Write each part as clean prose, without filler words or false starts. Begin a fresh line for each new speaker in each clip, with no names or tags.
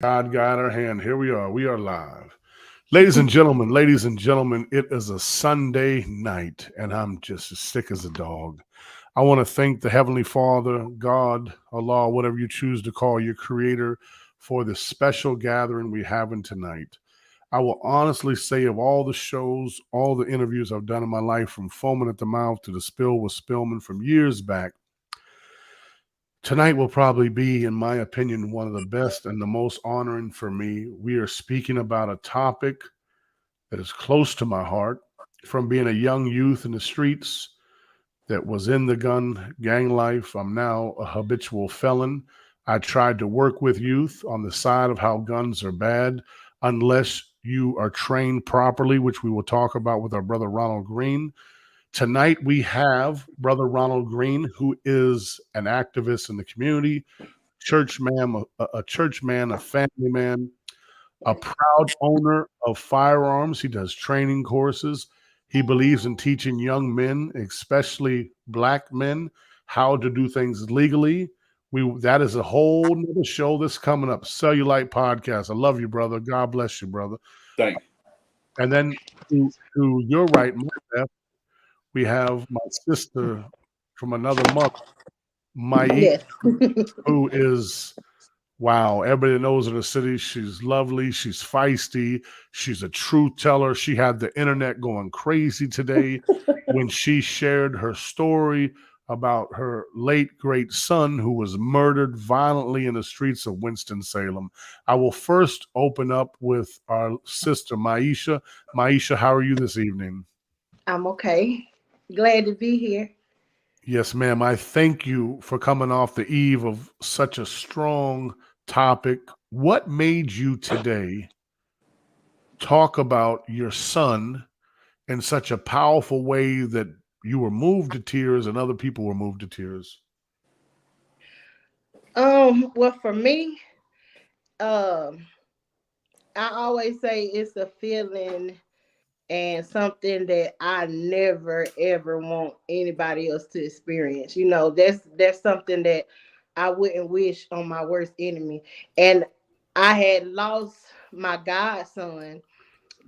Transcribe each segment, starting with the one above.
God got our hand. Here we are. We are live. Ladies and gentlemen, it is a Sunday night, and I'm just as sick as a dog. I want to thank the Heavenly Father, God, Allah, whatever you choose to call your creator, for this special gathering we having tonight. I will honestly say, of all the shows, all the interviews I've done in my life, from Foaming at the Mouth to the Spill with Spillman from years back, tonight will probably be, in my opinion, one of the best and the most honoring for me. We are speaking about a topic that is close to my heart. From being a young youth in the streets that was in the gun gang life, I'm now a habitual felon. I tried to work with youth on the side of how guns are bad unless you are trained properly, which we will talk about with our brother Ronald Green. Tonight we have Brother Ronald Green, who is an activist in the community, church man, a church man, a family man, a proud owner of firearms. He does training courses. He believes in teaching young men, especially black men, how to do things legally. That is a whole nother show that's coming up. Cellulite Podcast. I love you, brother. God bless you, brother.
Thank
And then to your right, my left, we have my sister from another mother, Mai,
Yes.
who is wow. Everybody knows in the city. She's lovely. She's feisty. She's a truth teller. She had the internet going crazy today when she shared her story about her late great son who was murdered violently in the streets of Winston-Salem. I will first open up with our sister, Maisha. Maisha, how are you this evening?
I'm okay. Glad to be here.
Yes, ma'am. I thank you for coming off the eve of such a strong topic. What made you today talk about your son in such a powerful way that you were moved to tears and other people were moved to tears?
Well, for me, um, I always say it's a feeling and something that I never ever want anybody else to experience. That's something that I wouldn't wish on my worst enemy. And I had lost my godson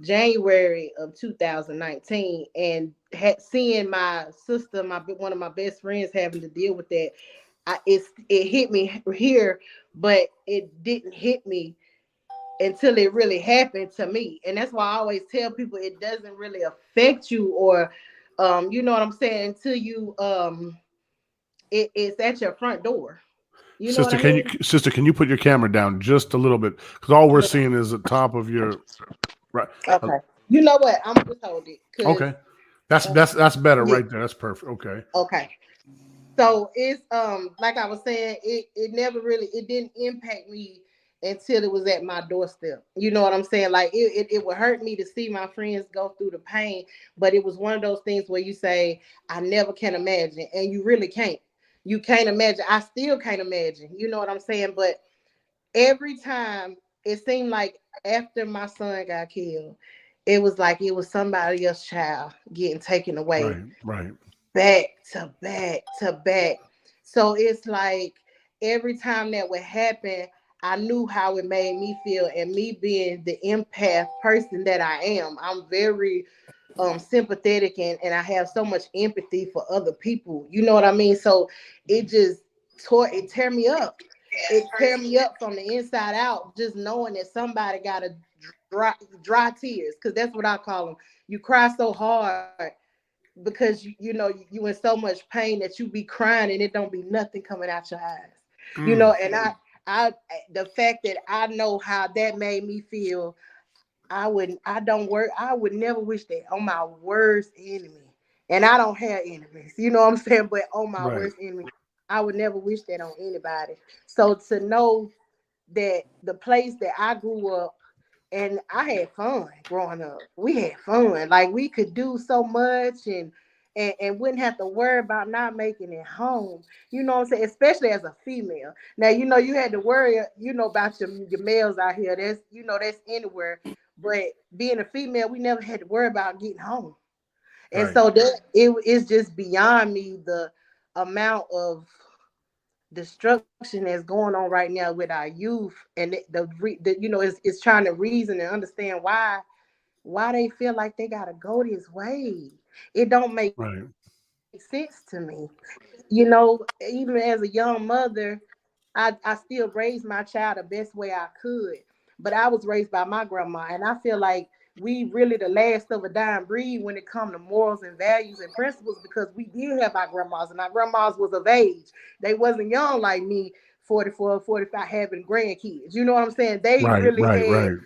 January of 2019, and had seeing my sister, my one of my best friends, having to deal with that. It hit me here, but it didn't hit me until it really happened to me. And that's why I always tell people it doesn't really affect you, or you know what I'm saying, until you it's at your front door. You know what
Sister,
I mean?
can you put your camera down just a little bit? Because all we're seeing is the top of your right.
Okay. You know what? I'm gonna just hold it because
Okay. That's better
yeah.
right there. That's perfect. Okay.
Okay. So it's like I was saying, it never really, it didn't impact me until it was at my doorstep. You know what I'm saying? Like it would hurt me to see my friends go through the pain, but it was one of those things where you say, I never can imagine, and you really can't. You can't imagine. I still can't imagine. You know what I'm saying? But every time it seemed like after my son got killed, it was like it was somebody else's child getting taken away
Right. Right.
back to back to back. So it's like every time that would happen, I knew how it made me feel. And me being the empath person that I am, I'm very sympathetic, and I have so much empathy for other people. You know what I mean? So it just tear me up. It tear me up from the inside out, just knowing that somebody got to dry tears, because that's what I call them. You cry so hard because you in so much pain that you be crying and it don't be nothing coming out your eyes.
Mm.
And I the fact that I know how that made me feel, I would never wish that on my worst enemy. And I don't have enemies, you know what I'm saying? But on my
Right.
worst enemy, I would never wish that on anybody. So to know that the place that I grew up, and I had fun growing up. We had fun. Like we could do so much, and wouldn't have to worry about not making it home. You know what I'm saying? Especially as a female. Now, you had to worry, about your males out here. That's anywhere. But being a female, we never had to worry about getting home. And
Right.
so that it is just beyond me, the amount of destruction that's going on right now with our youth, and it's trying to reason and understand why they feel like they gotta go this way. It don't make
Right.
sense to me. Even as a young mother, I still raised my child the best way I could, but I was raised by my grandma, and I feel like we really the last of a dying breed when it comes to morals and values and principles, because we did have our grandmas, and our grandmas was of age. They wasn't young like me, 44, 45, having grandkids. You know what I'm saying? They
Right.
really
Right.
had
Right.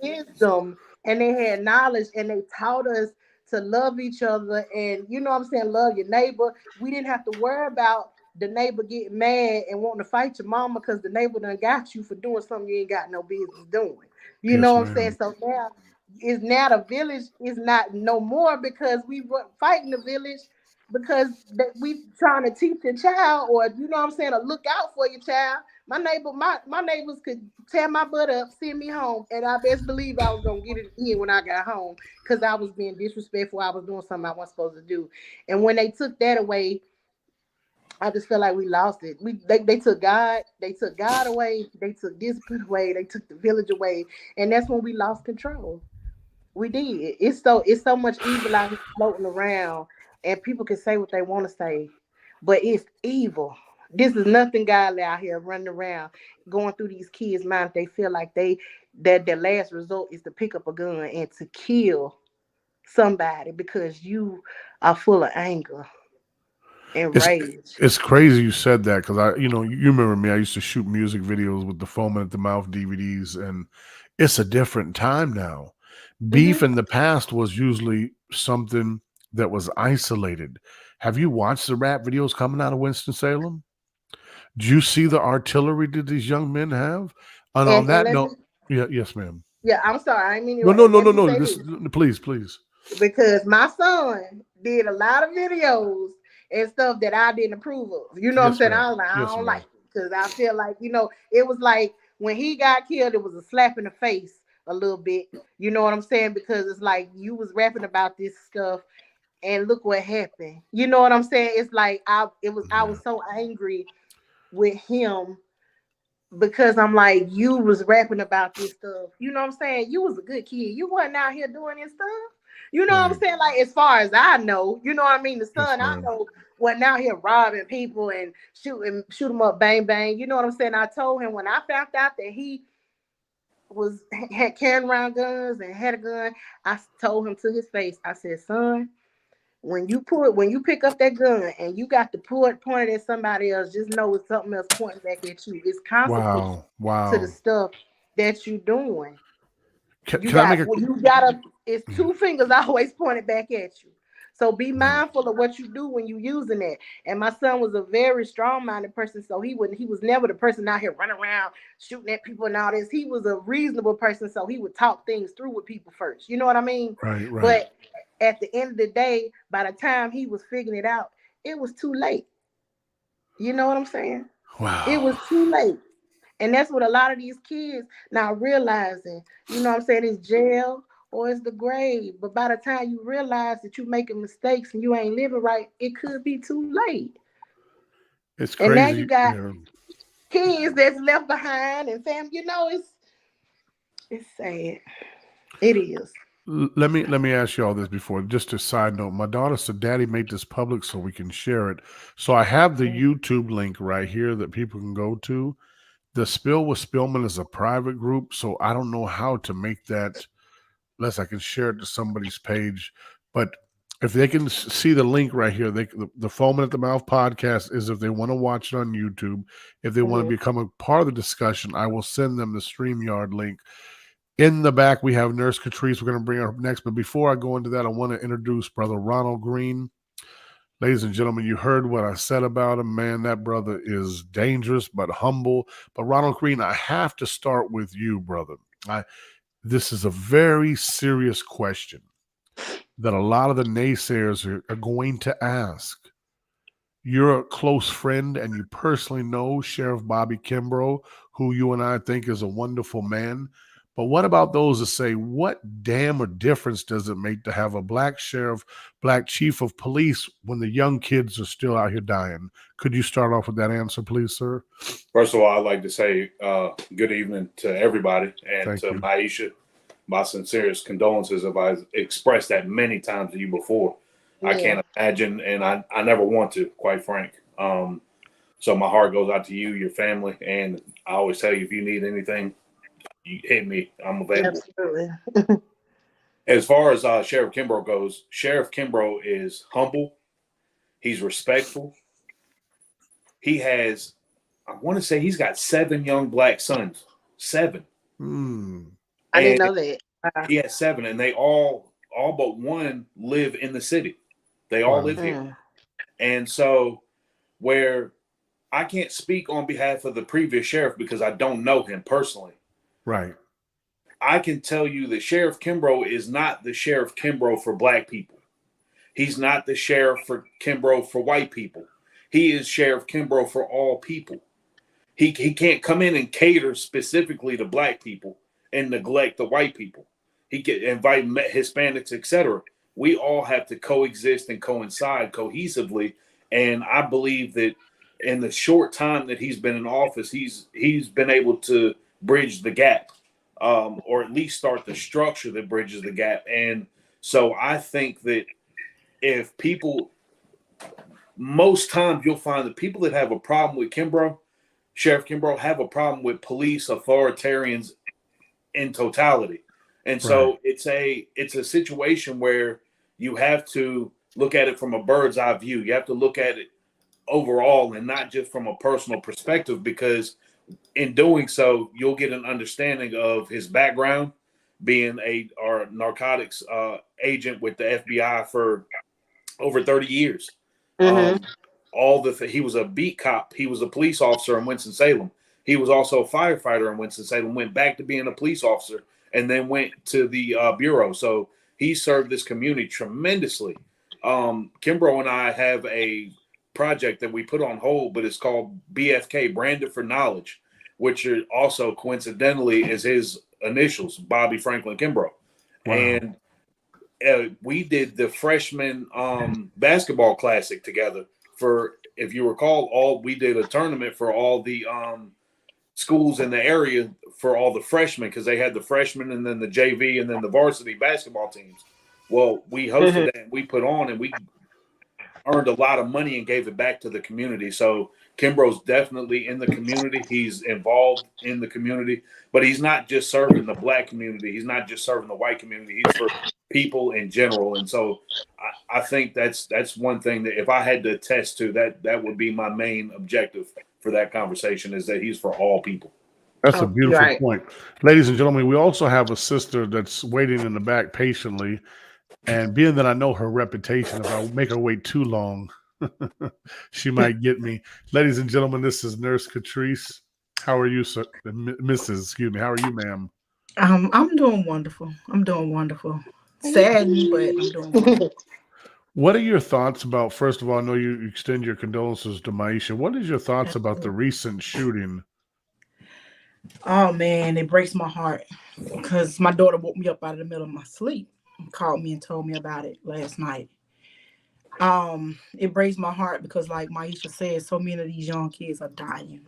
wisdom, and they had knowledge, and they taught us to love each other, and love your neighbor. We didn't have to worry about the neighbor getting mad and wanting to fight your mama because the neighbor done got you for doing something you ain't got no business doing. You know
Yes,
what I'm saying?
ma'am.
So now the village is not no more, because we were fighting the village, because that we trying to teach your child, or or look out for your child. My neighbors could tear my butt up, send me home, and I best believe I was gonna get it in when I got home, because I was being disrespectful. I was doing something I wasn't supposed to do. And when they took that away, I just felt like we lost it. They took God away, they took discipline away, they took the village away, and that's when we lost control. We did. It's so much evil out here floating around, and people can say what they want to say, but it's evil. This is nothing godly out here running around, going through these kids' minds. They feel like that their last result is to pick up a gun and to kill somebody because you are full of anger and
It's
rage.
it's crazy you said that because you remember me. I used to shoot music videos with the foaming at the mouth DVDs, and it's a different time now. Beef
Hmm.
in the past was usually something that was isolated. Have you watched the rap videos coming out of Winston Salem? Do you see the artillery that these young men have? And on
And
that
let me,
note, yeah, yes, ma'am.
yeah, I'm sorry, I mean,
No, no,
and
no,
let
no,
me
no.
say
This,
this.
please, please.
Because my son did a lot of videos and stuff that I didn't approve of. You know what I'm
Yes,
saying?
ma'am.
I was like, I
Yes,
don't like
ma'am.
it, because I feel like, it was like when he got killed, it was a slap in the face a little bit. You know what I'm saying? Because it's like you was rapping about this stuff, and look what happened. You know what I'm saying? It's like I
Yeah.
was so angry with him, because I'm like, you was rapping about this stuff. You know what I'm saying? You was a good kid. You wasn't out here doing this stuff. You know what I'm
Right.
saying? Like, as far as I know, you know what I mean? The
Yes,
son I
ma'am.
know wasn't out here robbing people and shoot them up, bang bang. You know what I'm saying? I told him when I found out that he was had carrying around guns and had a gun, I told him to his face, I said, son, when you pick up that gun and you got to point it at somebody else, just know it's something else pointing back at you. It's consequences
Wow.
to the
Wow.
stuff that you doing.
Can I make a?
You gotta, it's two fingers always pointed back at you. So be
Right.
mindful of what you do when you using it. And my son was a very strong-minded person, so he was never the person out here running around shooting at people and all this. He was a reasonable person, so he would talk things through with people first. You know what I mean?
Right. Right.
But at the end of the day, by the time he was figuring it out, it was too late. You know what I'm saying? It
Wow.
was too late. And that's what a lot of these kids now realizing, you know what I'm saying, it's jail or it's the grave. But by the time you realize that you're making mistakes and you ain't living right, it could be too late.
It's
And now you
crazy.
got
Yeah.
kids that's left behind and family, it's sad. It is.
Let me ask you all this before. Just a side note. My daughter said, "Daddy, make this public so we can share it." So I have the YouTube link right here that people can go to. The Spill with Spillman is a private group, so I don't know how to make that unless I can share it to somebody's page. But if they can see the link right here, the Foaming at the Mouth podcast is if they want to watch it on YouTube. If they want to
Mhm.
become a part of the discussion, I will send them the StreamYard link. In the back, we have Nurse Catrice. We're going to bring her up next. But before I go into that, I want to introduce Brother Ronald Green. Ladies and gentlemen, you heard what I said about him. Man, that brother is dangerous but humble. But Ronald Green, I have to start with you, brother. This is a very serious question that a lot of the naysayers are going to ask. You're a close friend and you personally know Sheriff Bobby Kimbrough, who you and I think is a wonderful man. But what about those that say, what damn or difference does it make to have a black sheriff, black chief of police when the young kids are still out here dying? Could you start off with that answer, please, sir?
First of all, I'd like to say good evening to everybody, and
Thank
to
you.
Maisha. My sincerest condolences if I've expressed that many times to you before. I can't imagine, and I never want to, quite frank. So my heart goes out to you, your family, and I always tell you, if you need anything, you hit me. I'm available.
Absolutely.
As far as Sheriff Kimbrough goes, Sheriff Kimbrough is humble. He's respectful. He has, I want to say he's got 7 young black sons. 7.
I didn't know that.
He has 7, and they all but one live in the city. They all live here. And so where I can't speak on behalf of the previous sheriff because I don't know him personally.
Right.
I can tell you that Sheriff Kimbrough is not the Sheriff Kimbrough for black people. He's not the Sheriff for Kimbrough for white people. He is Sheriff Kimbrough for all people. He can't come in and cater specifically to black people and neglect the white people. He can invite Hispanics, etc. We all have to coexist and coincide cohesively. And I believe that in the short time that he's been in office, he's been able to bridge the gap, or at least start the structure that bridges the gap. And so I think that if people, most times you'll find that people that have a problem with Sheriff Kimbrough, have a problem with police authoritarians in totality. And so it's a situation where you have to look at it from a bird's eye view. You have to look at it overall and not just from a personal perspective, because in doing so, you'll get an understanding of his background, being a narcotics agent with the FBI for over 30 years. He was a beat cop. He was a police officer in Winston-Salem. He was also a firefighter in Winston-Salem, went back to being a police officer, and then went to the bureau. So he served this community tremendously. Kimbrough and I have a project that we put on hold, but it's called BFK, Branded for Knowledge, which are also coincidentally is his initials, Bobby Franklin Kimbrough. Wow. And we did the freshman basketball classic together for, if you recall, we did a tournament for all the schools in the area for all the freshmen, because they had the freshmen and then the JV and then the varsity basketball teams. Well, we hosted that and we put on, and we earned a lot of money and gave it back to the community. So Kimbrough's definitely in the community. He's involved in the community, but he's not just serving the black community. He's not just serving the white community. He's for people in general. And so I think that's one thing that if I had to attest to, that would be my main objective for that conversation, is that he's for all people.
That's a beautiful point. Ladies and gentlemen, we also have a sister that's waiting in the back patiently. And being that I know her reputation, if I make her wait too long, she might get me. Ladies and gentlemen, this is Nurse Catrice. How are you, sir? Mrs. Excuse me. How are you, ma'am?
I'm doing wonderful. Saddened, but I'm doing wonderful.
What are your thoughts about, first of all, I know you extend your condolences to Maisha. What is your thoughts about the recent shooting?
Oh, man, it breaks my heart because my daughter woke me up out of the middle of my sleep and called me and told me about it last night. It breaks my heart because, like Maisha said, so many of these young kids are dying.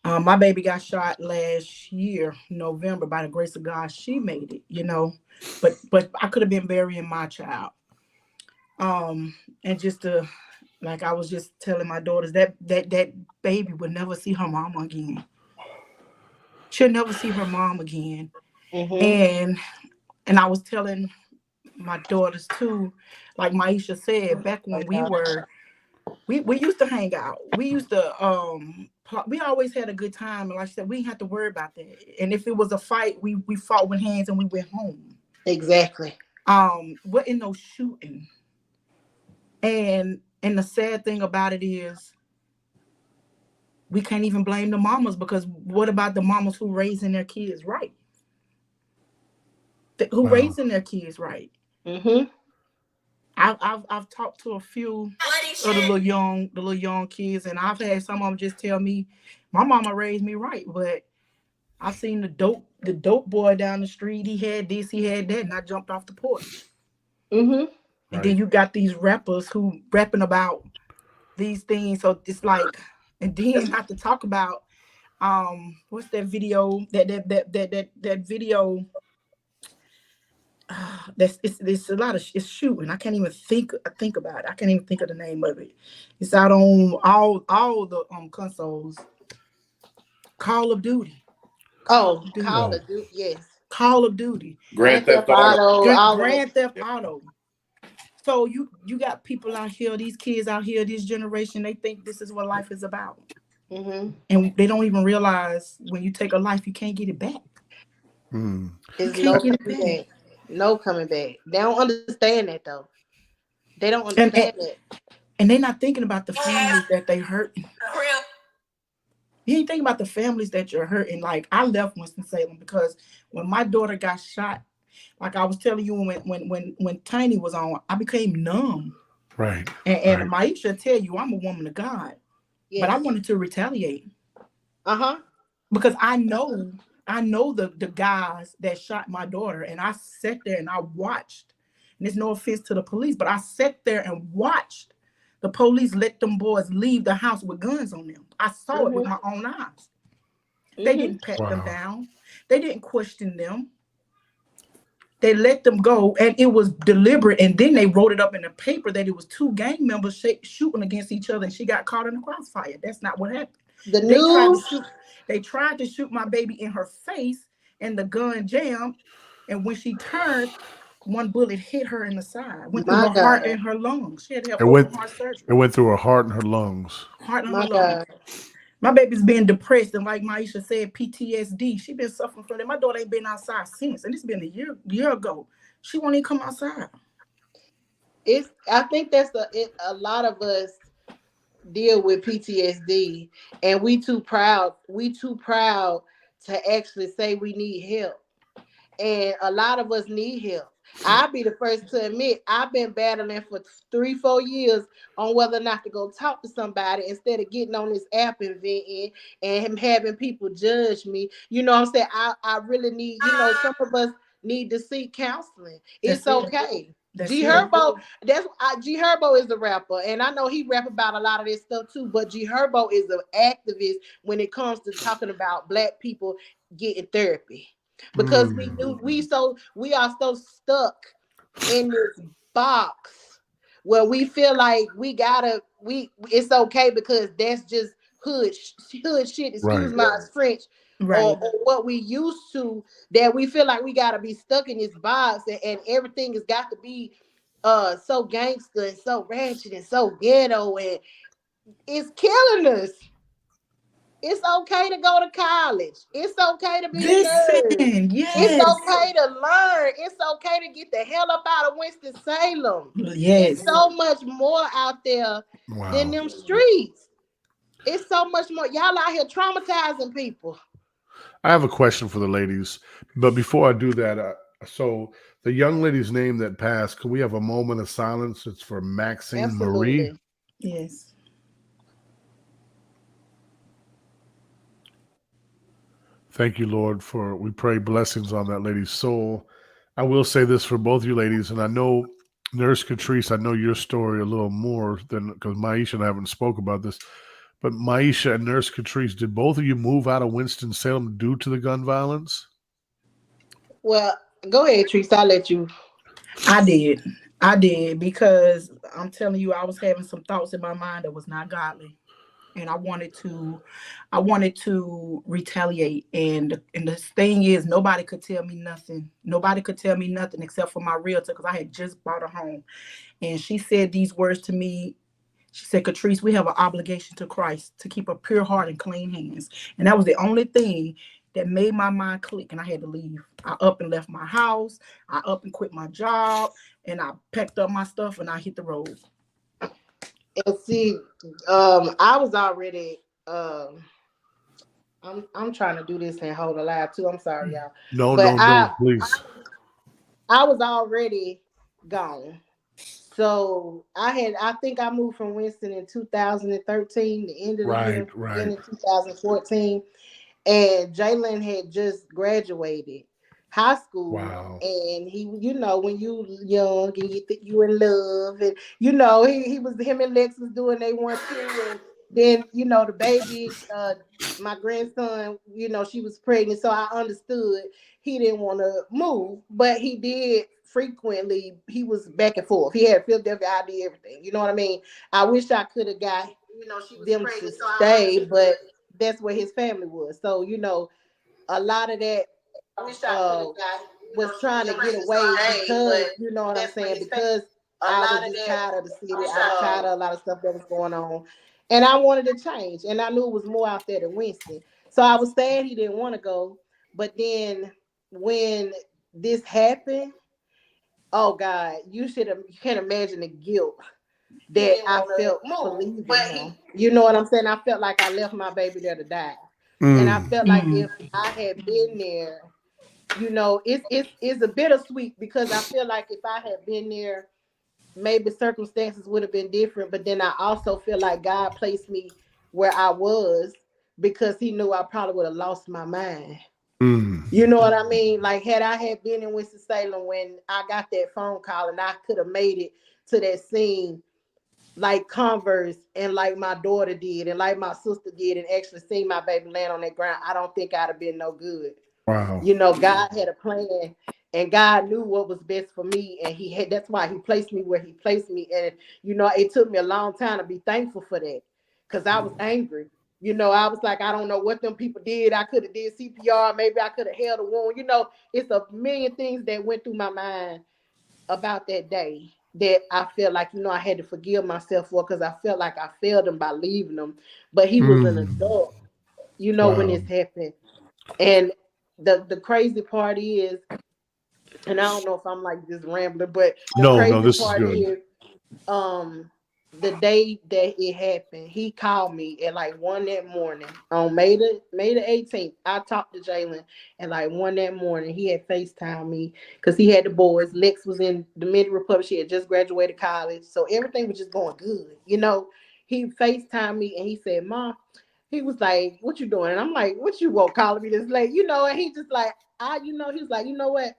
My baby got shot last year, November. By the grace of God, she made it, but I could have been burying my child. And just like I was just telling my daughters, that baby would never see her mama again. She'll never see her mom again. And I was telling my daughters too, like Maisha said, back when we used to hang out. We used to we always had a good time, and like I said, we didn't have to worry about that. And if it was a fight, we fought with hands and we went home. Exactly. What in no shooting. And the sad thing about it is we can't even blame the mamas, because what about the mamas who raising their kids right? Raising their kids right? I've talked to a few of the little young kids, and I've had some of them just tell me, my mama raised me right, but
I seen the dope boy down the street. He had this, he had that, and I jumped off the porch.
Mm-hmm.
And
Right.
then you got these rappers who rapping about these things. So it's like, and then not to talk about what's that video that video that's it's a lot of it's shooting. I can't even think about it. I can't even think of the name of it. It's out on all the consoles. Call of Duty. Call
Oh,
of Duty.
Call
Oh,
of Duty, yes.
Call of Duty.
Grand
Grand Theft
Theft Auto.
Auto, all of
Grand
it.
Theft Auto. So you got people out here, these kids out here, this generation, they think this is what life is about.
Mm-hmm.
And they don't even realize when you take a life, you can't get it back.
mm.
You
There's
can't
no
get it
coming
back.
back. No coming back. They don't understand that though. They don't
And
understand that.
and they're not thinking about the families that they hurt. You ain't thinking about the families that you're hurting. Like I left Winston-Salem because when my daughter got shot, like I was telling you when Tiny was on, I became numb.
Right.
And
Right.
Maisha tell you I'm a woman of God, but I
Yes.
wanted to retaliate
Uh-huh.
because I know the guys that shot my daughter, and I sat there and I watched. And there's no offense to the police, but I sat there and watched the police let them boys leave the house with guns on them. I saw it with
Mm-hmm.
my own eyes. They
Mm-hmm.
didn't pat them
Wow.
down. They didn't question them. They let them go, and it was deliberate. And then they wrote it up in the paper that it was two gang members shooting against each other, and she got caught in the crossfire. That's not what happened.
The
They tried to
news.
shoot. They tried to shoot my baby in her face, and the gun jammed. And when she turned, one bullet hit her in the side, went through
My
her heart
God.
and her lungs. She had to have
It
open
went
heart
it
surgery.
went through her heart and her lungs.
Heart and her
My
lungs.
God.
My baby's been depressed, and like Maisha said, PTSD. She been suffering from that. My daughter ain't been outside since, and it's been a year ago. She won't even come outside.
I think a lot of us deal with PTSD, and we too proud to actually say we need help. And a lot of us need help. I'll be the first to admit I've been battling for 3-4 years on whether or not to go talk to somebody instead of getting on this app and venting and having people judge me. You know what I'm saying? I really need, some of us need to seek counseling. It's
That's it.
okay.
That's
G
it.
Herbo, G Herbo is a rapper, and I know he rap about a lot of this stuff too. But G Herbo is an activist when it comes to talking about Black people getting therapy, because
Mm.
we are so stuck in this box where we feel like it's okay because that's just hood shit, excuse
Right.
my French,
Right.
or what we used to, that we feel like we gotta be stuck in this box, and everything has got to be so gangster and so ratchet and so ghetto, and it's killing us. It's okay to go to college. It's okay to be a nerd.
Listen,
It's
yes,
okay to learn. It's okay to get the hell up out of Winston-Salem. It's
yes.
so much more out there than
Wow.
them streets. It's so much more. Y'all out here traumatizing people.
I have a question for the ladies, but before I do that, so the young lady's name that passed, can we have a moment of silence? It's for Maxine Marie.
Absolutely.
Yes.
Thank you, Lord, for we pray blessings on that lady's soul. I will say this for both you ladies, and I know Nurse Catrice, I know your story a little more than because Maisha and I haven't spoke about this. But Maisha and Nurse Catrice, did both of you move out of Winston-Salem due to the gun violence?
Well, go ahead, Treese. I'll let you.
I did. I did because I'm telling you, I was having some thoughts in my mind that was not godly. And I wanted to retaliate. And the thing is, nobody could tell me nothing. Nobody could tell me nothing except for my realtor, because I had just bought a home. And she said these words to me. She said, Catrice, we have an obligation to Christ to keep a pure heart and clean hands. And that was the only thing that made my mind click, and I had to leave. I up and left my house. I up and quit my job, and I packed up my stuff and I hit the road.
And see, I was already. I'm trying to do this and hold alive too. I'm sorry, y'all,
No,
but
no,
I
no, please.
I was already gone. So I think I moved from Winston in 2013, the end of the
Right,
year,
right.
beginning 2014. and Jalen had just graduated high school,
Wow.
and he, when you young and you think you in love, and he was, him and Lex was doing they 1-2, and then the baby, my grandson, she was pregnant, so I understood he didn't want to move, but he did frequently. He was back and forth. He had Philadelphia ID, everything. You know what I mean? I wish I could have got
She was
them to
pregnant, so I
stay,
understood.
but that's where his family was. So a lot of that
I wish I could
uh
have got,
was trying to
them
get
to
away,
stay,
because
but
you know what I'm
that's where
saying,
his family.
because
A
I
lot
was
of
just
that.
tired of the
I
city.
wish
I was tired of a lot of stuff that was going on, and I wanted to change, and I knew it was more out there than Winston. So I was sad he didn't want to go, but then when this happened, oh God, you can't imagine the guilt
he
that
didn't
I
want to
felt for
move,
leaving
but
him. You know what I'm saying? I felt like I left my baby there to die. And I
Mm.
felt like if I had been there, it's a bittersweet, because I feel like if I had been there, maybe circumstances would have been different. But then I also feel like God placed me where I was because he knew I probably would have lost my mind.
Mm.
You know what I mean? Like, had I had been in Winston-Salem when I got that phone call, and I could have made it to that scene like Converse and like my daughter did and like my sister did, and actually seen my baby land on that ground, I don't think I'd have been no good.
Wow.
God had a plan, and God knew what was best for me, and that's why he placed me where he placed me. And it took me a long time to be thankful for that, because I was angry. I was like, I don't know what them people did. I could have did CPR, maybe I could have held a wound. It's a million things that went through my mind about that day, that I felt like, I had to forgive myself for, because I felt like I failed him by leaving him. But he was an
Mm.
adult, when
Wow.
this happened. And the crazy part is, and I don't know if I'm like just rambling, but the
No, no,
crazy
this is
part
good.
is, the day that it happened, he called me at like 1 that morning on May the 18th. I talked to Jalen at like 1 that morning. He had FaceTime me because he had the boys. Lex was in the Dominican Republic. She had just graduated college. So everything was just going good. He FaceTimed me and he said, Mom, he was like, what you doing? And I'm like, what you want calling me this late? And he just like, he was like, you know what?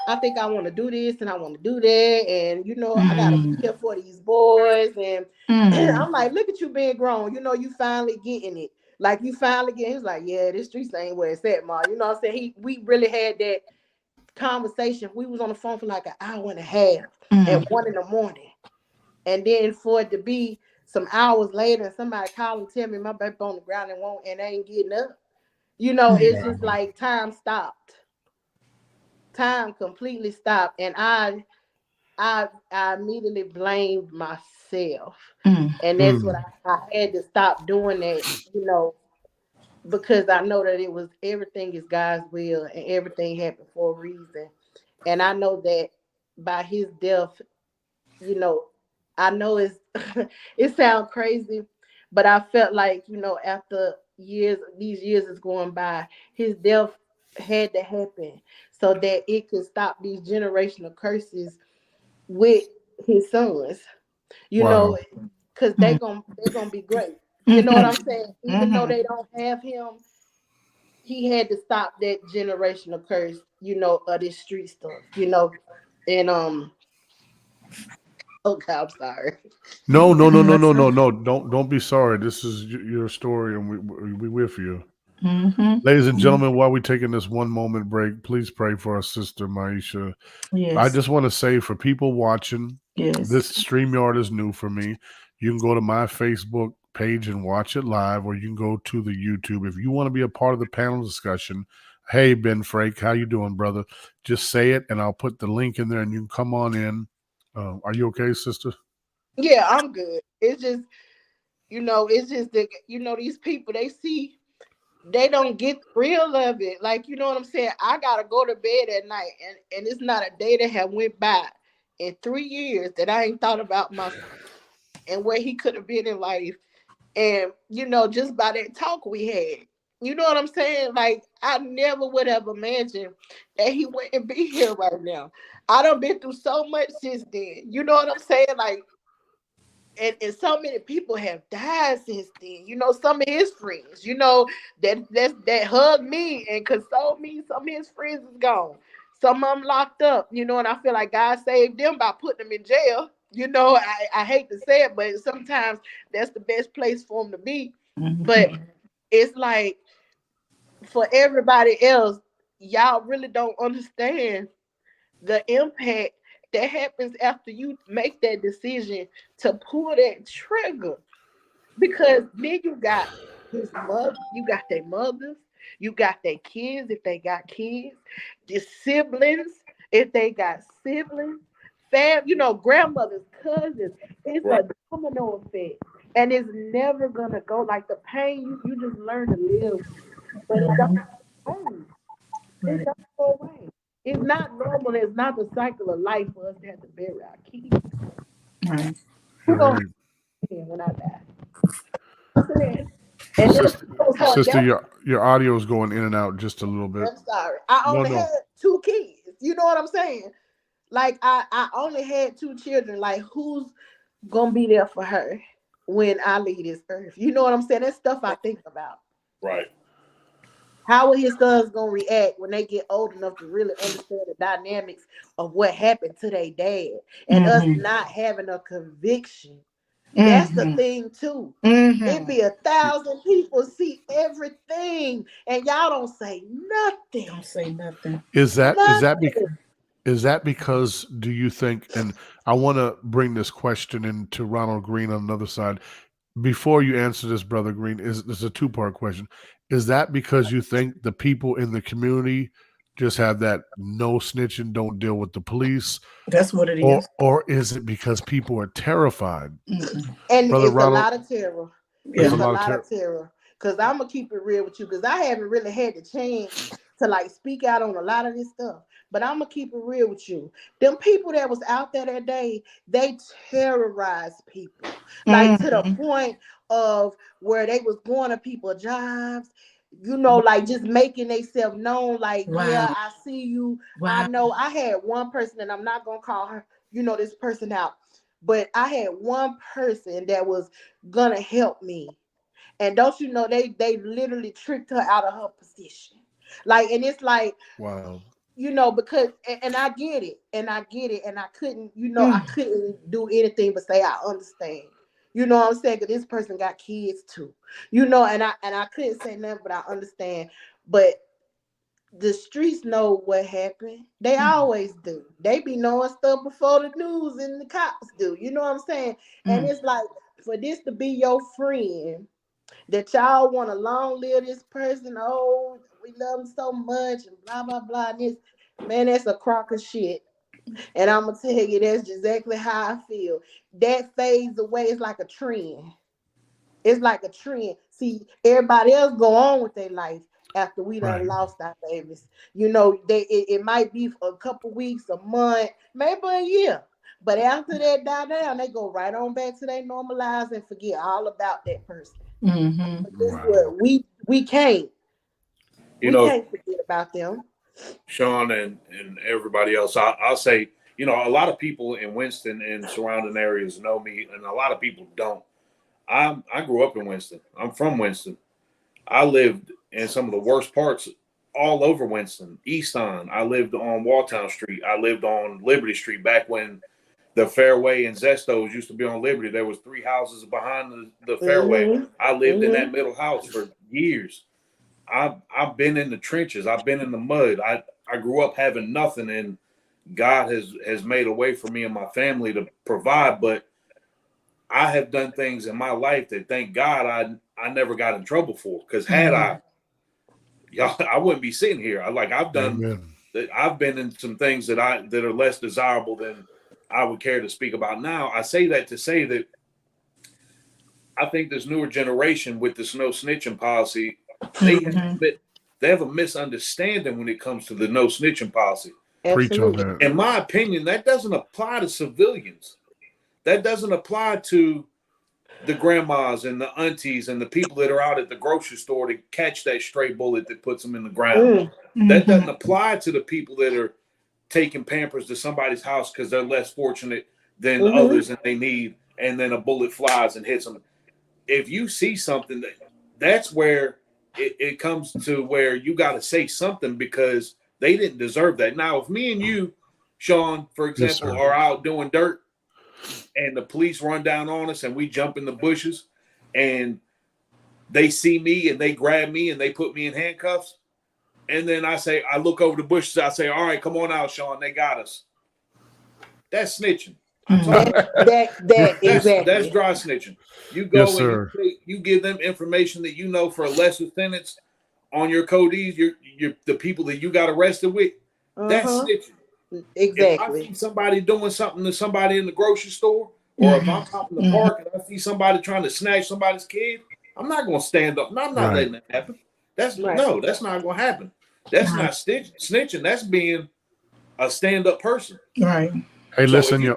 I think I want to do this and I want to do that. And, I got to be here for these boys. And I'm like, look at you being grown. You finally getting it. Like, you finally getting, he was like, yeah, this streets ain't where it's at, Ma. You know what I'm saying? We really had that conversation. We was on the phone for like an hour and a half at 1 in the morning. And then for it to be some hours later and somebody call and tell me my baby on the ground and ain't getting up. It's just like time stopped. Time completely stopped, and I immediately blamed myself, and that's what
Mm.
I had to stop doing that, because I know that it was, everything is God's will and everything happened for a reason, and I know that by his death, you know, I know it's it sounds crazy, but I felt like, after these years is going by, his death had to happen so that it could stop these generational curses with his sons, you know,
Wow.
because they're gonna be great. You know what I'm saying? Even though they don't have him, he had to stop that generational curse, of this street stuff, and okay, I'm sorry.
No, no, no, no,
That's
no,
it.
no, no. Don't be sorry. This is your story, and we with you.
Mm-hmm.
Ladies and gentlemen, while we're taking this one moment break, please pray for our sister Maisha. I
Yes.
just want to say, for people watching,
Yes.
this StreamYard is new for me. You can go to my Facebook page and watch it live, or you can go to the YouTube. If you want to be a part of the panel discussion, hey, Ben Frake, how you doing, brother? Just say it, and I'll put the link in there, and you can come on in. Are you okay, sister?
Yeah, I'm good. It's just that, these people, they don't get the real of it. Like, you know what I'm saying? I gotta go to bed at night, and it's not a day that have went by in 3 years that I ain't thought about my son and where he could have been in life. And, just by that talk we had, you know what I'm saying? Like, I never would have imagined that he wouldn't be here right now. I done been through so much since then. You know what I'm saying? Like, and so many people have died since then. You know, some of his friends, you know, that hugged me and consoled me. Some of his friends is gone. Some of them locked up. You know, and I feel like God saved them by putting them in jail. You know, I hate to say it, but sometimes that's the best place for them to be. But it's like for everybody else, y'all really don't understand the impact that happens after you make that decision to pull that trigger. Because then you got his mother, you got their mothers, you got their kids if they got kids, the siblings if they got siblings, you know, grandmothers, cousins. It's
Right.
a domino effect. And it's never gonna go like the pain you just learn to live with. But it don't go away. It don't go away. It's not normal. It's not the cycle of life for us to have to bury our kids.
Right.
Who gonna
Right.
be here when I die? And then
Sister, sister,
that's
your audio is going in and out just a little bit.
I'm sorry. I
No,
only
no.
had 2 kids. You know what I'm saying? Like I only had 2 children. Like who's gonna be there for her when I leave this earth? You know what I'm saying? That's stuff I think about.
Right.
How are his sons gonna react when they get old enough to really understand the dynamics of what happened to their dad and us not having a conviction? That's the thing too. It be 1,000 people see everything, and y'all don't say nothing.
Don't say nothing.
Is that
Nothing.
because do you think, and I want to bring this question into Ronald Green on another side. Before you answer this, Brother Green, is a two-part question. Is that because you think the people in the community just have that no snitching, don't deal with the police?
That's what it is.
Or is it because people are terrified?
And
Brother
it's
Ronald,
a lot of terror.
there's
It's
a
a
lot of
lot of terror. Because I'm going to keep it real with you. Because I haven't really had the chance to like speak out on a lot of this stuff. But I'm going to keep it real with you. Them people that was out there that day, they terrorized people. Like to the point of where they was going to people's jobs. You know, like just making themselves known. Like, yeah,
Wow.
I see you. I
Wow.
know I had one person, and I'm not going to call her, you know, this person out. But I had one person that was gonna help me. And don't you know they literally tricked her out of her position. Like, and it's like,
wow.
you know, because and I get it, and I get it, and I couldn't, you know, I couldn't do anything but say I understand. You know what I'm saying? Because this person got kids too. You know, and I couldn't say nothing, but I understand. But the streets know what happened. They always do. They be knowing stuff before the news and the cops do. You know what I'm saying? And it's like for this to be your friend, that y'all want to long live this person. Oh, we love him so much and blah blah blah. And this man, that's a crock of shit. And I'm gonna tell you, that's exactly how I feel. That fades away. It's like a trend. It's like a trend. See, everybody else go on with their life after we done
Right.
lost our babies. You know, it might be for a couple weeks, a month, maybe a year. But after that die down, they go right on back to their normal lives and forget all about that person. But guess
Wow.
what? We can't.
You
We
know,
can't forget about them.
Sean and everybody else, I'll say, you know, a lot of people in Winston and surrounding areas know me, and a lot of people don't. I grew up in Winston. I'm from Winston. I lived in some of the worst parts all over Winston. Easton. I lived on Walltown Street. I lived on Liberty Street back when the Fairway and Zestos used to be on Liberty. There was 3 houses behind the Fairway.
Mm-hmm.
I lived in
Mm-hmm.
that middle house for years. I've been in the trenches. I've been in the mud. I grew up having nothing, and God has made a way for me and my family to provide. But I have done things in my life that, thank God, I never got in trouble for. Because had I, y'all, I wouldn't be sitting here. I've done
Amen.
that. I've been in some things that are less desirable than I would care to speak about now. I say that to say that I think this newer generation with this no snitching policy, they have a misunderstanding when it comes to the no snitching policy.
Preach on
Absolutely.
that.
In my opinion, that doesn't apply to civilians. That doesn't apply to the grandmas and the aunties and the people that are out at the grocery store to catch that stray bullet that puts them in the ground. That doesn't apply to the people that are taking Pampers to somebody's house because they're less fortunate than others and they need and then a bullet flies and hits them. If you see something, that's where it comes to where you got to say something because they didn't deserve that. Now, if me and you, Sean, for example, are out doing dirt and the police run down on us and we jump in the bushes and they see me and they grab me and they put me in handcuffs. And then I look over the bushes. I say, all right, come on out, Sean. They got us. That's snitching.
Exactly.
That's dry snitching. You go you give them information that you know for a lesser sentence on your codees, the people that you got arrested with. That's snitching.
Exactly.
If I see somebody doing something to somebody in the grocery store, or if I'm out in the park and I see somebody trying to snatch somebody's kid, I'm not going to stand up. No, I'm not letting that happen. That's not going to happen. That's not snitching. That's being a stand-up person.
Right.
Hey, listen,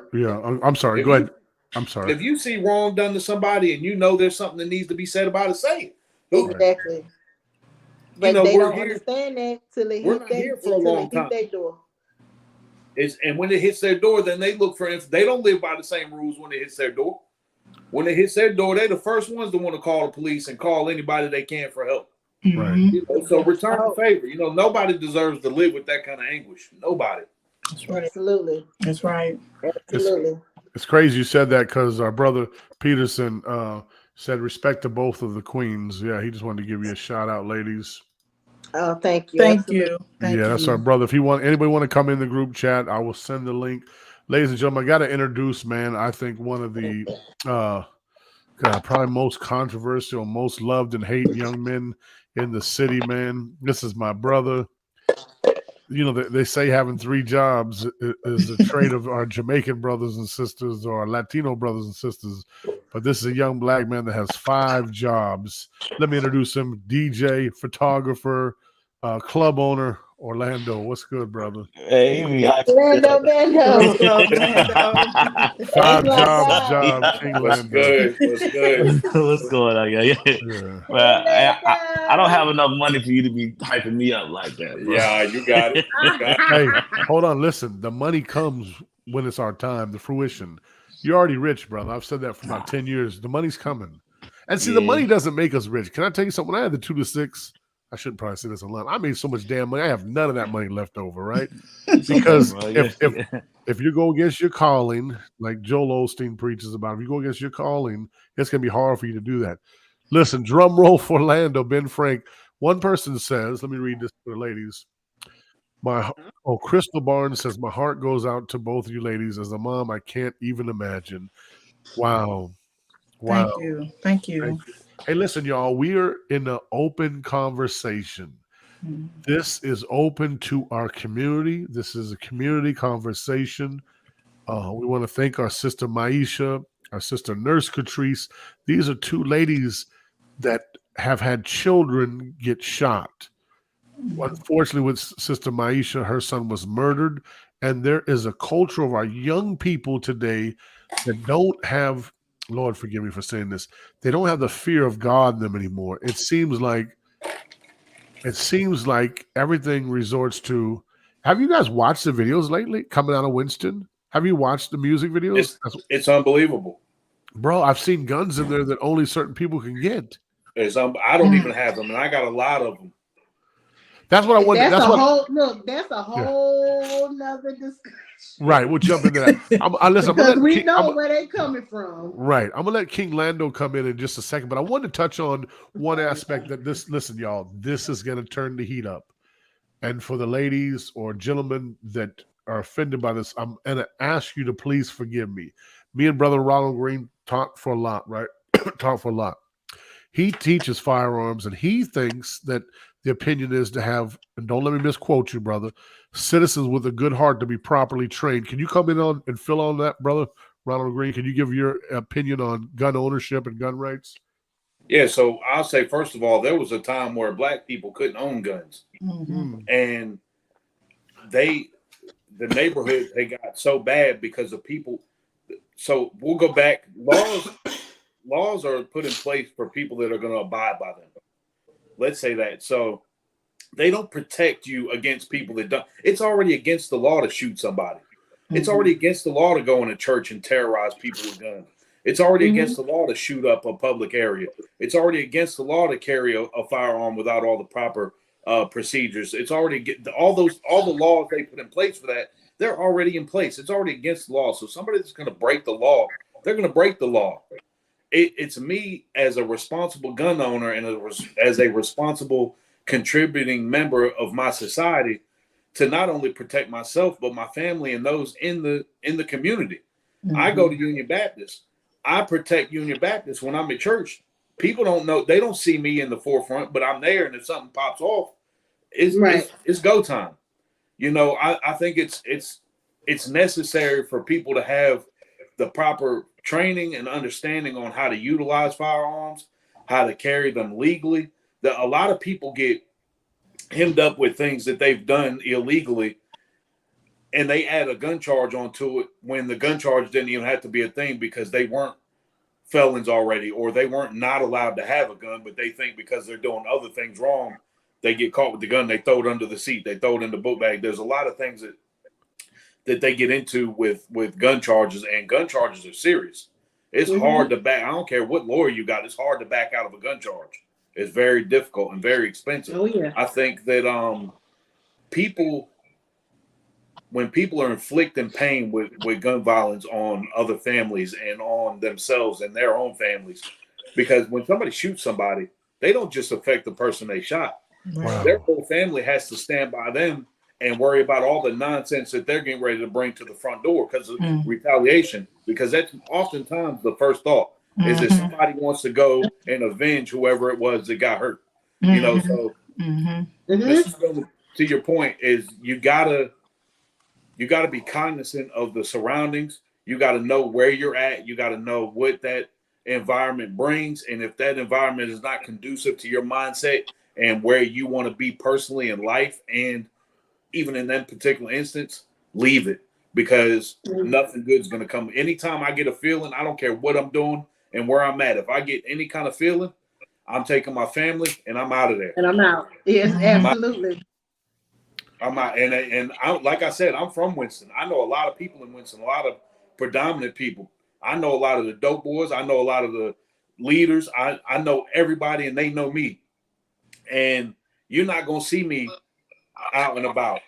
I'm sorry. Go ahead. I'm sorry.
If you see wrong done to somebody and you know there's something that needs to be said about it, say it.
Exactly. But they don't understand that till it hits their door.
And when it hits their door, then they look for they don't live by the same rules when it hits their door. When it hits their door, they're the first ones to want to call the police and call anybody they can for help.
Right.
So return the favor. Nobody deserves to live with that kind of anguish. Nobody.
That's right.
Absolutely.
That's right.
Absolutely.
It's crazy you said that because our brother Peterson said respect to both of the queens. Yeah, he just wanted to give you a shout out, ladies.
Oh, thank you.
Thank you.
That's our brother. If anybody want to come in the group chat, I will send the link. Ladies and gentlemen, I got to introduce, man, I think one of the probably most controversial, most loved and hated young men in the city, man. This is my brother. They say having 3 jobs is the trait of our Jamaican brothers and sisters or our Latino brothers and sisters. But this is a young black man that has 5 jobs. Let me introduce him. DJ, photographer, club owner, Orlando. What's good, brother?
Hey,
Orlando.
5 job, King Lando.
What's good?
What's going on, yeah. Well, I don't have enough money for you to be hyping me up like that, bro.
Yeah, you got it.
Hey, hold on. Listen, the money comes when it's our time, the fruition. You're already rich, brother. I've said that for about 10 years. The money's coming. And see, the money doesn't make us rich. Can I tell you something? When I had the 2 to 6, I shouldn't probably say this a lot. I made so much damn money. I have none of that money left over, right? Because if you go against your calling, like Joel Osteen preaches about, if you go against your calling, it's going to be hard for you to do that. Listen, drum roll for Orlando, Ben Frank. One person says, let me read this for the ladies. Crystal Barnes says, my heart goes out to both of you ladies. As a mom, I can't even imagine. Wow.
Thank you.
Hey, listen, y'all, we are in an open conversation. This is open to our community. This is a community conversation. We want to thank our sister Maisha, our sister Nurse Catrice. These are 2 ladies that have had children get shot. Unfortunately, with Sister Maisha, her son was murdered. And there is a culture of our young people today that don't have, Lord, forgive me for saying this, they don't have the fear of God in them anymore. It seems like everything resorts to. Have you guys watched the videos lately coming out of Winston? Have you watched the music videos?
It's unbelievable.
Bro, I've seen guns in there that only certain people can get.
I don't even have them, and I got a lot of them.
That's what I wanted.
That's a whole nother discussion.
Right, we'll jump into that.
Because we know where they're coming from.
Right. I'm going to let King Lando come in just a second, but I want to touch on one aspect that listen, y'all, this is going to turn the heat up. And for the ladies or gentlemen that are offended by this, I'm going to ask you to please forgive me. Me and Brother Ronald Green talk for a lot, right? Talk for a lot. He teaches firearms, and he thinks that the opinion is to have, and don't let me misquote you, brother, citizens with a good heart to be properly trained. Can you come in on and fill on that, brother Ronald Green? Can you give your opinion on gun ownership and gun rights?
Yeah, so I'll say, first of all, there was a time where black people couldn't own guns. And the neighborhood, they got so bad because of people. So we'll go back. Laws are put in place for people that are going to abide by them. Let's say that. So they don't protect you against people that don't. It's already against the law to shoot somebody. It's already against the law to go in a church and terrorize people with guns. It's already against the law to shoot up a public area. It's already against the law to carry a firearm without all the proper procedures. It's already all the laws they put in place for that. They're already in place. It's already against the law. So somebody that's going to break the law, they're going to break the law. It's me as a responsible gun owner and as a responsible contributing member of my society to not only protect myself but my family and those in the community. I go to Union Baptist. I protect Union Baptist when I'm at church. People don't know, they don't see me in the forefront, but I'm there, and if something pops off, it's go time. You know, I think it's necessary for people to have the proper training and understanding on how to utilize firearms, how to carry them legally. That a lot of people get hemmed up with things that they've done illegally, and they add a gun charge onto it when the gun charge didn't even have to be a thing because they weren't felons already, or they weren't not allowed to have a gun, but they think because they're doing other things wrong, they get caught with the gun, they throw it under the seat, they throw it in the book bag. There's a lot of things that they get into with gun charges, and gun charges are serious. It's hard to back. I don't care what lawyer you got. It's hard to back out of a gun charge. It's very difficult and very expensive.
Oh, yeah.
I think that when people are inflicting pain with gun violence on other families and on themselves and their own families, because when somebody shoots somebody, they don't just affect the person they shot.
Wow.
Their whole family has to stand by them and worry about all the nonsense that they're getting ready to bring to the front door because of retaliation. Because that's oftentimes the first thought is that somebody wants to go and avenge whoever it was that got hurt. You know, so to your point is you gotta be cognizant of the surroundings. You got to know where you're at. You got to know what that environment brings. And if that environment is not conducive to your mindset and where you want to be personally in life, and even in that particular instance, leave it, because nothing good is going to come. Anytime I get a feeling, I don't care what I'm doing and where I'm at. If I get any kind of feeling, I'm taking my family and I'm out of there.
And I'm out. Yes, absolutely.
I'm out. And I, like I said, I'm from Winston. I know a lot of people in Winston, a lot of predominant people. I know a lot of the dope boys. I know a lot of the leaders. I know everybody, and they know me. And you're not going to see me out and about.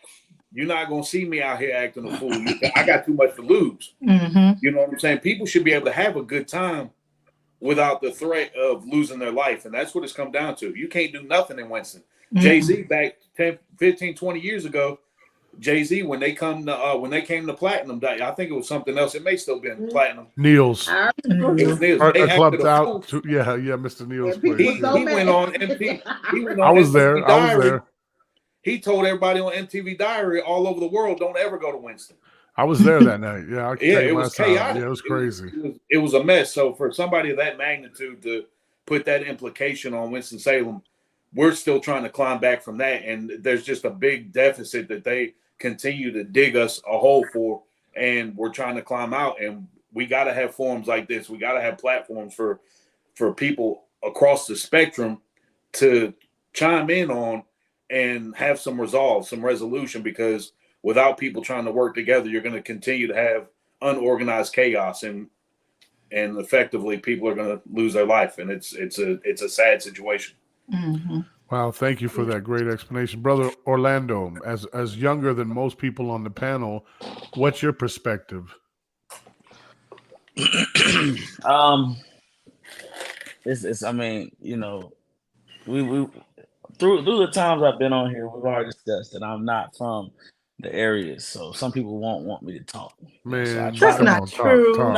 You're not going to see me out here acting a fool. I got too much to lose. You know what I'm saying? People should be able to have a good time without the threat of losing their life. And that's what it's come down to. You can't do nothing in Winston. Jay-Z back 10, 15, 20 years ago, Jay-Z, when they came to Platinum, I think it was something else. It may still be Platinum.
Neil's.
It was Neil's.
They clubbed out. Yeah, Mr. Neil's place.
He went on MTV.
I was there.
He told everybody on MTV Diary all over the world, don't ever go to Winston.
I was there that night. Yeah,
it was chaotic.
Yeah, it was crazy.
It was a mess. So for somebody of that magnitude to put that implication on Winston-Salem, we're still trying to climb back from that. And there's just a big deficit that they continue to dig us a hole for. And we're trying to climb out. And we got to have forums like this. We got to have platforms for people across the spectrum to chime in on and have some resolve, some resolution, because without people trying to work together, you're going to continue to have unorganized chaos, and effectively people are going to lose their life. And it's a sad situation.
Wow. Thank you for that great explanation. Brother Orlando, as younger than most people on the panel, what's your perspective?
It's I mean, you know, we through the times I've been on here, we've already discussed that I'm not from the area, so some people won't want me to talk.
Man,
so
that's not true.
No,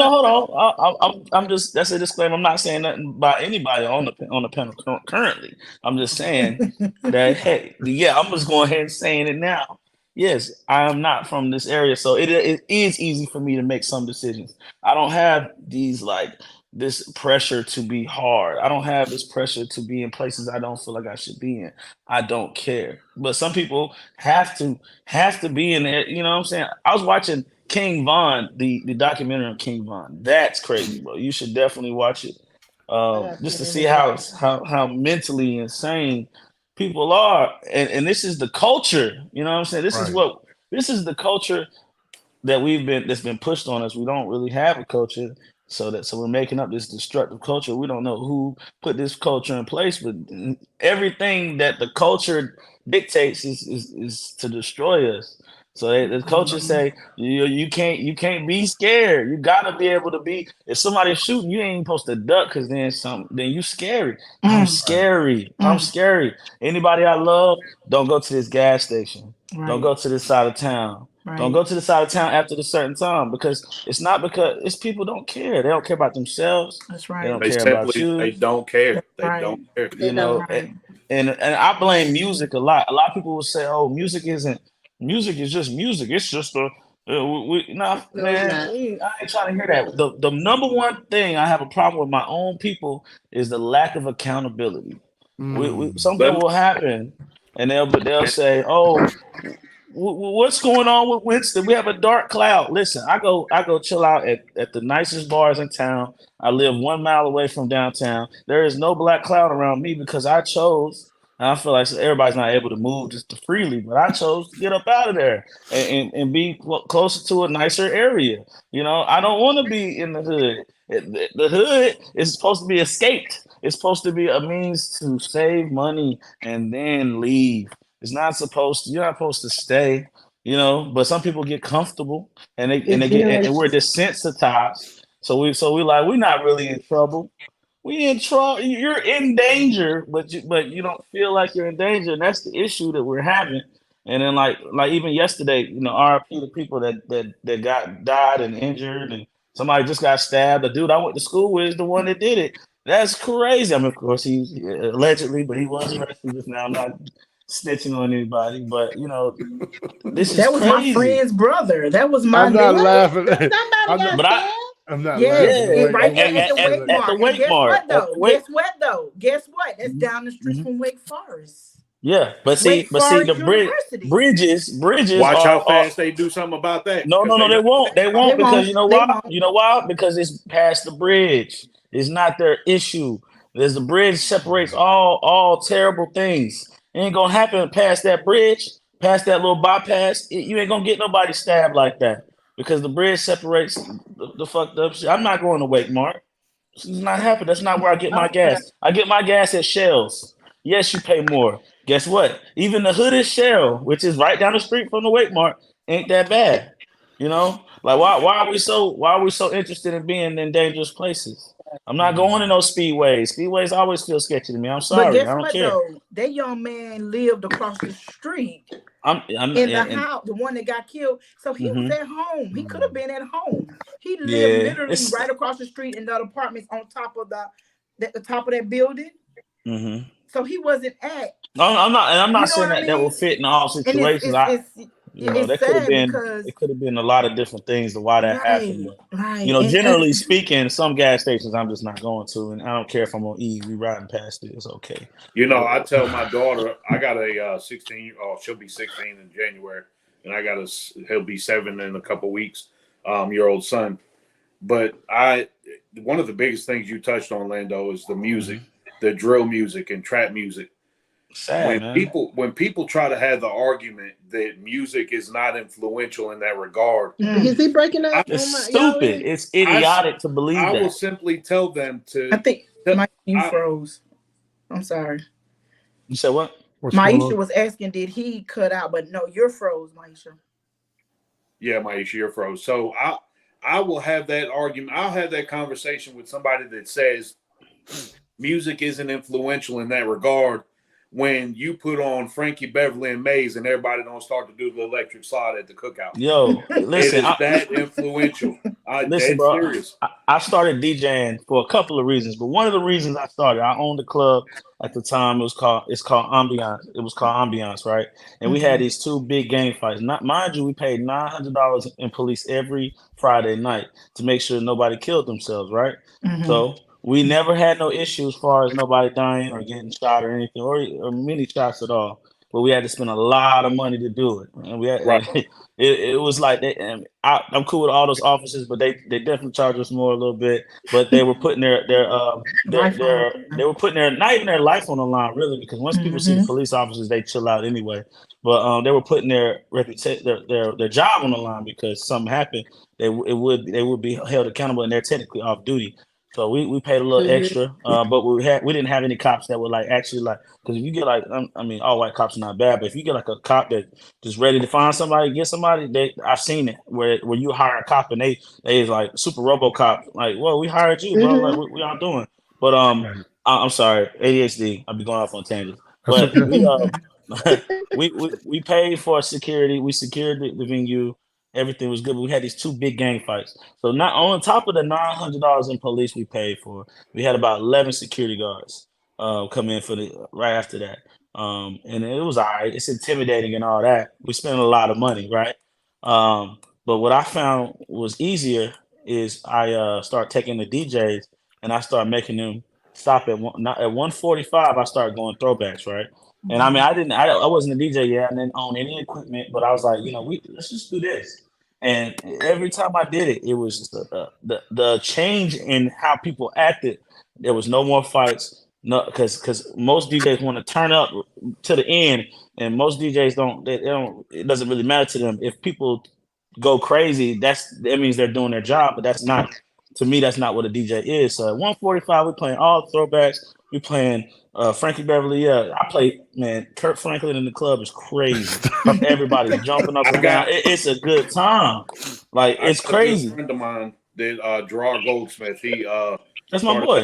hold on. I'm just, that's a disclaimer. I'm not saying nothing about anybody on the panel currently. I'm just saying that, hey, yeah, I'm just going ahead and saying it now. Yes, I am not from this area, so it is easy for me to make some decisions. I don't have this pressure to be hard. I don't have this pressure to be in places I don't feel like I should be in. I don't care. But some people have to be in there. You know what I'm saying? I was watching King Von, the documentary on King Von. That's crazy, bro. You should definitely watch it. Just to see how mentally insane people are. And this is the culture. You know what I'm saying? This is the culture that's been pushed on us. We don't really have a culture, so we're making up this destructive culture. We don't know who put this culture in place, but everything that the culture dictates is to destroy us. So the culture say you can't be scared. You gotta be able to be. If somebody's shooting, you ain't supposed to duck because then you scary. I'm scary. I'm scary. Anybody I love, don't go to this gas station. Don't go to this side of town. Don't go to the side of town after a certain time because it's people don't care. They don't care about themselves.
That's
They
right.
don't
They
care about
simply
you.
they don't care.
That's
They
right.
don't care.
They don't.
And I blame music a lot. A lot of people will say, "Oh, music is just music. It's just a nah,
No, it's
man.
not.
I ain't trying to hear that." The number one thing I have a problem with my own people is the lack of accountability. Something
Let
will happen, and they'll say, "Oh, what's going on with Winston? We have a dark cloud." Listen, I go chill out at the nicest bars in town. I live 1 mile away from downtown. There is no black cloud around me because I chose. And I feel like everybody's not able to move just freely, but I chose to get up out of there and be closer to a nicer area. I don't want to be in the hood. The hood is supposed to be escaped. It's supposed to be a means to save money and then leave. You're not supposed to stay, but some people get comfortable and
It's
and we're desensitized. So we like, we're not really in trouble. We in trouble. You're in danger, but you don't feel like you're in danger, and that's the issue that we're having. And then like even yesterday, RIP the people that died and injured, and somebody just got stabbed. The dude I went to school with is the one that did it. That's crazy. I mean, of course, he's allegedly, but he was arrested just now. I'm not snitching on anybody, but this is
That was my
crazy.
friend's brother. That was my
I'm not
neighbor.
laughing.
Somebody
I'm
got
not,
stabbed.
I'm not
Yes,
laughing.
Yeah,
right there at the
at
Wake
the
Mart.
Wake
And guess
Mart.
what
At the
though?
Wake.
Guess what? That's
Mhm,
down the street
mhm.
from Wake Forest.
Yeah, but
Wake
see, the
Forest University.
bridges
watch how
are
fast they do something about that.
no,
Because
no, no,
they
they
don't
won't. They
They
won't because
won't.
you know
They
why?
won't.
You know why? Because it's past the bridge. It's not their issue. There's the bridge separates all terrible things. It ain't gonna happen past that bridge, past that little bypass. You ain't gonna get nobody stabbed like that because the bridge separates the fucked up shit. I'm not going to Wake Mart. It's not happening. That's not where I get my gas. I get my gas at Shell's. Yes, you pay more. Guess what? Even the hooded Shell, which is right down the street from the Wake Mart, ain't that bad. Like why are we so interested in being in dangerous places? I'm not going to no speedways. Speedways always feel sketchy to me. I'm
But
sorry.
guess
I don't
what
care.
though? That young man lived across the street
I'm
in the
and
house, the one that got killed. So he was
hmm
at home. He could have been at home. He lived
yeah.
literally
It's
right across the street in the apartments on top of the top of that building.
hmm
So he wasn't at.
I'm
You
not
know what
saying
I
that will
mean?
fit in all
And
situations. I
it's
There could have
sad
been
because
a lot of different things to why that happened.
right,
But
right,
generally speaking, some gas stations I'm just not going to, and I don't care if I'm on E. We riding past it. It's okay.
I tell my daughter, I got a 16. Oh, she'll be 16 in January, and he'll be 7 in a couple weeks. Year old son. But one of the biggest things you touched on, Lando, is the music, the drill music and trap music.
Sad, man.
When people try to have the argument that music is not influential in that regard,
Is he breaking up
It's
on my y'all
stupid.
end?
It's idiotic to believe
I will
that.
simply tell them
I
to.
think Mike, you
I,
froze. I'm sorry.
You said what?
What's going
Maisha
on?
was asking, did he cut out? But no, you're froze, Maisha.
Yeah, Maisha, you're froze. So I will have that argument. I'll have that conversation with somebody that says music isn't influential in that regard. When you put on Frankie Beverly and Maze and everybody don't start to do the electric slide at the cookout,
Yo,
it
listen,
is that influential. I'm
listen,
dead
bro.
serious.
I started DJing for a couple of reasons, but one of the reasons I owned a club at the time. It's called Ambiance. It was called Ambiance, right? And we had these two big game fights. Not mind you, we paid $900 in police every Friday night to make sure nobody killed themselves, right? So we never had no issues as far as nobody dying or getting shot or anything, or many shots at all. but we had to spend a lot of money to do it. And we had,
Right.
it was like and I'm cool with all those officers, but they definitely charge us more a little bit. But they were putting
Life on.
they were putting not even their life on the line really, because once people see the
Mhm.
police officers, they chill out anyway. But they were putting their reputation, their job on the line, because something happened, they would be held accountable, and they're technically off duty. So we paid a little
Mhm.
extra, but we didn't have any cops that were like actually like, because if you get like I mean, all white cops are not bad, but if you get like a cop that just ready to find somebody, get somebody, I've seen it where you hire a cop and they is like super RoboCop, like, well, we hired you, bro, like
Mhm.
what y'all doing? But
Right.
I'm sorry, ADHD, I'll be going off on tangents,
That's
but
okay.
we paid for security, we secured the venue. Everything was good, but we had these two big gang fights. So not on top of the $900 in police we paid for, we had about 11 security guards come in for the right after that. And it was all right. It's intimidating and all that. We spent a lot of money, right? But what I found was easier is I start taking the DJs and I start making them stop at not at 145. I started going throwbacks, right? And I mean, I wasn't a DJ yet. I didn't own any equipment, but I was like, let's just do this. And every time I did it, it was just the change in how people acted. There was no more fights. No, because most DJs want to turn up to the end, and most DJs don't. They don't. It doesn't really matter to them if people go crazy. That means they're doing their job, but that's not, to me. That's not what a DJ is. So at 145, we're playing all throwbacks. We're playing Frankie Beverly. Yeah, I play, man. Kurt Franklin in the club is crazy. Everybody's jumping up
I
and down.
got
It's a good time. Like,
I
it's
got a good
crazy.
friend of mine that Gerard Goldsmith. He
That's my
started
boy.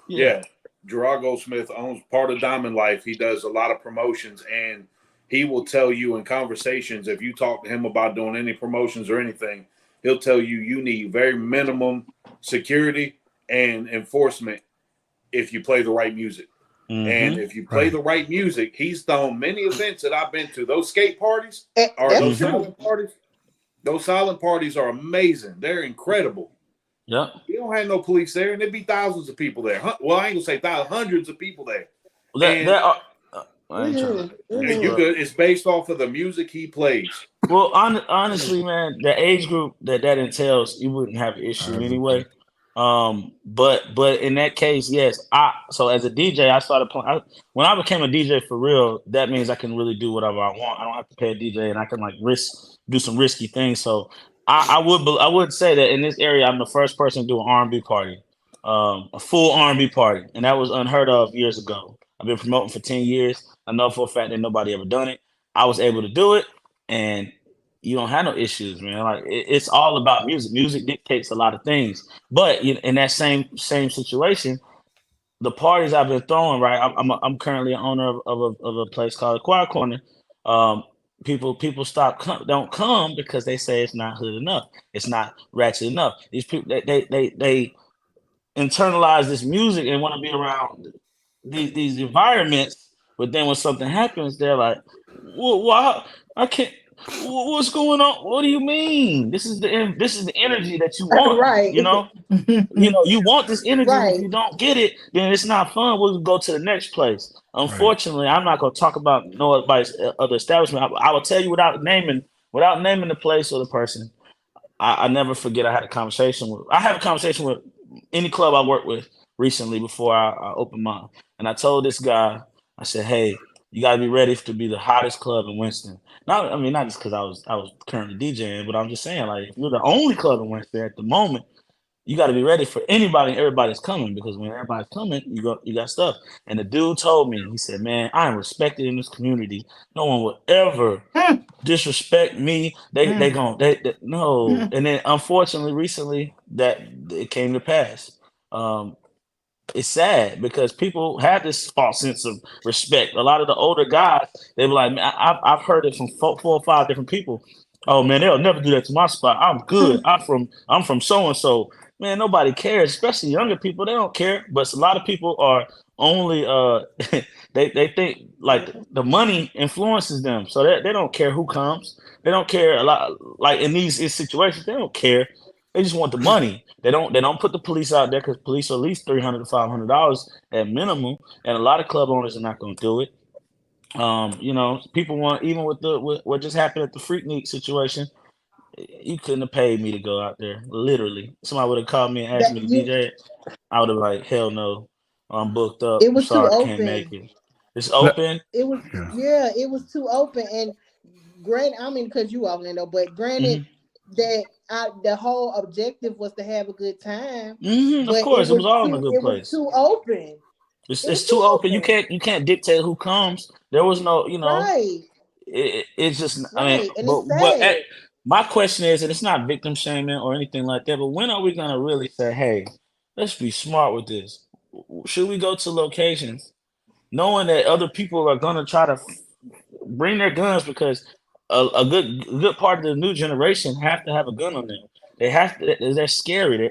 Yeah.
yeah. Gerard Goldsmith owns part of Diamond Life. He does a lot of promotions, and he will tell you in conversations, if you talk to him about doing any promotions or anything, he'll tell you you need very minimum security and enforcement if you play the right music. And
Mm-hmm.
if you play
Right.
the right music, he's thrown many events that I've been to. Those skate parties or
That's
those
true.
silent parties, those silent parties are amazing. They're incredible.
Yep.
You don't have no police there, and there'd be thousands of people there. Well, I ain't gonna say thousands, hundreds of people there.
That
And
that are, I ain't trying
Mhm.
to
and you
Mhm.
good. It's based off of the music he plays.
Well, honestly, man, the age group that entails, you wouldn't have an
I
issue
would
anyway.
think.
But in that case, yes. So as a DJ, I started playing. When I became a DJ for real, that means I can really do whatever I want. I don't have to pay a DJ, and I can like do some risky things. So I would say that in this area, I'm the first person to do an R&B party, a full R&B party, and that was unheard of years ago. I've been promoting for 10 years. I know for a fact that nobody ever done it. I was able to do it, and you don't have no issues, man. Like it's all about music. Music dictates a lot of things. But in that same situation, the parties I've been throwing, right? I'm currently an owner of a place called the Quiet Corner. Um, people don't come because they say it's not hood enough. It's not ratchet enough. These people they internalize this music and want to be around these environments, but then when something happens, they're like, well, why I can't. What's going on? What do you mean? This is the energy that you want.
Right.
You want this energy, and if
Right.
you don't get it, then it's not fun. We'll go to the next place.
Right.
Unfortunately, I'm not going to talk about no advice other establishment. I will tell you without naming the place or the person. I never forget. I have a conversation with any club I worked with recently before I opened mine, and I told this guy, I said, "Hey, you got to be ready to be the hottest club in Winston." Not just because I was currently DJing, but I'm just saying, like, if you're the only club in Winston at the moment, you got to be ready for anybody and everybody's coming, because when everybody's coming, you got stuff. And the dude told me, he said, "Man, I am respected in this community. No one will ever disrespect me. They no." And then unfortunately, recently that it came to pass. Um, it's sad because people have this false sense of respect. A lot of the older guys, they were like, man, I've heard it from four or five different people. Oh man, they'll never do that to my spot. I'm good. I'm from so and so. Man, nobody cares, especially younger people. They don't care. But a lot of people are only they think like the money influences them, so they don't care who comes. They don't care a lot. Like in these situations, they don't care. They just want the money. They don't put the police out there, because police are at least $300 to $500 at minimum, and a lot of club owners are not going to do it. You know, people want, even with what just happened at the Freaknik situation, you couldn't have paid me to go out there. Literally, somebody would have called me and asked
That
me to
you,
DJ. I would have like, hell no, I'm booked up.
it
I'm
was too
sorry, I can't make
open.
it. It's
Let-
open.
It was
yeah.
yeah, it was too open. And granted, I mean, because you Orlando, but granted
Hmm.
that the whole objective was to have a good time,
Of
but
course, it was all in a good
it was
place.
too open. It was
It's
too
too open.
open.
You can't dictate who comes. There was no, you know,
Right,
it's just, I mean,
right, and it's
but
sad.
my question is, and it's not victim shaming or anything like that, but when are we gonna really say, hey, let's be smart with this? Should we go to locations knowing that other people are gonna try to bring their guns, because a good part of the new generation have to have a gun on them. They have to. They're scary.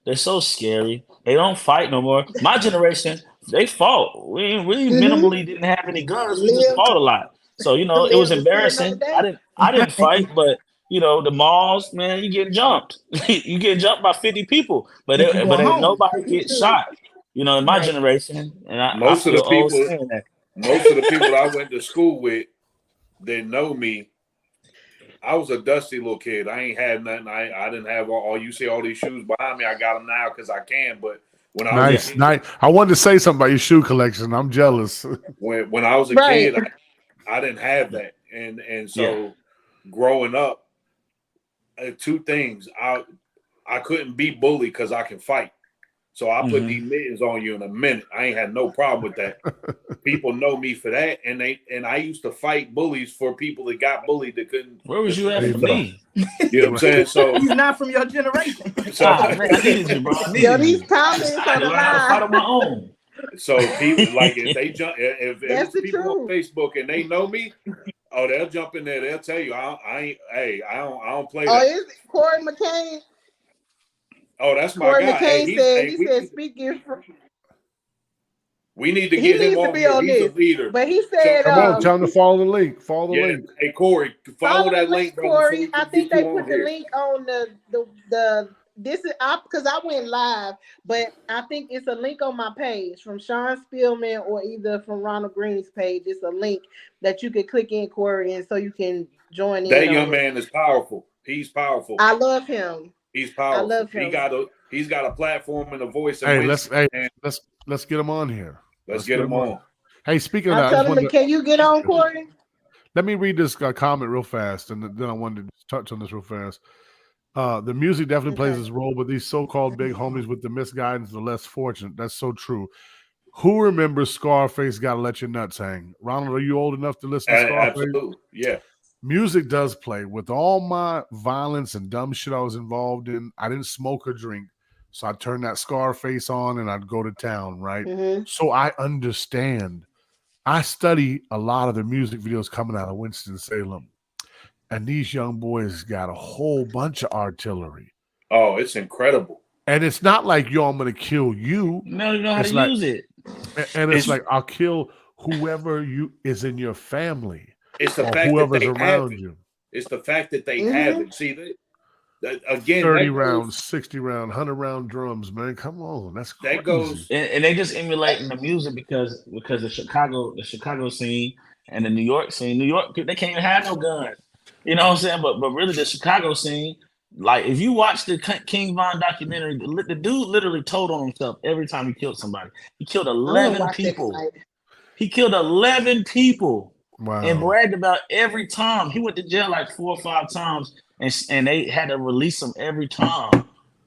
They're so scary. They don't fight no more. My generation, they fought. We
Hmm.
minimally didn't have any guns. We just
Live,
fought a lot. So you know, it was
live to see another
embarrassing.
day.
I didn't fight, but you know, the malls, man, you get jumped. You get jumped by 50 people,
But you
but
going
ain't
home.
nobody get shot. You know, in my
Right.
generation, and I
Most of the
feel old
people,
saying that.
most of the people I went to school with that know me, I was a dusty little kid. I ain't had nothing. I didn't have all you see all these shoes behind me. I got them now because I can. But when I was a
Yeah.
Nice,
kid,
nice. I wanted to say something about your shoe collection. I'm jealous.
when I was a
Right.
kid, I didn't have that, and
Yeah.
so growing up, two things. I couldn't be bullied because I can fight. So I put these
Hmm.
mittens on you in a minute. I ain't had no problem with that. People know me for that, and I used to fight bullies for people that got bullied that couldn't
Where was you
defend
at
There
for
you go.
themselves.
me?
You know what I'm saying? So
He's not from your generation.
so
Ah, man, I needed you, bro. I
Yo,
needed
these
you.
comments
I had
on
to
the
learn how to fight
line.
on my own.
so people like if they jump if
That's
it's
the
people on
truth.
Facebook and they know me, oh they'll jump in there. They'll tell you I ain't hey I don't play
Oh,
that.
is Corey McCain?
Oh that's my
Corey
guy. Hey
McCain said
hey
he said speaking from,
we need to
he
get him
needs to
on
be
here.
on
He's a
this,
leader.
but he
Show
said
Come on, tell them to
he
follow the link. Follow the
yeah.
link.
Hey Corey, follow
follow the
that
link,
link, brother, so
Corey.
we
I
can
think
get
they
you on
put the
here.
link on the this is I because I went live, but I think it's a link on my page from Sean Spillman or either from Ronald Green's page. It's a link that you can click in, Corey, and so you can join in
That
on
young
it.
man is powerful. He's powerful.
I love him.
He's
I
powerful.
love him.
He's got a platform and a voice in
Hey,
Winston. And
let's get him on here.
let's
Let's
get
get
him
him on.
on.
Hey, speaking of
I
that, I
tell
just
him,
wanted to
can you get on, Corey?
let me read this comment real fast, and then I wanted to touch on this real fast. The music definitely plays
Okay.
its role, but these so-called big homies with the misguidance, the less fortunate. That's so true. Who remembers Scarface? Gotta let your nuts hang. Ronald, are you old enough to listen to Scarface?
Absolutely. Yeah.
Music does play. With all my violence and dumb shit I was involved in, I didn't smoke or drink. So I turned that Scarface on and I'd go to town, right?
Mm-hmm.
So I understand. I study a lot of the music videos coming out of Winston-Salem. And these young boys got a whole bunch of artillery.
Oh, it's incredible.
And it's not like, yo, I'm going to kill you.
No, you know how
It's
to
like,
use it.
and it's
It's
like, I'll kill whoever you is in your family
it's the
or
fact that
whoever's
they have
around
it.
you.
It's the fact that they have
Mm-hmm.
it. See again
30
that
rounds,
goes
60 round, 100 round drums, man. Come on. That's
that
crazy.
goes
And they just emulating the music because the Chicago scene and the New York scene. New York, they can't even have no guns. You know what I'm saying? But really, the Chicago scene, like if you watch the King Von documentary, the dude literally told on himself every time he killed somebody. He killed
I want to
11
watch that
people.
tonight.
He killed 11 people and
Wow.
bragged about every time. He went to jail like 4 or 5 times, and they had to release him every time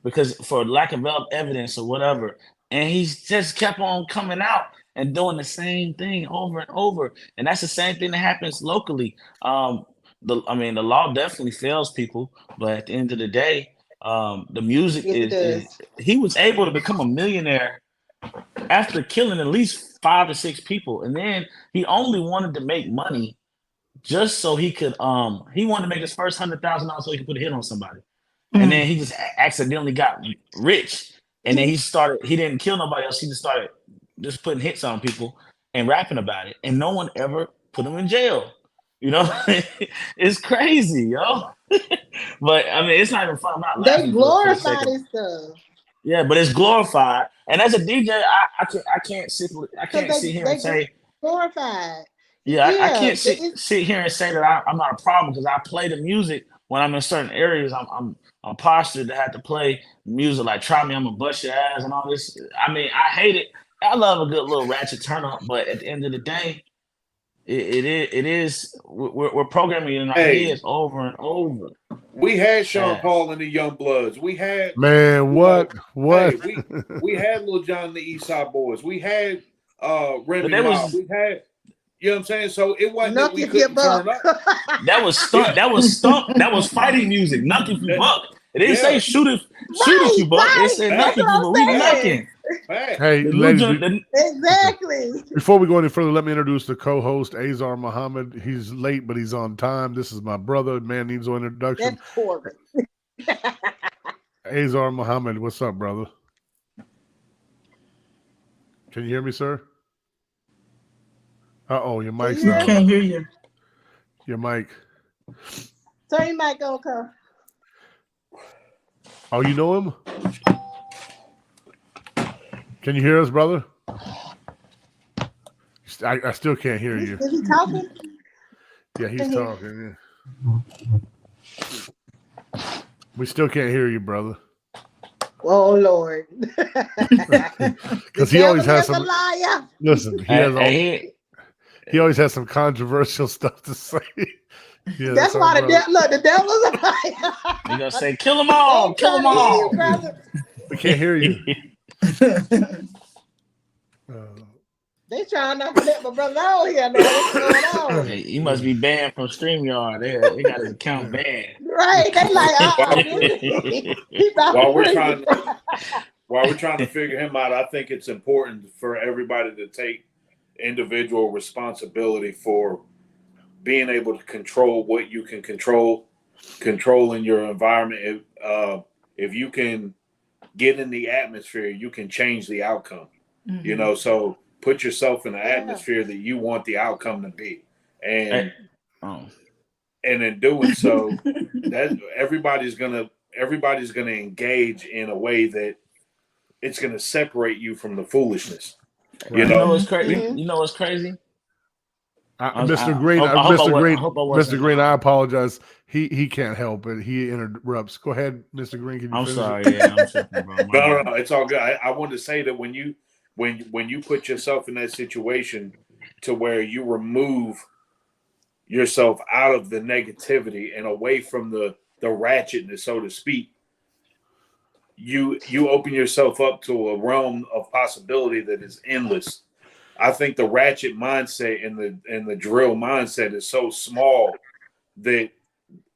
because for lack of evidence or whatever. And he just kept on coming out and doing the same thing over and over. And that's the same thing that happens locally. The law definitely fails people, but at the end of the day, the music
Yes, it
is
does.
he was able to become a millionaire after killing at least 5 or 6 people, and then he only wanted to make money just so he wanted to make his first $100,000 so he could put a hit on somebody, and then he just accidentally got rich, and then he didn't kill nobody else. He just started just putting hits on people and rapping about it, and no one ever put him in jail. You know, it's crazy, yo. But I mean, it's not even fun. I'm not
They
laughing for the sake
glorify
of
this stuff
yeah, but it's glorified. And as a DJ, I can't
because
sit here and
they
say
glorified.
I
Yeah,
can't sit here and say that I'm not a problem because I play the music when I'm in certain areas. I'm postured to have to play music like "Try Me, I'm gonna bust your ass" and all this. I mean, I hate it. I love a good little ratchet turn up, but at the end of the day, it is we're programming it in our
Hey,
heads over and over.
we had Sean
Yeah.
Paul and the Young Bloods. We had,
Man,
you know,
what?
hey, we had Lil Jon and the East Side Boys. We had
But
Remy
that
Ma.
was
We had, you know what I'm saying? So it wasn't that we
Knuckle your
couldn't turn
buck.
up.
that was stunt. That was stump. That was fighting music. Knock if you
That-
buck. It didn't say
yeah,
shoot if
Right,
you buck. It
right.
said knock
That's
if
what
you
I'm
buck. We
saying.
knocking.
fact.
Hey,
The new
ladies,
joint,
Exactly.
before we go any further, let me introduce the co-host, Azar Muhammad. He's late, but he's on time. This is my brother. Man needs no introduction.
That's Corbin.
Azar Muhammad, what's up, brother? Can you hear me, sir? Uh-oh, your mic's
you
We
hear
not
me?
can't
on.
hear you.
Your mic.
Turn your mic on, Cole.
Oh, you know him? Can you hear us, brother? I still can't hear you.
Is he talking?
Yeah, he's talking. Yeah. We still can't hear you, brother.
Oh Lord.
Because he always has
a
some.
liar.
Listen,
hey,
he always has some controversial stuff to say. Yeah,
That's why the devil's a liar.
you gonna say kill them all,
They
kill them
trying to hear
all.
you, brother.
We can't hear you.
They trying not to let my brother know here now. What's going on?
Hey, he must be banned from StreamYard. They got his account banned.
Right. They like, he about
While
to
we're
bring
trying
it.
while we're trying to figure him out, I think it's important for everybody to take individual responsibility for being able to control what you can control in your environment. If you can get in the atmosphere, you can change the outcome.
Mhm.
You know, so put yourself in the atmosphere that you want the outcome to be, and in doing so, that everybody's gonna engage in a way that it's gonna separate you from the foolishness.
Right.
You know,
what's crazy?
Mhm.
You know what's crazy?
Mr. Green,
I hope
Mr. Green, I apologize. He can't help it. He interrupts. Go ahead, Mr. Green. Can you
I'm
finish
sorry.
it?
Yeah, I'm tripping, bro.
no, it's all good. I wanted to say that when you put yourself in that situation to where you remove yourself out of the negativity and away from the ratchetness, so to speak, you open yourself up to a realm of possibility that is endless. I think the ratchet mindset and the drill mindset is so small that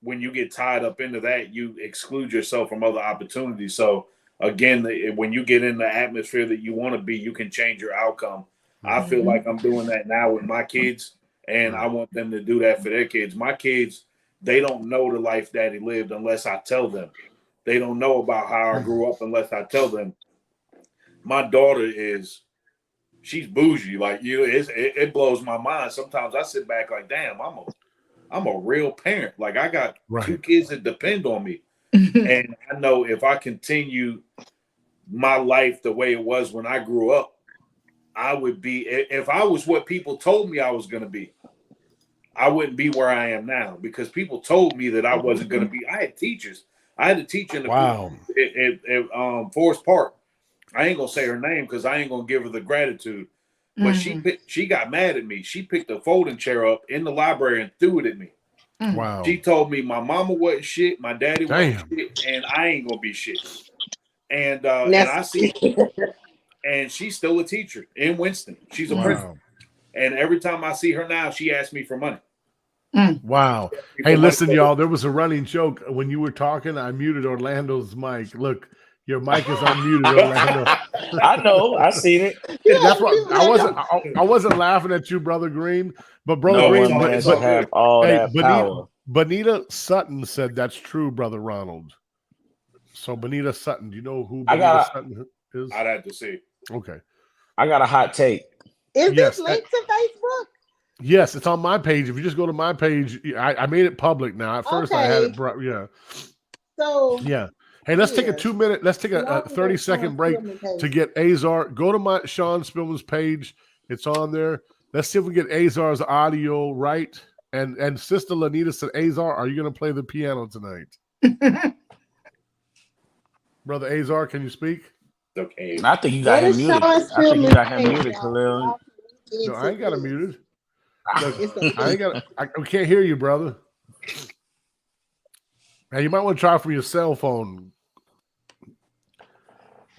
when you get tied up into that, you exclude yourself from other opportunities. So again, when you get in the atmosphere that you want to be, you can change your outcome. I feel like I'm doing that now with my kids, and I want them to do that for their kids. My kids, they don't know the life Daddy lived unless I tell them. They don't know about how I grew up unless I tell them. My daughter she's bougie. Like it blows my mind. Sometimes I sit back like, damn, I'm a real parent. Like I got two kids that depend on me. And I know if I continue my life the way it was when I grew up, I would be, if I was what people told me I was going to be, I wouldn't be where I am now because people told me that I wasn't going to be. I had teachers. I had a teacher in the at Forest Park. I ain't gonna say her name because I ain't gonna give her the gratitude. But she got mad at me. She picked a folding chair up in the library and threw it at me.
Wow.
She told me my mama wasn't shit, my daddy wasn't shit, and I ain't gonna be shit. And I see, and she's still a teacher in Winston. She's a principal. And every time I see her now, she asks me for money.
Wow. Hey, listen, y'all. There was a running joke when you were talking. I muted Orlando's mic. Look, your mic is unmuted, Orlando.
I know. I seen it.
Yeah, that's what I wasn't laughing at you, Brother Green, but Brother Green,
have all that power.
Bonita Sutton said that's true, Brother Ronald. So Bonita Sutton, do you know who Sutton is?
I'd have to see.
Okay.
I got a hot take.
Is this linked to Facebook?
Yes, it's on my page. If you just go to my page, I made it public now. At first I had it
So
yeah. Hey, let's take a 2-minute, let's take a 30-second break to get Azar. Go to my ShawnSpilman's page. It's on there. Let's see if we get Azar's audio right. And Sister Lanita said, Azar, are you going to play the piano tonight? Brother Azar, can you speak?
Okay.
I think you got him muted. I think you got him muted, Khalil.
No, I ain't got him muted. Look,
It's
I can't hear you, brother. Now you might want to try from your cell phone.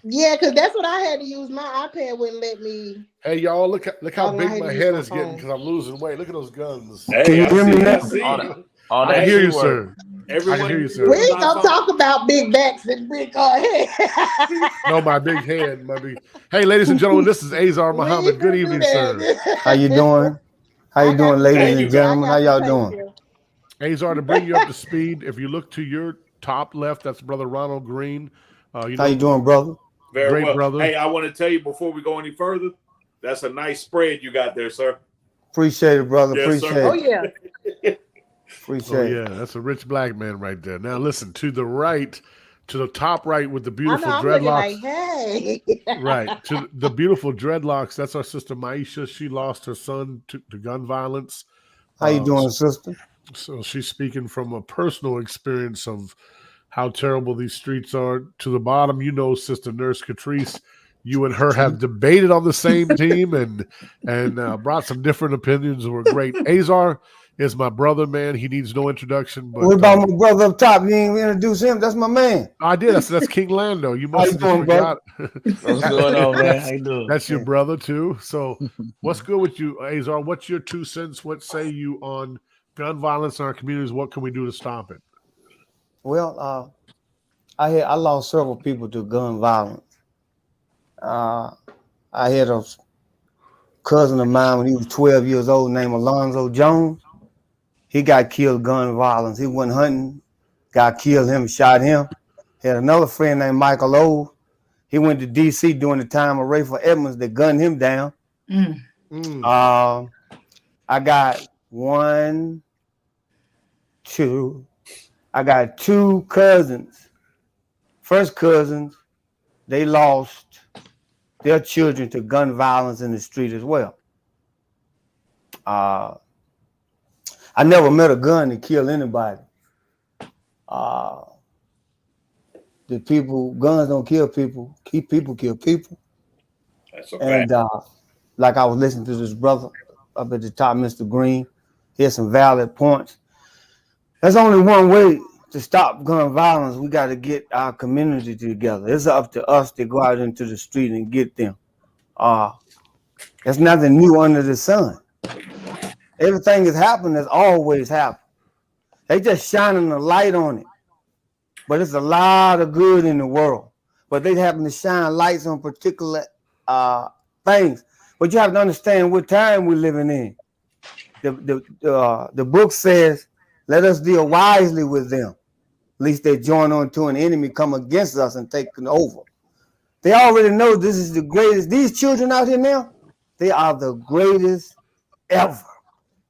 Yeah, because that's what I had to use. My iPad wouldn't let me.
Hey, y'all, look how
I
big
had
my
to use
head
my
is getting
phone.
because I'm losing weight. Look at those guns.
Hey,
Can you
I
hear me
see,
now?
I see.
All
I
that
hear you,
shoe work.
sir.
Everyone
I can hear you,
can
sir.
We
use
ain't gonna talk about big backs and big head.
No, my big head, my big. Hey, ladies and gentlemen, this is Azar
We
Muhammad.
ain't
Good
gonna do
evening, sir.
that.
How you doing? How you
I got
doing,
you
ladies
Thank
and
you.
gentlemen? How
I got
y'all
you
doing?
taken.
Azar, to bring you up to speed, if you look to your top left, that's Brother Ronald Green.
How you doing, brother?
Very
Great
well.
brother.
Hey, I want to tell you before we go any further, that's a nice spread you got there, sir.
Appreciate it, brother.
Yes,
Appreciate
sir.
Oh
it.
yeah.
Appreciate
Oh,
it.
yeah, that's a rich black man right there. Now, listen, to the right, to the top right with the
I know.
beautiful
I'm looking
dreadlocks.
like, hey.
Right. To the beautiful dreadlocks, that's our sister Maisha. She lost her son to gun violence.
How you doing, sister?
So she's speaking from a personal experience of how terrible these streets are. To the bottom, Sister Nurse Catrice, you and her have debated on the same team and brought some different opinions that were great. Azar is my brother, man. He needs no introduction. But
What about my brother up top? You ain't introduce him. That's my man.
I did. I said that's King Lando. You
How
must
you
have just
doing, brother?
forgot.
What's going on, man? How you doing?
That's your brother too. So what's good with you, Azar? What's your 2 cents? What say you on gun violence in our communities? What can we do to stop it?
Well, I lost several people to gun violence. I had a cousin of mine when he was 12 years old named Alonzo Jones. He got killed gun violence. He went hunting, got killed, him, shot him. Had another friend named Michael O. He went to D.C. during the time of Rayford Edmonds. They gunned him down. I got I got 2 cousins. First cousins, they lost their children to gun violence in the street as well. I never met a gun to kill anybody. Guns don't kill people. People kill people.
That's a fact.
And like I was listening to this brother up at the top, Mr. Green, he had some valid points. There's only one way to stop gun violence. We got to get our community together. It's up to us to go out into the street and get them. There's nothing new under the sun. Everything that's happened has always happened. They just shining a light on it. But it's a lot of good in the world. But they happen to shine lights on particular things. But you have to understand what time we're living in. The book says, let us deal wisely with them. At least they join on to an enemy, come against us and take it over. They already know this is the greatest. These children out here now, they are the greatest ever.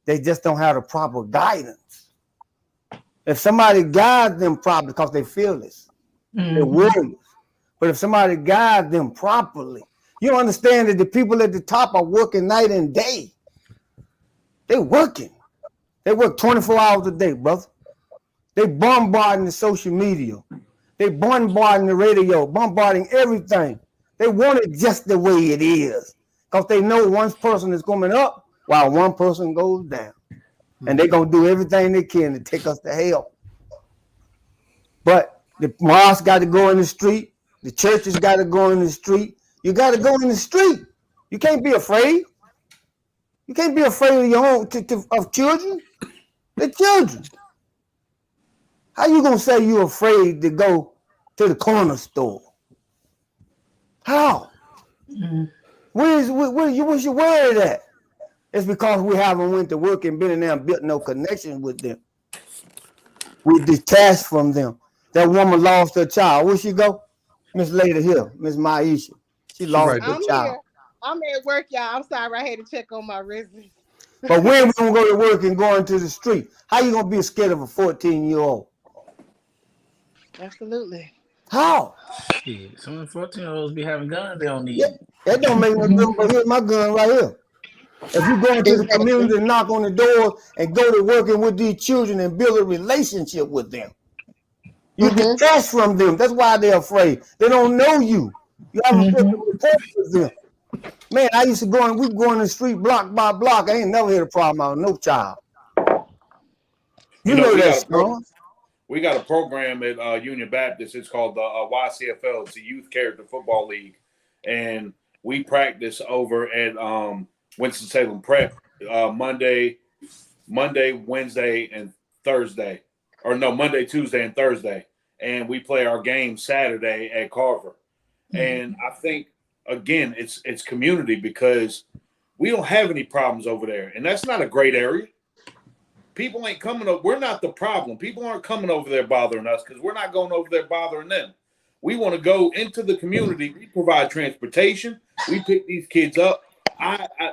They just don't have the proper guidance. If somebody guides them properly, because they fearless, they're warriors. But if somebody guides them properly, you understand that the people at the top are working night and day. They're working. They work 24 hours a day, brother. They bombarding the social media. They bombarding the radio, bombarding everything. They want it just the way it is. Because they know one person is coming up while one person goes down. And they're going to do everything they can to take us to hell. But the mosque got to go in the street. The churches got to go in the street. You got to go in the street. You can't be afraid. You can't be afraid of your own of children. They're children. How you gonna say you're afraid to go to the corner store? How? What's your word at? It's because we haven't went to work and been in there and built no connection with them. We detached from them. That woman lost her child. Where she go? Miss Lady here, Miss Maisha. She lost her child.
Here. I'm at work, y'all. I'm sorry, I had to check on my residence.
But when we gonna go to work and go into the street? How you gonna be scared of a 14-year-old?
Absolutely.
How?
Some 14-year-olds be having guns they don't need.
Yeah, that don't make no difference. But here's my gun right here. If you go into the community and knock on the door and go to working with these children and build a relationship with them, you detach from them. That's why they're afraid. They don't know you. You have a rapport with them. Man, I used to go and we go in the street block by block. I ain't never had a problem out of no child. You know that, Sean.
We got a program at Union Baptist. It's called the YCFL. It's a Youth Character Football League. And we practice over at Winston-Salem Prep Monday, Wednesday, and Thursday. Or no, Monday, Tuesday, and Thursday. And we play our game Saturday at Carver. And I think, again, it's community because we don't have any problems over there. And that's not a great area. People ain't coming up. We're not the problem. People aren't coming over there bothering us because we're not going over there bothering them. We want to go into the community. We provide transportation. We pick these kids up.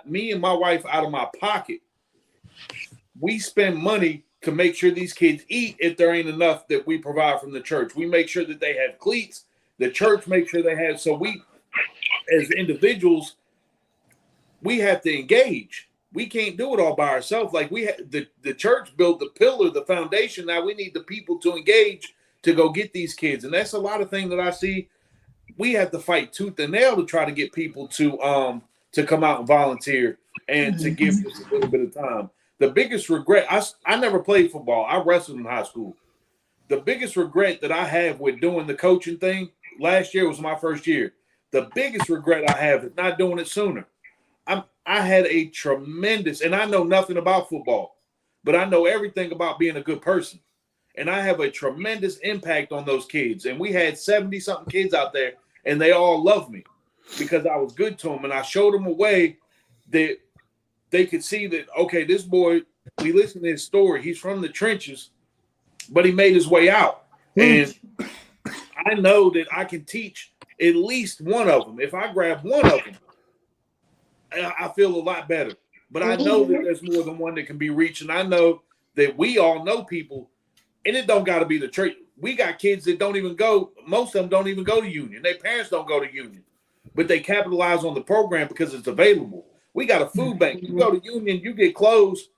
Me and my wife, out of my pocket, we spend money to make sure these kids eat if there ain't enough that we provide from the church. We make sure that they have cleats. The church makes sure they have. So we, as individuals, we have to engage. We can't do it all by ourselves. Like the church built the pillar, the foundation. Now we need the people to engage to go get these kids. And that's a lot of things that I see. We have to fight tooth and nail to try to get people to come out and volunteer and to give us a little bit of time. The biggest regret, I never played football. I wrestled in high school. The biggest regret that I have with doing the coaching thing, last year was my first year. The biggest regret I have is not doing it sooner. I had a tremendous, and I know nothing about football, but I know everything about being a good person. And I have a tremendous impact on those kids. And we had 70-something kids out there, and they all loved me because I was good to them. And I showed them a way that they could see that, okay, this boy, we listened to his story. He's from the trenches, but he made his way out. And I know that I can teach at least one of them. If I grab one of them, I feel a lot better. But I know that there's more than one that can be reached. And I know that we all know people, and it don't got to be the church. We got kids that don't even go, most of them don't even go to Union. Their parents don't go to Union. But they capitalize on the program because it's available. We got a food bank. You go to Union, you get clothes.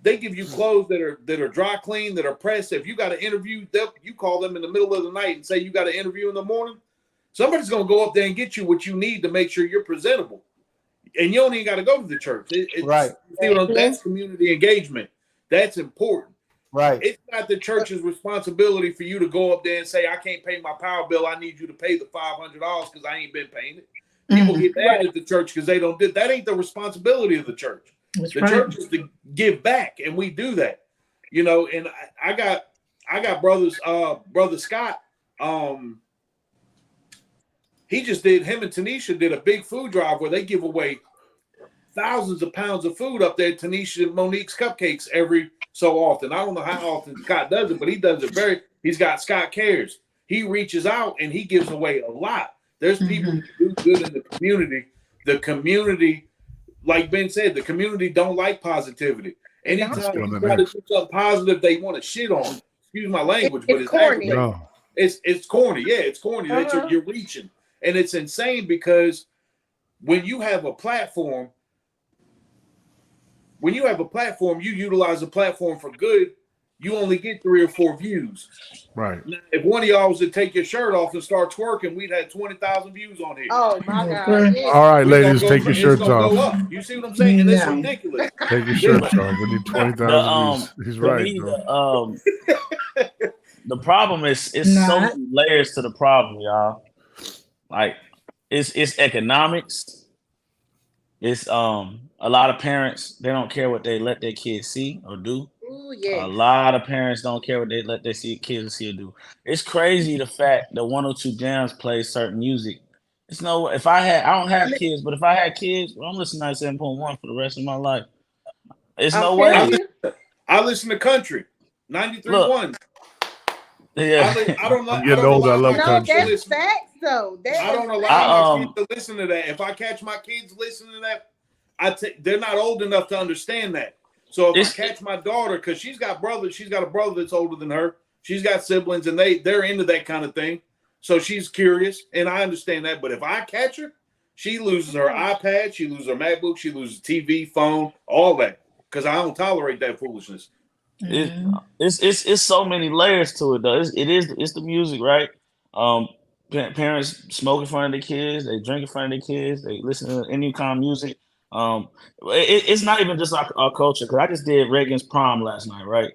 They give you clothes that are dry clean, that are pressed. If you got an interview, you call them in the middle of the night and say you got an interview in the morning. Somebody's going to go up there and get you what you need to make sure you're presentable. And you don't even got to go to the church.
Right.
That's community engagement. That's important.
Right.
It's not the church's responsibility for you to go up there and say, I can't pay my power bill. I need you to pay the $500 because I ain't been paying it. People get mad at the church because they don't do that. Ain't the responsibility of the church. The church is to give back, and we do that. You know, and I got brothers, Brother Scott. He just did, him and Tanisha did a big food drive where they give away thousands of pounds of food up there at Tanisha and Monique's Cupcakes every so often. I don't know how often Scott does it, but he does it he's got Scott Cares. He reaches out and he gives away a lot. There's people who do good in the community. The community, like Ben said, the community don't like positivity. Anytime you try to do something positive, they want to shit on. Excuse my language, but it's corny. It's corny. Yeah, it's corny. You're reaching. And it's insane because when you have a platform, you utilize a platform for good, you only get 3 or 4 views.
Right.
Now, if one of y'all was to take your shirt off and start twerking, we'd have 20,000 views on here.
Oh my God. Yeah.
All right, ladies, take your shirts off.
You see what I'm saying? And it's ridiculous.
Take your shirts off. We need 20,000 views. He's right.
Me, the problem is so many layers to the problem, y'all. Like it's economics. It's a lot of parents, they don't care what they let their kids see or do.
Ooh, yeah.
A lot of parents don't care what they let their kids see or do. It's crazy the fact that 102 Jams plays certain music. I don't have kids, but if I had kids, I'm listening to 97.1 for the rest of my life. It's no way.
I listen to country. 93.1.
Yeah.
I don't know.
I'm getting old. I love country.
That's facts, though.
I don't allow my kids to listen to that. If I catch my kids listening to that, they're not old enough to understand that. So if I catch my daughter, because she's got a brother that's older than her. She's got siblings, and they're into that kind of thing. So she's curious, and I understand that. But if I catch her, She loses her iPad, she loses her MacBook, she loses TV, phone, all that, because I don't tolerate that foolishness.
It's so many layers to it though. It's the music, right? Um, Parents smoke in front of their kids, they drink in front of their kids, they listen to any kind of music. It's not even just our culture. Because I just did Reagan's prom last night, right?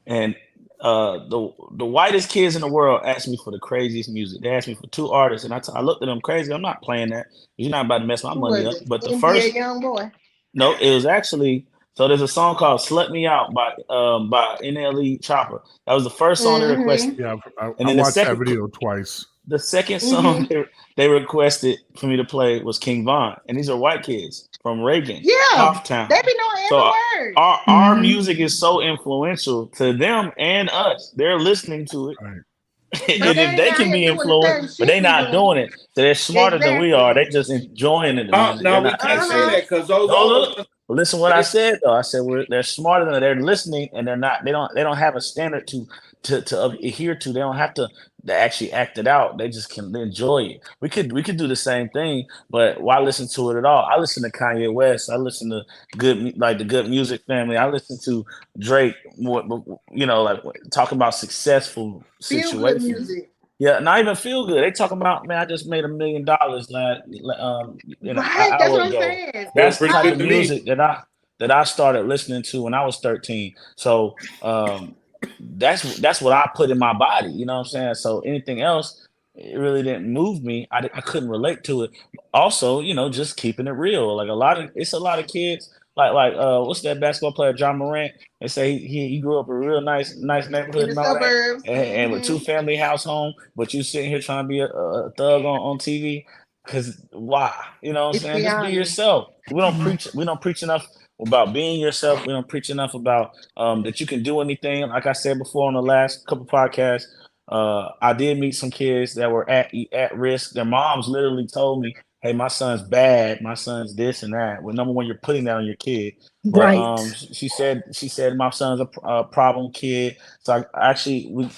And the whitest kids in the world asked me for the craziest music. They asked me for two artists, and I looked at them crazy. I'm not playing that. You're not about to mess my
Who
money
was
up.
it?
But the
NBA
first,
young boy.
no, it was actually so. There's a song called "Slut Me Out" by NLE Chopper. That was the first song they requested,
Yeah,
and
I
then the
watched that
second
video twice.
song they requested for me to play was King Von, and these are white kids from Reagan,
Yeah,
Hofftown.
they be knowing
So
every word.
our music is so influential to them and us. They're listening to it.
Right.
And
But they
then
ain't
they
out
can
here
be
doing the same
influenced, but
shit
they're
we
not
doing.
doing it. So they're smarter than we are.
Exactly.
They just enjoying the music.
No,
They're
we
not
can't say
actually.
that because those
No,
are the
look.
ones.
Listen what I said though. I said they're smarter than they're listening, and they're not. They don't have a standard to adhere to. They don't have to actually act it out. They just can enjoy it. We could do the same thing, but why listen to it at all? I listen to Kanye West. I listen to the Good Music Family. I listen to Drake. More, like talking about successful
Feel good
situations.
music.
Yeah, not even feel good. They talking about, man, I just made $1 million an
Right, that's
hour
what I'm
ago.
saying.
Feels
That's the
pretty
type
How
good
of
to me.
music that I started listening to when I was 13. So that's what I put in my body. You know what I'm saying? So anything else, it really didn't move me. I couldn't relate to it. Also, just keeping it real. Like it's a lot of kids. Like what's that basketball player, John Morant? They say he grew up in a real nice
in
neighborhood
the
and all that,
suburbs.
and with two-family house home. But you sitting here trying to be a thug on TV. Cause why? You know what I'm
Let's
saying?
be
Just be
honest.
yourself. We don't preach enough about being yourself. We don't preach enough about that you can do anything. Like I said before on the last couple podcasts, I did meet some kids that were at risk. Their moms literally told me, "Hey, my son's bad. My son's this and that." Well, number one, you're putting that on your kid. But
Right.
she said my son's a problem kid. So I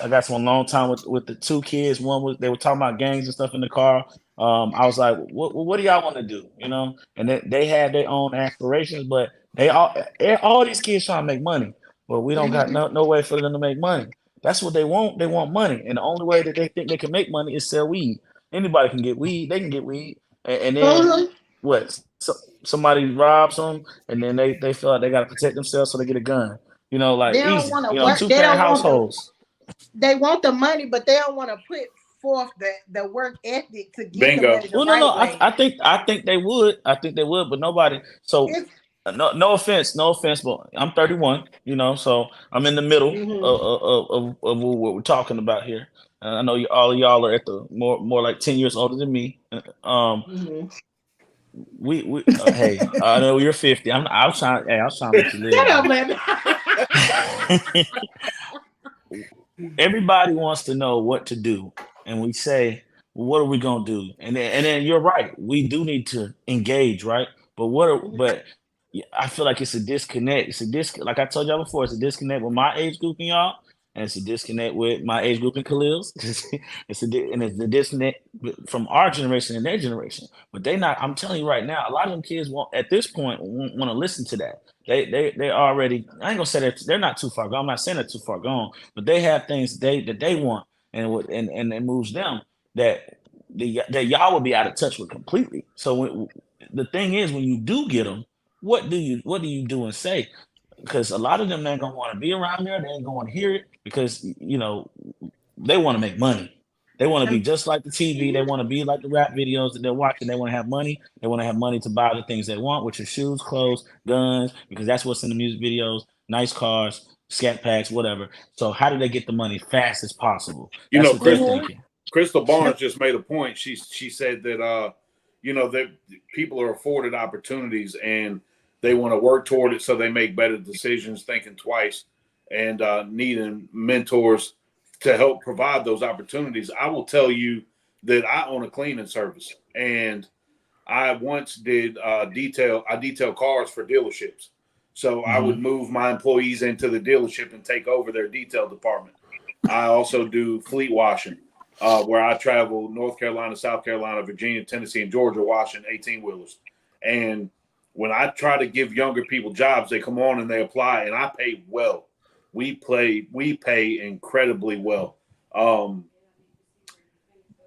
got some alone time with the two kids. They were talking about gangs and stuff in the car. I was like, what do y'all want to do? And they had their own aspirations, but all these kids trying to make money, but we don't got no way for them to make money. That's what they want. They want money, and the only way that they think they can make money is sell weed. Anybody can get weed. They can get weed, and then what? Somebody robs them, and then they feel like they got to protect themselves, so they get a gun. Like
They don't
easy.
want to work.
Two
They
parent
don't want the.
households.
They want the money, but they don't want to put forth the work ethic to get the
Bingo.
money the
Well, no.
right way.
I think they would. I think they would, but nobody. So
It's,
no offense, but I'm 31. So I'm in the middle
mhm.
of what we're talking about here. I know all of y'all are at the more like 10 years older than me.
Mhm.
We hey, I know you're 50. I was trying. Hey, I was trying to let you live,
Shut up,
man.
man.
Everybody wants to know what to do, and we say, well, "What are we gonna do?" And then you're right. We do need to engage, right? But yeah, I feel like it's a disconnect. Like I told y'all before. It's a disconnect with my age group and y'all, and it's a disconnect with my age group and Khalil's. It's the disconnect from our generation and their generation. But they not. I'm telling you right now, a lot of them kids won't at this point want to listen to that. They already. I ain't gonna say that they're not too far gone. I'm not saying they're too far gone, but they have things that they want, and it moves them that y'all will be out of touch with completely. So the thing is, when you do get them, what do you do and say? Because a lot of them ain't gonna want to be around there. They ain't gonna want to hear it because they want to make money. They want to be just like the TV. They want to be like the rap videos that they're watching. They want to have money. They want to have money to buy the things they want, which are shoes, clothes, guns, because that's what's in the music videos, nice cars, scat packs, whatever. So how do they get the money fast as possible?
You
That's
know,
what they're
Crystal,
thinking.
Crystal Barnes just made a point. She said that that people are afforded opportunities and they want to work toward it so they make better decisions, thinking twice, and needing mentors to help provide those opportunities. I will tell you that I own a cleaning service, and I once did detail cars for dealerships. So I would
Mm-hmm.
move my employees into the dealership and take over their detail department. I also do fleet washing. where I travel North Carolina, South Carolina, Virginia, Tennessee, and Georgia, washing 18-wheelers. And when I try to give younger people jobs, they come on and they apply, and I pay well. We pay incredibly well.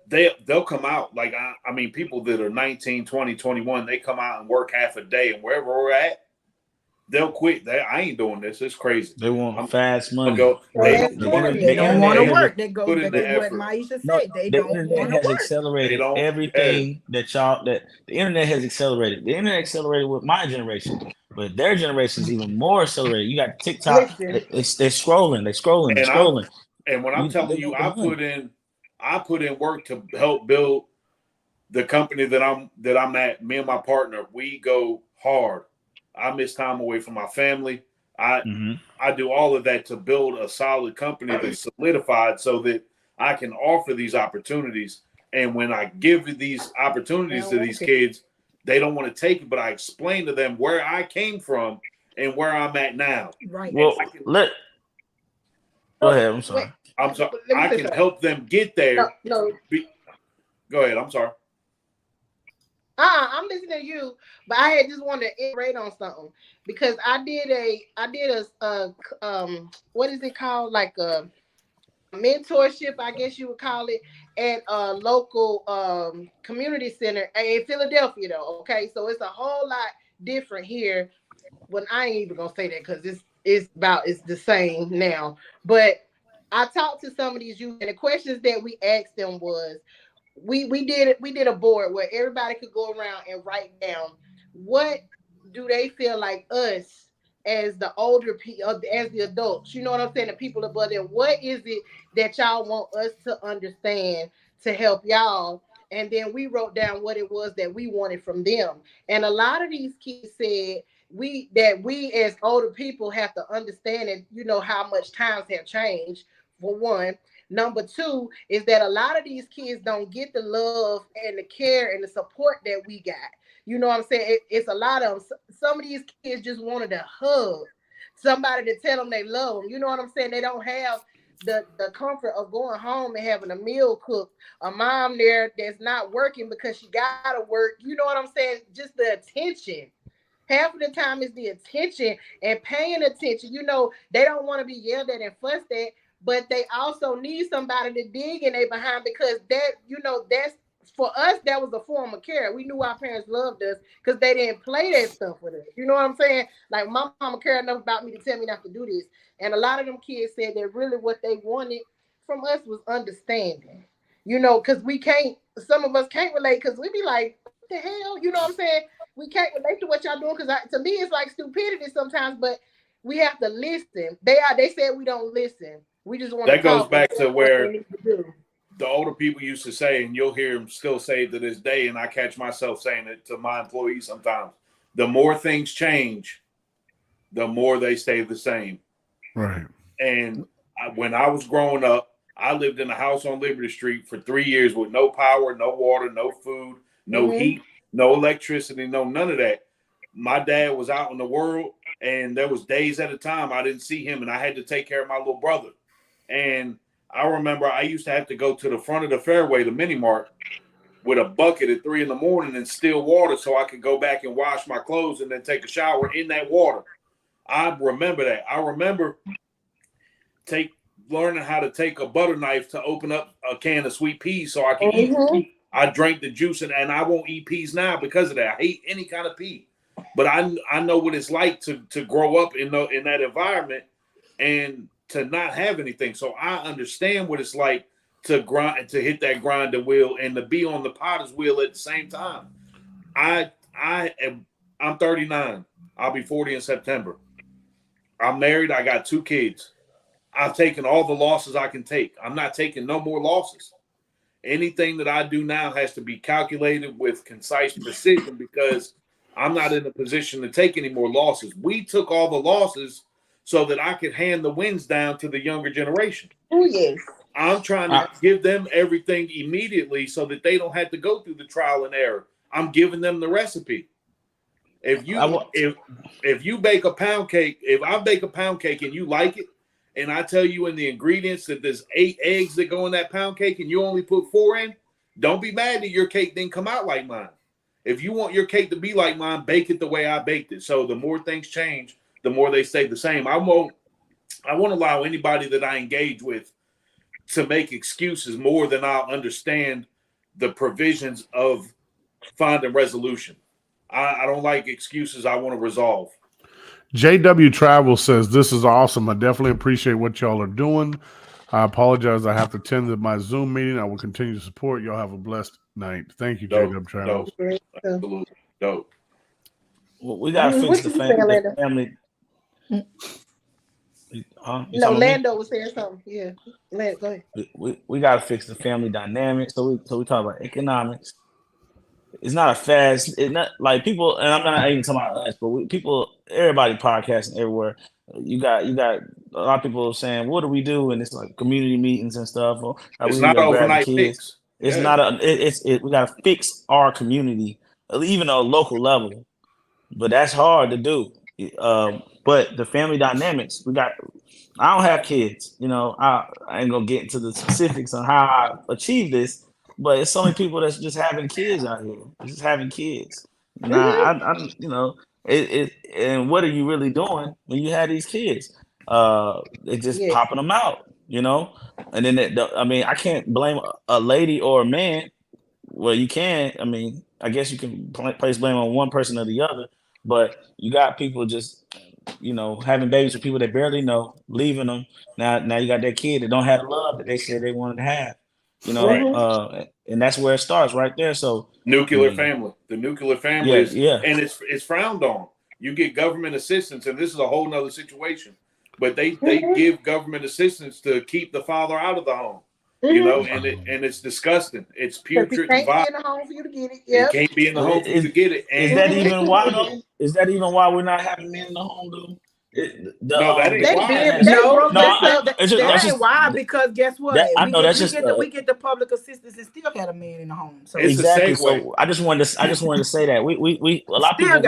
They'll come out like I mean, people that are 19, 20, 21, they come out and work half a day, and wherever we're at, they'll quit. I ain't doing this. It's crazy.
They want fast money.
They
Fast
don't want
money.
to.
They don't want to work. They
put in the
what
effort.
Maisha
No,
said. They
the
don't
internet
want
has
to work.
accelerated
They don't-
everything that the internet has accelerated. The internet accelerated with my generation, but their generation is even more accelerated. You got TikTok.
Listen.
They're scrolling.
And when I'm telling
they
you,
want the money.
I put in work to help build the company that I'm at. Me and my partner, we go hard. I miss time away from my family. I do all of that to build a solid company that's solidified so that I can offer these opportunities. And when I give these opportunities to these kids, they don't want to take it, but I explain to them where I came from and where I'm at now.
Right.
Well, go ahead. I'm sorry.
I'm sorry. I can help them get there.
No.
Go ahead. I'm sorry.
I'm listening to you, but I had just wanted to iterate on something because I did a what is it called, like a mentorship, I guess you would call it, at a local community center in Philadelphia though. Okay, so it's a whole lot different here. Well, I ain't even gonna say that because it's the same now. But I talked to some of these youth, and the questions that we asked them was, we did a board where everybody could go around and write down what do they feel like us as the older people, as the adults, you know what I'm saying, the people above them, what is it that y'all want us to understand to help y'all? And then we wrote down what it was that we wanted from them. And a lot of these kids said we as older people have to understand and you know how much times have changed, for one. Number two is that a lot of these kids don't get the love and the care and the support that we got. You know what I'm saying? It's a lot of them. Some of these kids just wanted a hug, somebody to tell them they love them. You know what I'm saying? They don't have the comfort of going home and having a meal cooked, a mom there that's not working because she got to work. You know what I'm saying? Just the attention. Half of the time is the attention and paying attention. You know, they don't want to be yelled at and fussed at, but they also need somebody to dig in their behind because that, you know, that's for us, that was a form of care. We knew our parents loved us because they didn't play that stuff with us. You know what I'm saying? Like my mama cared enough about me to tell me not to do this. And a lot of them kids said that really what they wanted from us was understanding. You know, because some of us can't relate because we be like, what the hell? You know what I'm saying? We can't relate to what y'all doing because to me it's like stupidity sometimes, but we have to listen. They said we don't listen. We just want to talk.
That goes back to where the older people used to say, and you'll hear them still say it to this day, and I catch myself saying it to my employees sometimes. The more things change, the more they stay the same.
Right.
And when I was growing up, I lived in a house on Liberty Street for 3 years with no power, no water, no food, no heat, no electricity, no none of that. My dad was out in the world, and there was days at a time I didn't see him, and I had to take care of my little brother. And I remember I used to have to go to the front of the fairway, the mini mart, with a bucket at 3 a.m. and still water so I could go back and wash my clothes and then take a shower in that water. I remember that. I remember learning how to take a butter knife to open up a can of sweet peas so I could eat. I drank the juice and I won't eat peas now because of that. I hate any kind of pea. But I know what it's like to grow up in that environment and to not have anything. So I understand what it's like to grind, to hit that grinder wheel and to be on the potter's wheel at the same time. I'm 39. I'll be 40 in September. I'm married. I got 2 kids. I've taken all the losses I can take. I'm not taking no more losses. Anything that I do now has to be calculated with concise precision because I'm not in a position to take any more losses. We took all the losses so that I could hand the wins down to the younger generation.
Oh, yes.
I'm trying to give them everything immediately so that they don't have to go through the trial and error. I'm giving them the recipe. If you bake a pound cake, if I bake a pound cake and you like it, and I tell you in the ingredients that there's 8 eggs that go in that pound cake and you only put 4 in, don't be mad that your cake didn't come out like mine. If you want your cake to be like mine, bake it the way I baked it. So the more things change, the more they stay the same. I won't allow anybody that I engage with to make excuses more than I'll understand the provisions of finding resolution. I don't like excuses. I want to resolve.
JW Travel says, this is awesome. I definitely appreciate what y'all are doing. I apologize. I have to attend my Zoom meeting. I will continue to support. Y'all have a blessed night. Thank you, JW Travel.
Absolutely dope.
Well, we got to fix the family.
No, Lando was saying something. Yeah, go ahead.
We got to fix the family dynamic. So we talk about economics. It's not a fast. It's not like people, and I'm not even talking about us, but everybody podcasting everywhere. You got a lot of people saying, "What do we do?" And it's like community meetings and stuff. Or
it's not an overnight fix.
It's not we got to fix our community, even on a local level. But that's hard to do. But the family dynamics, I don't have kids, I ain't gonna get into the specifics on how I achieve this, but it's so many people that's just having kids out here, just having kids. Now, and what are you really doing when you have these kids? They're just popping them out, and then I can't blame a lady or a man. Well, you can. I guess you can place blame on one person or the other, but you got people just having babies with people they barely know, leaving them. Now you got that kid that don't have the love that they said they wanted to have, and that's where it starts right there. So
nuclear family, the nuclear family is, and it's frowned on. You get government assistance, and this is a whole nother situation, but they give government assistance to keep the father out of the home. And it's disgusting. It's putrid.
Can't be in the home for you to get it.
It can't be in the home for you to get it.
And is that even why though? Is that even why we're not having men in the home though?
That
ain't why. Because guess what? We get the public assistance and still got a man in the home. So
exactly. So I just wanted to say that we a lot of people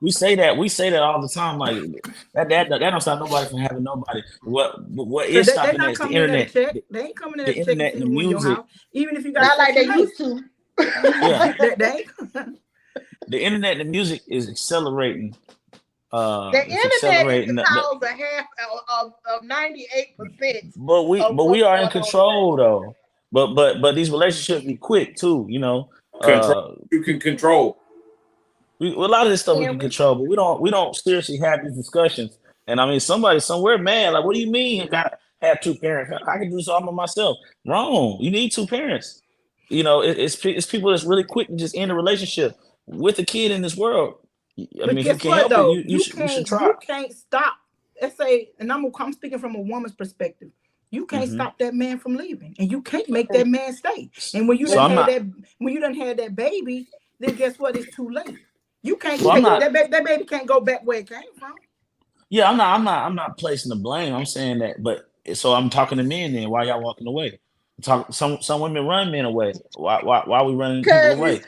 we say that all the time. Like that don't stop nobody from having nobody. What is stopping is the internet.
They ain't coming in the internet and the music. Even if you got
not like they used to.
Yeah, the internet and the music is accelerating.
The internet is caused a half of 98%.
But we are in control though. But these relationships be quick too.
Control. You can control.
A lot of this stuff we can control, but we don't seriously have these discussions. And somebody somewhere mad, like, what do you mean you gotta have 2 parents? I can do this all by myself. Wrong. You need 2 parents. It's people that's really quick to just end a relationship with a kid in this world.
But if you can't help it, you should try. You can't stop. Let's say, and I'm speaking from a woman's perspective. You can't stop that man from leaving, and you can't make that man stay. And when you done had that baby, then guess what? It's too late. You can't. That baby can't go back where it came from.
Yeah, I'm not placing the blame. I'm saying that, but so I'm talking to men. Then why y'all walking away? Some women run men away. Why are we running people away?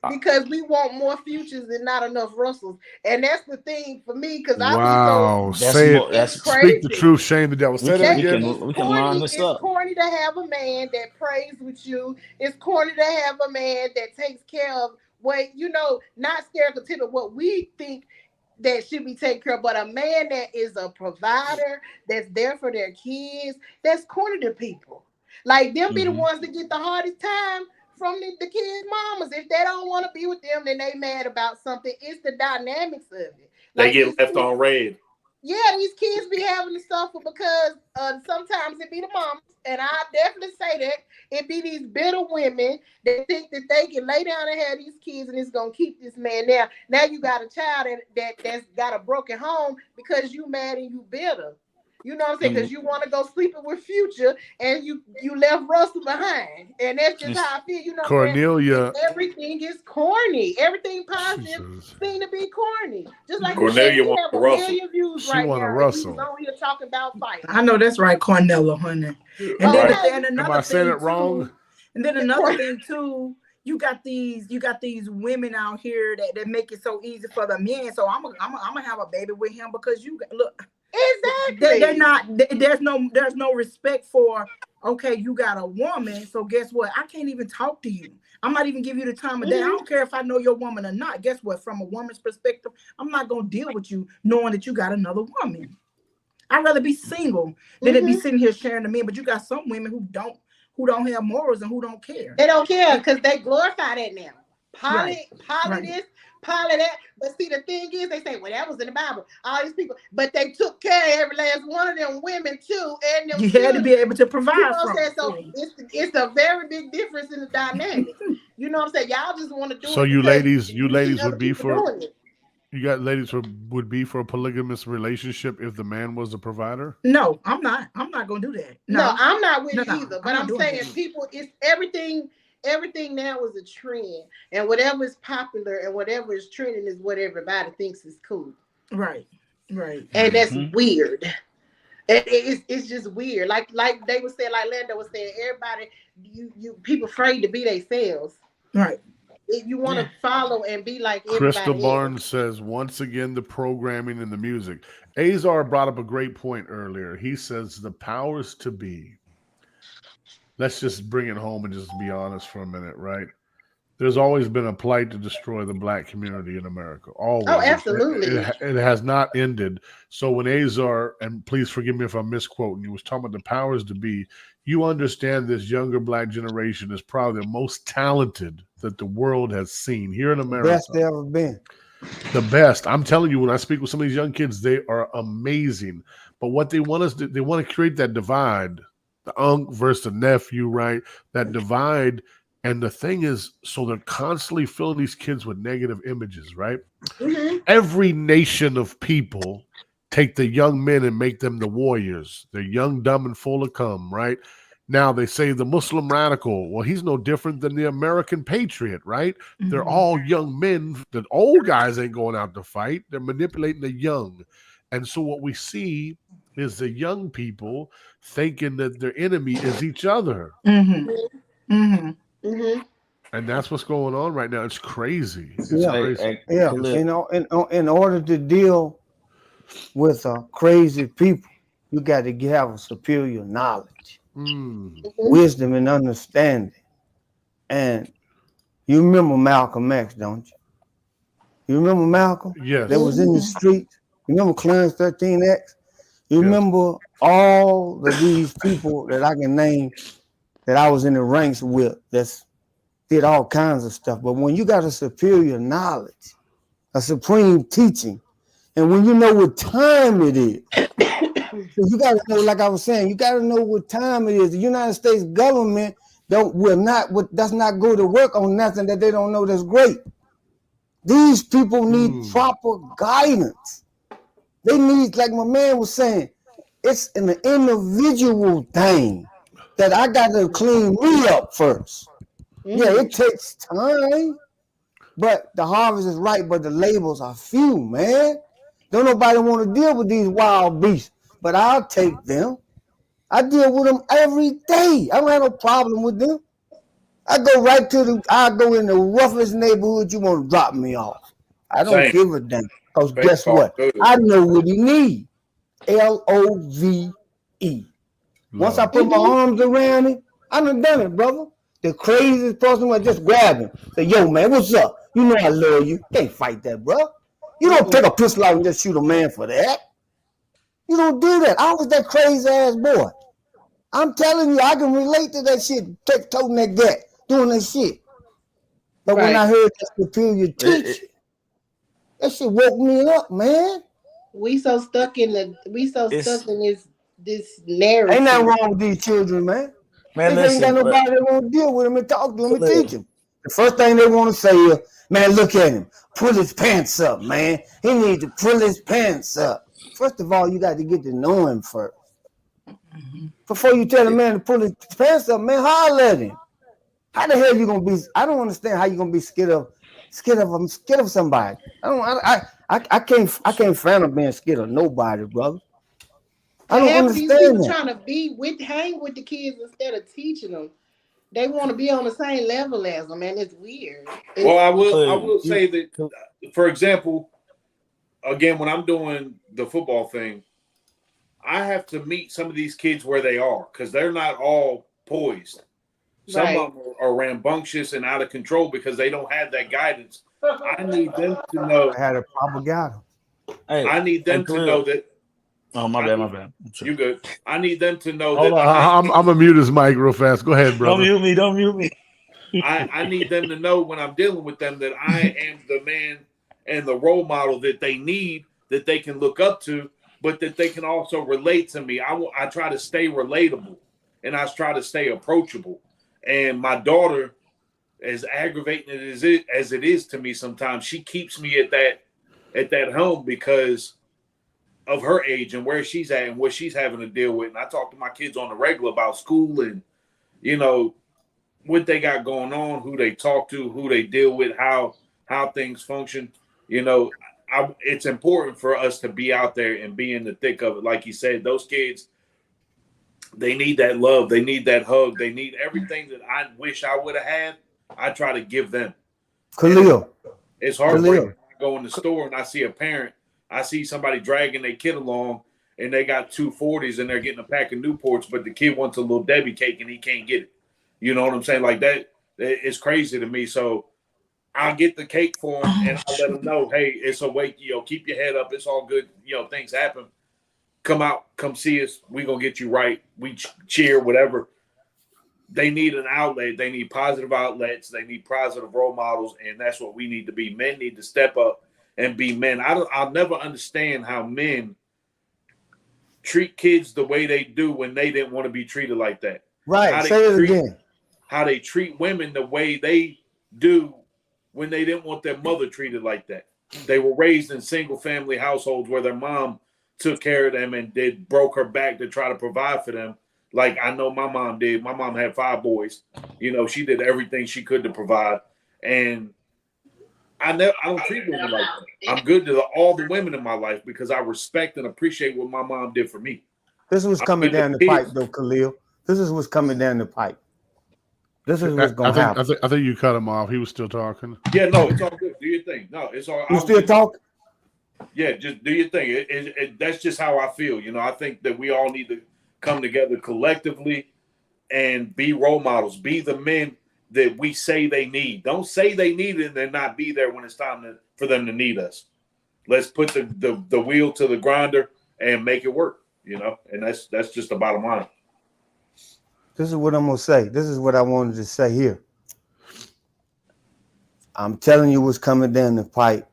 Because we want more futures and not enough Russells, and that's the thing for me. Because
speak the truth, shame the devil. Say that again.
We can line this up.
It's corny to have a man that prays with you. It's corny to have a man that takes care of not stereotypical what we think that should be taken care of, but a man that is a provider, that's there for their kids. That's corny to people. Like them be the ones that get the hardest time from the kids' mamas. If they don't want to be with them, then they mad about something. It's the dynamics of it.
They get left on red.
Yeah, these kids be having to suffer because sometimes it be the moms, and I definitely say that it be these bitter women that think that they can lay down and have these kids and it's gonna keep this man there. Now you got a child that's got a broken home because you mad and you bitter. You know what I'm saying? Because you want to go sleeping with Future and you left Russell behind. And that's just how I feel. You know,
Cornelia.
Everything is corny. Everything positive seems to be corny. Just like
Cornelia wants
a million views
she
right
want
now.
a Russell.
He's on here talking about fighting.
I know that's right, Cornelia, honey. And then another
Am I saying
thing
it wrong?
And then another thing too, you got these women out here that make it so easy for the men. So I'm gonna have a baby with him because you look.
Exactly.
They're not. There's no respect for. Okay, you got a woman, so guess what? I can't even talk to you. I'm not even give you the time of day. I don't care if I know your woman or not. Guess what? From a woman's perspective, I'm not gonna deal with you knowing that you got another woman. I'd rather be single than to be sitting here sharing the men. But you got some women who don't have morals and who don't care.
They don't care because they glorify that now. Poly
Right.
this, poly that. But see, the thing is, they say, well, that was in the Bible. All these people, but they took care of every last one of them women too, and them
You
children.
had to be able to provide.
You know what I'm saying? So it's a very big difference in the dynamic. You know what I'm saying? Y'all just want to do
So
it.
you ladies
other
would be
people
for
doing it.
you got ladies would be for a polygamous relationship if the man was the provider?
No, I'm not. I'm not gonna do that.
No, I'm not with it
No,
either. But I'm
doing
saying
that.
people, it's everything. Everything now is a trend, and whatever is popular and whatever is trending is what everybody thinks is cool.
Right.
And that's weird. It's just weird. Like they were saying, like Lando was saying, everybody, you people afraid to be themselves.
Right.
If you want to follow and be like
Crystal
everybody
Barnes
else.
says, once again, the programming and the music. Azar brought up a great point earlier. He says the powers to be. Let's just bring it home and just be honest for a minute, right? There's always been a plight to destroy the black community in America. Always.
Oh, absolutely.
It has not ended. So when Azar, and please forgive me if I'm misquoting, he was talking about the powers to be, you understand this younger black generation is probably the most talented that the world has seen here in America.
Best they ever been.
The best. I'm telling you, when I speak with some of these young kids, they are amazing. But what they want us to, they want to create that divide, the uncle versus the nephew, right? That divide. And the thing is, so they're constantly filling these kids with negative images, right? Every nation of people take the young men and make them the warriors. They're young, dumb, and full of cum, right? Now they say the Muslim radical. Well, he's no different than the American patriot, right? They're all young men. The old guys ain't going out to fight. They're manipulating the young. And so what we see is the young people thinking that their enemy is each other.
Mm-hmm.
And that's what's going on right now. It's crazy. It's crazy.
Yeah. You know, in order to deal with crazy people, you got to have a superior knowledge, wisdom, and understanding. And you remember Malcolm X, don't you? You remember Malcolm?
Yes.
That was in the streets. You remember Clarence 13X? You remember all of these people that I can name that I was in the ranks with that did all kinds of stuff. But when you got a superior knowledge, a supreme teaching, and when you know what time it is, you got to know, like I was saying, you got to know what time it is. The United States government does not go to work on nothing that they don't know that's great. These people need proper guidance. They need, like my man was saying, it's an individual thing that I got to clean me up first. Yeah, it takes time, but the harvest is ripe, but the labels are few, man. Don't nobody want to deal with these wild beasts, but I'll take them. I deal with them every day. I don't have no problem with them. I go in the roughest neighborhood you want to drop me off. I don't give a damn. Because guess what? I know what he need. LOVE. Once I put my arms around him, I done it, brother. The craziest person was just grab him. Say, yo, man, what's up? You know I love you. Can't fight that, bro. You don't take a pistol out and just shoot a man for that. You don't do that. I was that crazy ass boy. I'm telling you, I can relate to that shit, toting that gat, doing that shit. But when I heard that superior teaching, that shit woke me up, man.
We so stuck in this narrative.
Ain't nothing wrong with these children, man.
Man,
they ain't got nobody that want to deal with them and talk to them and teach them. The first thing they want to say is, man, look at him. Pull his pants up, man. He needs to pull his pants up. First of all, you got to get to know him first. Before you tell a man to pull his pants up, man, holler at him. How the hell you gonna be? I don't understand how you gonna be scared of somebody. I can't fathom being scared of nobody, brother. I don't understand
these people
that.
trying to hang with the kids instead of teaching them. they want to be on the same level as them, and it's weird.
Well, I
So
will
you,
say that, for example, again, when I'm doing the football thing, I have to meet some of these kids where they are because they're not all poised. Some
Right.
of them are rambunctious and out of control because they don't have that guidance. I need them to know.
I had a propaganda.
hey,
I need them to
Khalil.
know that.
Oh, my
I
bad, my
need,
bad. I'm sure.
you good. I need them to know
Hold
that
on, I'm gonna mute his mic real fast. Go ahead,
Don't
brother.
mute me. Don't mute me.
I need them to know when I'm dealing with them that I am the man and the role model that they need, that they can look up to, but that they can also relate to me. I try to stay relatable, and I try to stay approachable. And my daughter, as aggravating as it is to me sometimes, she keeps me at that home because of her age and where she's at and what she's having to deal with. And I talk to my kids on the regular about school and, you know, what they got going on, who they talk to, who they deal with, how things function. You know, it's important for us to be out there and be in the thick of it. Like you said, those kids, they need that love. They need that hug. They need everything that I wish I would have had. I try to give them.
Khalil.
It's heartbreaking. I go in the store and I see a parent. I see somebody dragging their kid along and they got 240s and they're getting a pack of Newports, but the kid wants a little Debbie cake and he can't get it. You know what I'm saying? Like that, it's crazy to me. So I'll get the cake for them and I'll let them know, hey, it's a wait. You know, keep your head up. It's all good. You know, things happen. Come out, come see us. We're going to get you right. We cheer, whatever. They need an outlet. They need positive outlets. They need positive role models. And that's what we need to be. Men need to step up and be men. I'll never understand how men treat kids the way they do when they didn't want to be treated like that.
Right. Say it again.
How they treat women the way they do when they didn't want their mother treated like that. They were raised in single family households where their mom took care of them and broke her back to try to provide for them. Like I know my mom did. My mom had 5 boys. You know, she did everything she could to provide. And I don't treat women like that. I'm good to all the women in my life because I respect and appreciate what my mom did for me.
This is what's coming down the pipe, though, Khalil. This is what's coming down the pipe. This is what's going to happen.
I think you cut him off. He was still talking.
Yeah, no, it's all good. Do your thing. No, it's all.
You still talking?
Yeah, just do your thing. That's just how I feel. You know, I think that we all need to come together collectively and be role models. Be the men that we say they need. Don't say they need it and then not be there when it's time for them to need us. Let's put the wheel to the grinder and make it work. You know, and that's just the bottom line.
This is what I'm going to say. This is what I wanted to say here. I'm telling you what's coming down the pipe.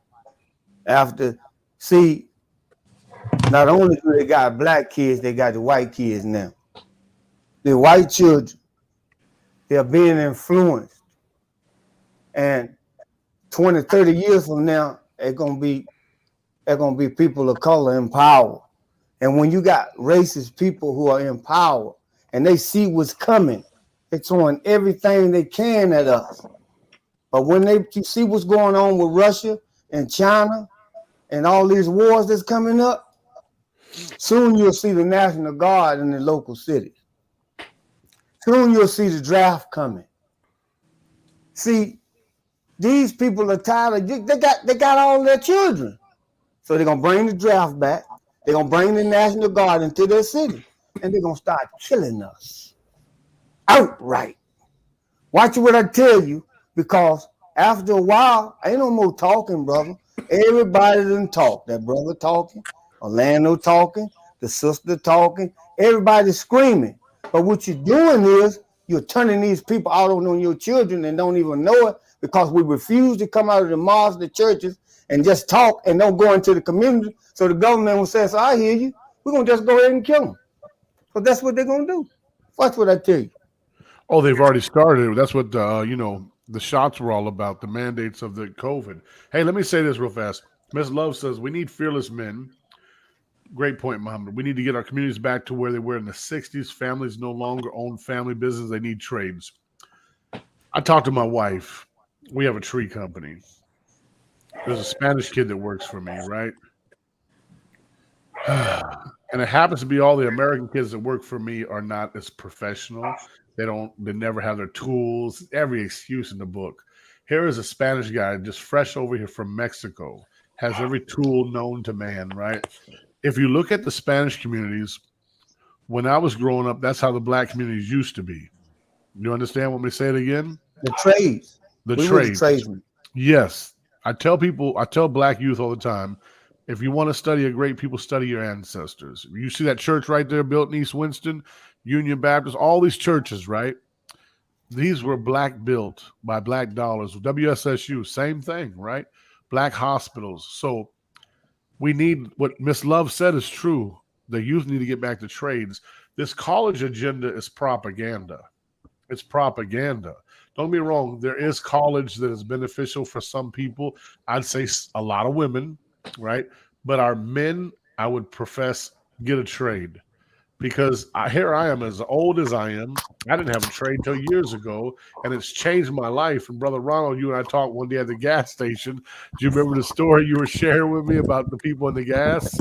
See, not only do they got black kids, they got the white kids now. The white children, they're being influenced. And 20, 30 years from now, they're gonna be people of color in power. And when you got racist people who are in power and they see what's coming, they're throwing everything they can at us. But when you see what's going on with Russia and China and all these wars that's coming up, soon you'll see the National Guard in the local cities. Soon you'll see the draft coming. See, these people are tired of, they got all their children. So they're going to bring the draft back. They're going to bring the National Guard into their city. And they're going to start killing us. Outright. Watch what I tell you, because after a while, ain't no more talking, brother. Everybody done talk. That brother talking, Orlando talking, the sister talking, everybody's screaming. But what you're doing is you're turning these people out on your children and don't even know it, because we refuse to come out of the mosques, the churches, and just talk and don't go into the community. So the government will say, so I hear you. We're going to just go ahead and kill them. So that's what they're going to do. Watch what I tell you.
Oh, they've already started. That's what, the shots were all about, the mandates of the COVID. Hey, let me say this real fast. Ms. Love says, we need fearless men. Great point, Muhammad. We need to get our communities back to where they were in the 60s. Families no longer own family business. They need trades. I talked to my wife. We have a tree company. There's a Spanish kid that works for me, right? And it happens to be all the American kids that work for me are not as professional. They never have their tools, every excuse in the book. Here is a Spanish guy just fresh over here from Mexico, has every tool known to man, right? If you look at the Spanish communities, when I was growing up, that's how the black communities used to be. You understand what me say it again?
The trades.
The
We were the
trade.
tradesmen.
Yes. I tell black youth all the time, if you want to study a great people, study your ancestors. You see that church right there built in East Winston, Union Baptist, all these churches, right? These were black built by black dollars. WSSU, same thing, right? Black hospitals. So we need what Miss Love said is true. The youth need to get back to trades. This college agenda is propaganda. It's propaganda. Don't be wrong. There is college that is beneficial for some people. I'd say a lot of women, right? But our men, I would profess, get a trade because here I am, as old as I am. I didn't have a trade till years ago, and it's changed my life. And Brother Ronald, you and I talked one day at the gas station. Do you remember the story you were sharing with me about the people in the gas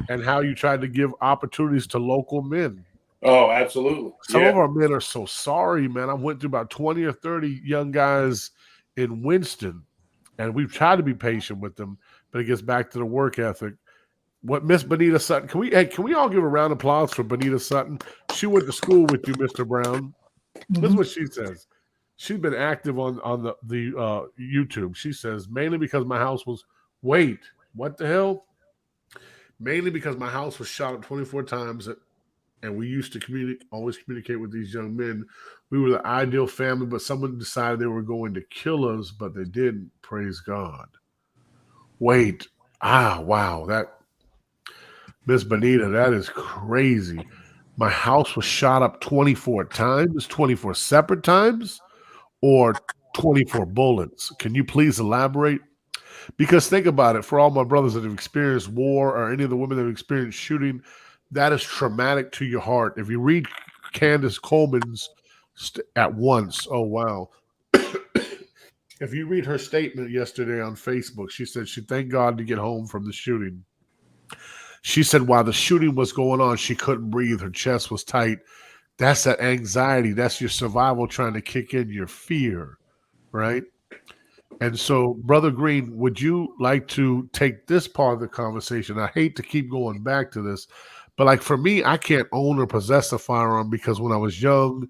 and how you tried to give opportunities to local men?
Oh, absolutely.
Some of our men are so sorry, man. I went through about 20 or 30 young guys in Winston, and we've tried to be patient with them, but it gets back to the work ethic. What Miss Benita Sutton, can we all give a round of applause for Benita Sutton? She went to school with you, Mr. Brown. This is what she says. She's been active on the YouTube. She says, mainly because my house was, wait, what the hell? Mainly because my house was shot up 24 times and we used to always communicate with these young men. We were the ideal family, but someone decided they were going to kill us, but they didn't. Praise God. Wait. Wow. That Miss Benita, that is crazy. My house was shot up 24 times, 24 separate times, or 24 bullets. Can you please elaborate? Because think about it, for all my brothers that have experienced war or any of the women that have experienced shooting, that is traumatic to your heart. If you read Candace Coleman's At Once, oh, wow. If you read her statement yesterday on Facebook, she said she thanked God to get home from the shooting. She said while the shooting was going on, she couldn't breathe. Her chest was tight. That's that anxiety. That's your survival trying to kick in, your fear, right? And so, Brother Green, would you like to take this part of the conversation? I hate to keep going back to this, but like for me, I can't own or possess a firearm because when I was young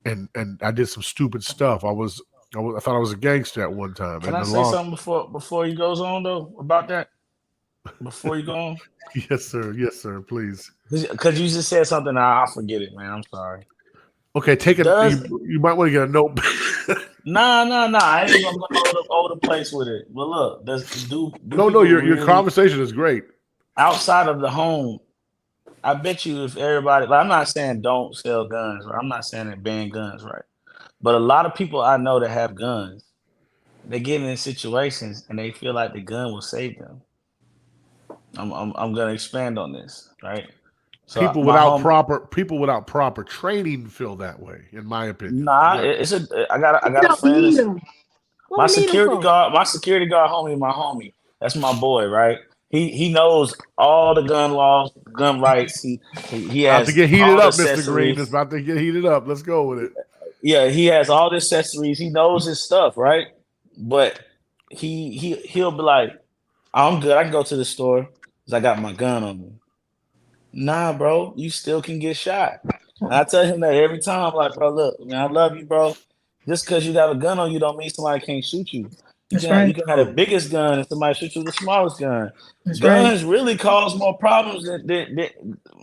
and I did some stupid stuff, I thought I was a gangster at one time.
Can I say something before he goes on though about that? Before you go on?
Yes, sir. Please.
Because you just said something, I'll forget it, man. I'm sorry.
Okay, you might want to get a note.
Nah. I ain't gonna go all the place with it. But look,
your conversation is great.
Outside of the home, I bet you if everybody, I'm not saying don't sell guns, right? I'm not saying that ban guns, right? But a lot of people I know that have guns, they get in situations and they feel like the gun will save them. I'm gonna expand on this, right? So
people without proper training feel that way, in my opinion.
Nah, I got a friend. My security guard homie, my homie. That's my boy, right? He knows all the gun laws, gun rights. He has
about to get heated up, Mr. Green. It's about to get heated up. Let's go with it.
Yeah, he has all the accessories. He knows his stuff, right? But he'll be like, I'm good. I can go to the store because I got my gun on me. Nah, bro, you still can get shot. And I tell him that every time. Like, bro, look, man, I love you, bro. Just because you got a gun on you don't mean somebody can't shoot you. You can have the biggest gun and somebody shoot you with the smallest gun. Guns really cause more problems than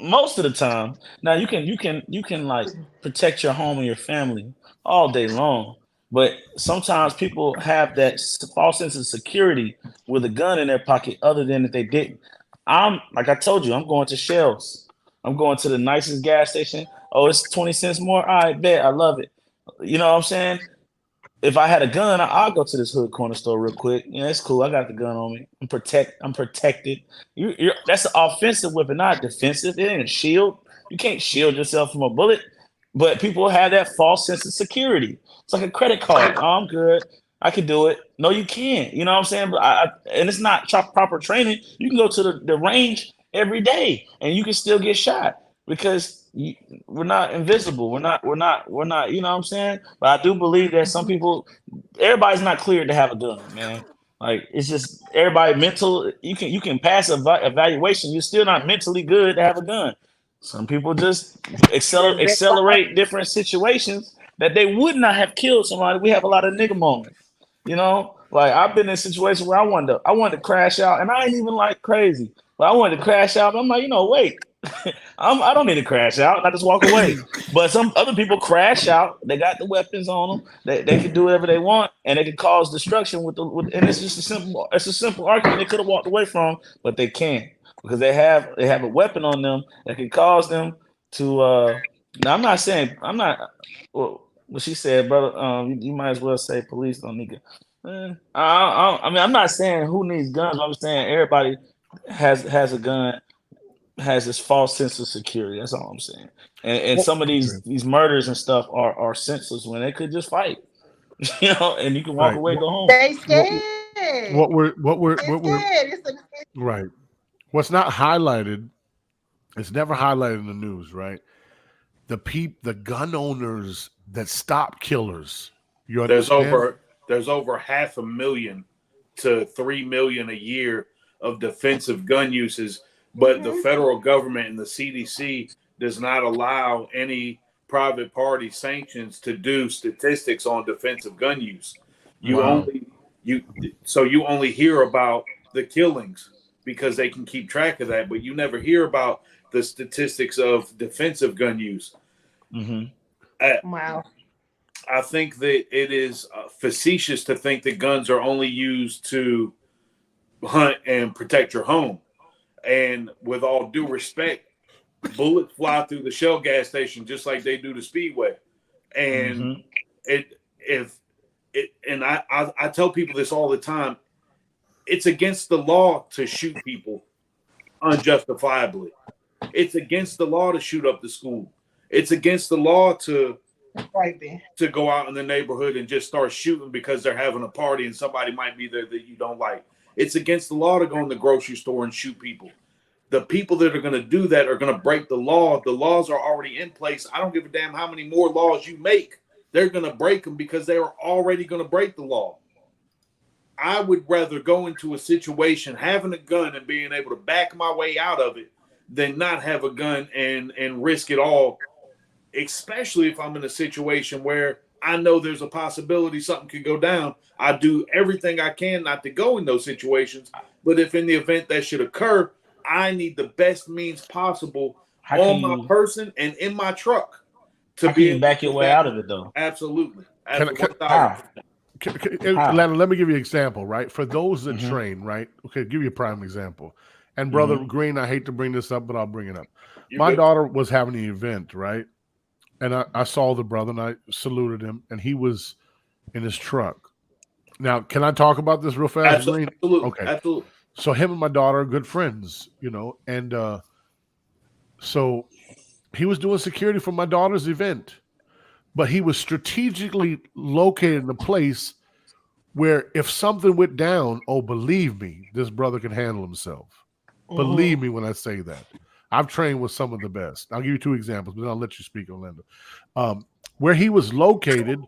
most of the time. Now you can like protect your home and your family all day long, but sometimes people have that false sense of security with a gun in their pocket, other than if they didn't. Like I told you, I'm going to Shells. I'm going to the nicest gas station. Oh, it's 20 cents more. All right, bet. I love it. You know what I'm saying? If I had a gun, I'll go to this hood corner store real quick. Yeah, it's cool. I got the gun on me. I'm protected. That's an offensive weapon, not defensive. It ain't a shield. You can't shield yourself from a bullet. But people have that false sense of security. It's like a credit card. Oh, I'm good. I can do it. No, you can't. You know what I'm saying? But and it's not proper training. You can go to the range every day and you can still get shot. because we're not invisible. We're not. You know what I'm saying? But I do believe that some people, everybody's not cleared to have a gun, man. Like it's just everybody mental. You can pass a evaluation. You're still not mentally good to have a gun. Some people just accelerate different situations that they would not have killed somebody. We have a lot of nigga moments. You know, like I've been in a situation where I wanted to crash out, and I ain't even like crazy, but I wanted to crash out. I'm like, wait, I don't need to crash out. And I just walk away. But some other people crash out. They got the weapons on them. They can do whatever they want, and they can cause destruction and it's just a simple argument they could have walked away from, but they can't because they have a weapon on them that can cause them to. Now I'm not. Well, what she said, brother. You might as well say police don't need. I mean, I'm not saying who needs guns. I'm saying everybody has a gun, has this false sense of security. That's all I'm saying. And some of these murders and stuff are senseless when they could just fight, and you can walk away, go home.
They scared.
What we're
Scared.
right. What's not highlighted, it's never highlighted in the news, right? The gun owners that stop killers. You understand?
There's over 500,000 to 3 million a year of defensive gun uses, but the federal government and the CDC does not allow any private party sanctions to do statistics on defensive gun use. You only hear about the killings because they can keep track of that, but you never hear about the statistics of defensive gun use.
Wow.
I think that it is facetious to think that guns are only used to hunt and protect your home. And with all due respect, bullets fly through the Shell gas station just like they do the Speedway. And I tell people this all the time. It's against the law to shoot people unjustifiably. It's against the law to shoot up the school. It's against the law to go out in the neighborhood and just start shooting because they're having a party and somebody might be there that you don't like. It's against the law to go in the grocery store and shoot people. The people that are going to do that are going to break the law. The laws are already in place. I don't give a damn how many more laws you make. They're going to break them because they are already going to break the law. I would rather go into a situation having a gun and being able to back my way out of it than not have a gun and risk it all, especially if I'm in a situation where I know there's a possibility something could go down. I do everything I can not to go in those situations. But if in the event that should occur, I need the best means possible on my person and in my truck
to be back your way out of it, though.
Absolutely.
Atlanta, let me give you an example, right? For those that train, right? Okay, give you a prime example. And Brother Green, I hate to bring this up, but I'll bring it up. My daughter was having an event, right? And I saw the brother and I saluted him, and he was in his truck. Now, can I talk about this real fast?
Absolutely.
Okay.
Absolutely.
So him and my daughter are good friends, and so he was doing security for my daughter's event, but he was strategically located in a place where if something went down, believe me, this brother can handle himself. Believe me when I say that. I've trained with some of the best. I'll give you two examples, but then I'll let you speak, Orlando. Where he was located,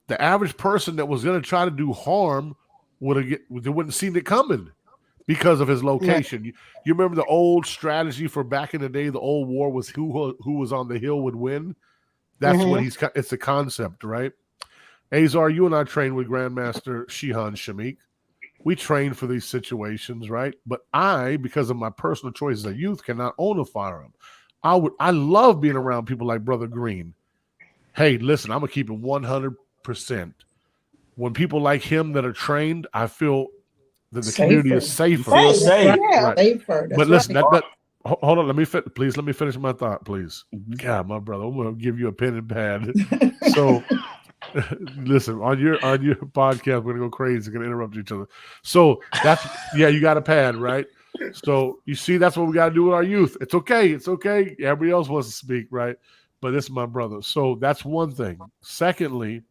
the average person that was going to try to do harm they wouldn't seen it coming because of his location. You remember the old strategy for back in the day, the old war was who was on the hill would win. That's what it's a concept, right? Azar, you and I trained with Grandmaster Shihan Shamik. We trained for these situations, right? But I, because of my personal choices as a youth, cannot own a firearm. I love being around people like Brother Green. Hey, listen, I'm gonna keep it 100%. When people like him that are trained, I feel that the community is safer.
Feel safe.
Right.
Safer.
But listen, hold on. Let me finish my thought, please. God, my brother, I'm gonna give you a pen and pad. So. Listen, on your podcast, we're gonna go crazy, we're gonna interrupt each other. So that's you got a pad, right? So you see, that's what we gotta do with our youth. It's okay. Everybody else wants to speak, right? But this is my brother. So that's one thing. Secondly,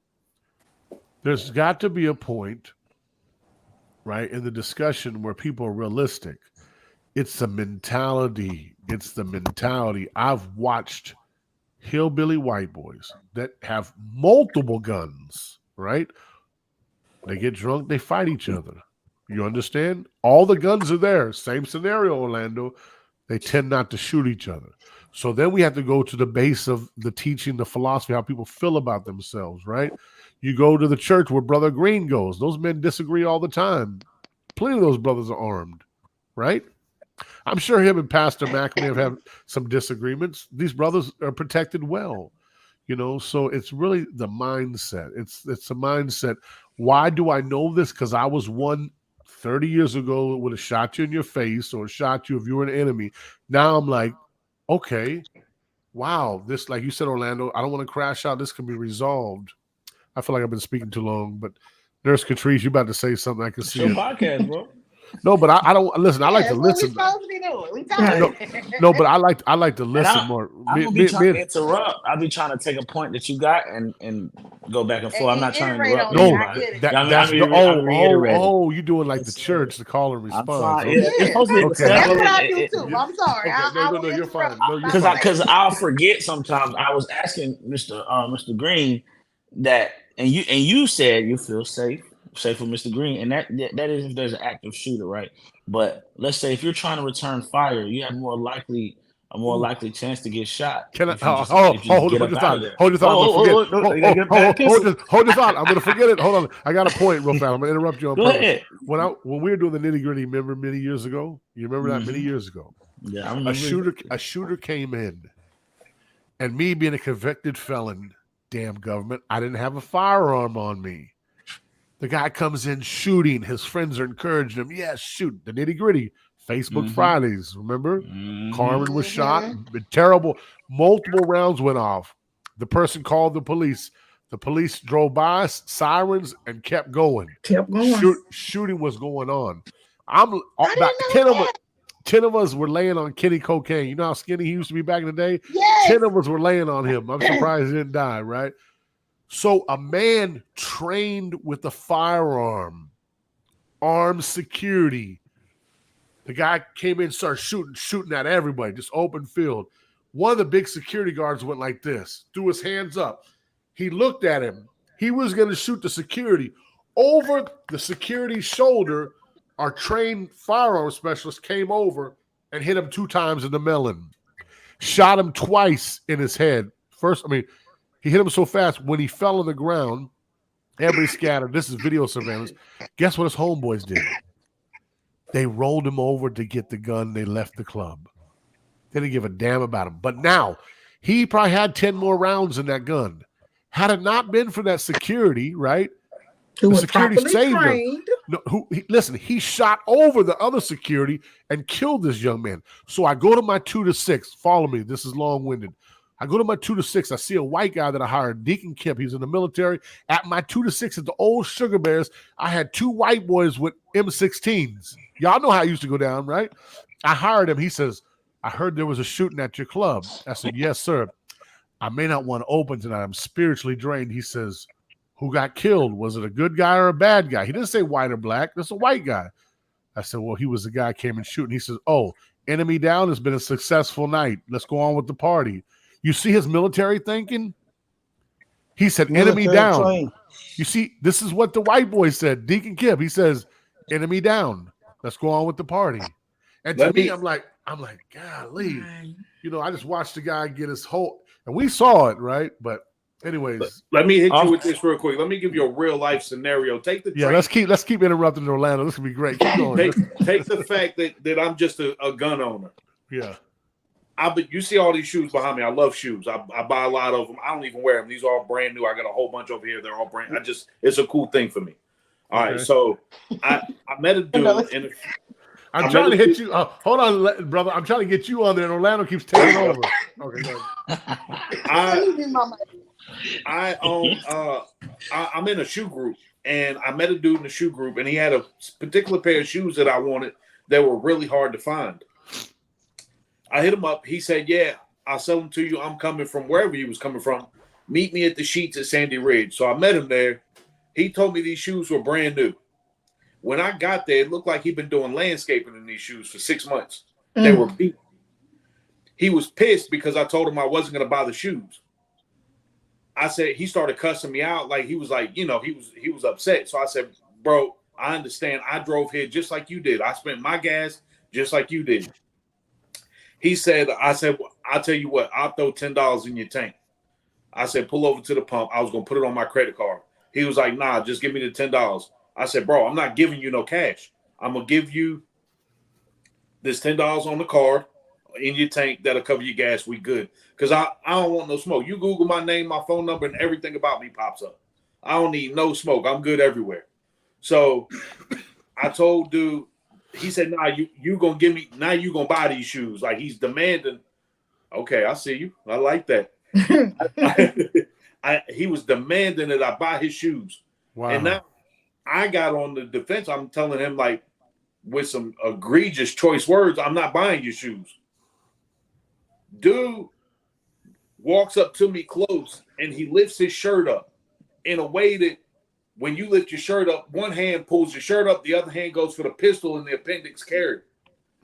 there's got to be a point, right, in the discussion where people are realistic. It's the mentality. It's the mentality. I've watched hillbilly white boys that have multiple guns, right? They get drunk, they fight each other. You understand? All the guns are there. Same scenario, Orlando. They tend not to shoot each other. So then we have to go to the base of the teaching, the philosophy, how people feel about themselves, right? You go to the church where Brother Green goes. Those men disagree all the time. Plenty of those brothers are armed, right? I'm sure him and Pastor Mac may have had some disagreements. These brothers are protected well, so it's really the mindset. It's a mindset. Why do I know this? Because I was one 30 years ago that would have shot you in your face or shot you if you were an enemy. Now I'm like, okay, wow, this, like you said, Orlando, I don't want to crash out. This can be resolved. I feel like I've been speaking too long, but Nurse Catrice, you about to say something. I can see
your
it.
podcast, bro.
No, but I don't listen. I like to listen.
What we supposed to be doing?
No, but I like to listen more.
I'm gonna be trying to interrupt. I'll be trying to take a point that you got and go back and forth. I'm not trying to interrupt.
No, you doing like the church, the call and response.
Okay. Yeah, it's supposed to be
okay. That's what I do too. I'm sorry.
Okay. No, you're fine. No,
because I'll forget sometimes. I was asking Mr. Green that, and you said you feel safe with Mr. Green, and that is if there's an active shooter, right? But let's say if you're trying to return fire, you have a more likely chance to get shot.
Can I hold your thought? Hold your thought. Hold your thought. I'm gonna forget it. Hold on. I got a point real fast. I'm gonna interrupt you on purpose. When we were doing the nitty-gritty, remember many years ago? You remember that many years ago?
Yeah, I remember.
A shooter came in, and me being a convicted felon, damn government, I didn't have a firearm on me. The guy comes in shooting. His friends are encouraging him. Yes, shoot. The nitty-gritty. Facebook Fridays, remember? Carmen was shot. Terrible. Multiple rounds went off. The person called the police. The police drove by, sirens, and kept going. Shooting was going on. About 10 of us were laying on Kenny cocaine. You know how skinny he used to be back in the day?
Yes.
10 of us were laying on him. I'm surprised he didn't die, right? So a man trained with a firearm, armed security. The guy came in, started shooting at everybody, just open field. One of the big security guards went like this, threw his hands up. He looked at him. He was going to shoot the security. Over the security's shoulder, our trained firearm specialist came over and hit him 2 times in the melon. Shot him twice in his head. He hit him so fast, when he fell on the ground, everybody scattered. This is video surveillance. Guess what his homeboys did? They rolled him over to get the gun. They left the club. They didn't give a damn about him. But now, he probably had 10 more rounds in that gun. Had it not been for that security, right? The security saved him. No, he shot over the other security and killed this young man. So I go to my 2 to 6. Follow me. This is long-winded. I go to my 2 to 6. I see a white guy that I hired, Deacon Kip. He's in the military. At my 2 to 6 at the old Sugar Bears, I had 2 white boys with M16s. Y'all know how it used to go down, right? I hired him. He says, I heard there was a shooting at your club. I said, yes, sir. I may not want to open tonight. I'm spiritually drained. He says, who got killed? Was it a good guy or a bad guy? He didn't say white or black. That's a white guy. I said, well, he was the guy who came and shooting. He says, oh, enemy down. Has been a successful night. Let's go on with the party. You see his military thinking? He said, enemy down. Train. You see, this is what the white boy said. Deacon Kip, he says, enemy down. Let's go on with the party. And to me, I'm like, golly. I just watched the guy get his whole, and we saw it, right? But anyways.
Let me hit you with this real quick. Let me give you a real life scenario. Take the train.
Let's keep interrupting Orlando. This will be great. Keep going.
Take the fact that I'm just a gun owner.
Yeah.
You see all these shoes behind me. I love shoes. I buy a lot of them. I don't even wear them. These are all brand new. I got a whole bunch over here. They're all brand. It's a cool thing for me. All right. So I met a dude. I'm
trying to hit you. Hold on, brother. I'm trying to get you on there, and Orlando keeps taking over. Okay, go
ahead. I'm in a shoe group, and I met a dude in the shoe group, and he had a particular pair of shoes that I wanted that were really hard to find. I hit him up. He said, yeah, I'll sell them to you. I'm coming from wherever he was coming from. Meet me at the Sheets at Sandy Ridge. So I met him there. He told me these shoes were brand new. When I got there, it looked like he'd been doing landscaping in these shoes for 6 months. They were beat. He was pissed because I told him I wasn't going to buy the shoes. I said, he started cussing me out. Like, he was like, you know, he was upset. So I said, bro, I understand. I drove here just like you did. I spent my gas just like you did. I said, well, I'll tell you what, I'll throw $10 in your tank. I said, pull over to the pump. I was going to put it on my credit card. He was like, nah, just give me the $10. I said, bro, I'm not giving you no cash. I'm going to give you this $10 on the card in your tank. That'll cover your gas. We good. Because I don't want no smoke. You Google my name, my phone number, and everything about me pops up. I don't need no smoke. I'm good everywhere. So I told dude, he said, nah, you going to give me, now you going to buy these shoes. Like, he's demanding. Okay, I see you. I like that. He was demanding that I buy his shoes.
Wow.
And now I got on the defense. I'm telling him, like, with some egregious choice words, I'm not buying your shoes. Dude walks up to me close and he lifts his shirt up in a way that when you lift your shirt up, one hand pulls your shirt up, the other hand goes for the pistol and the appendix carry.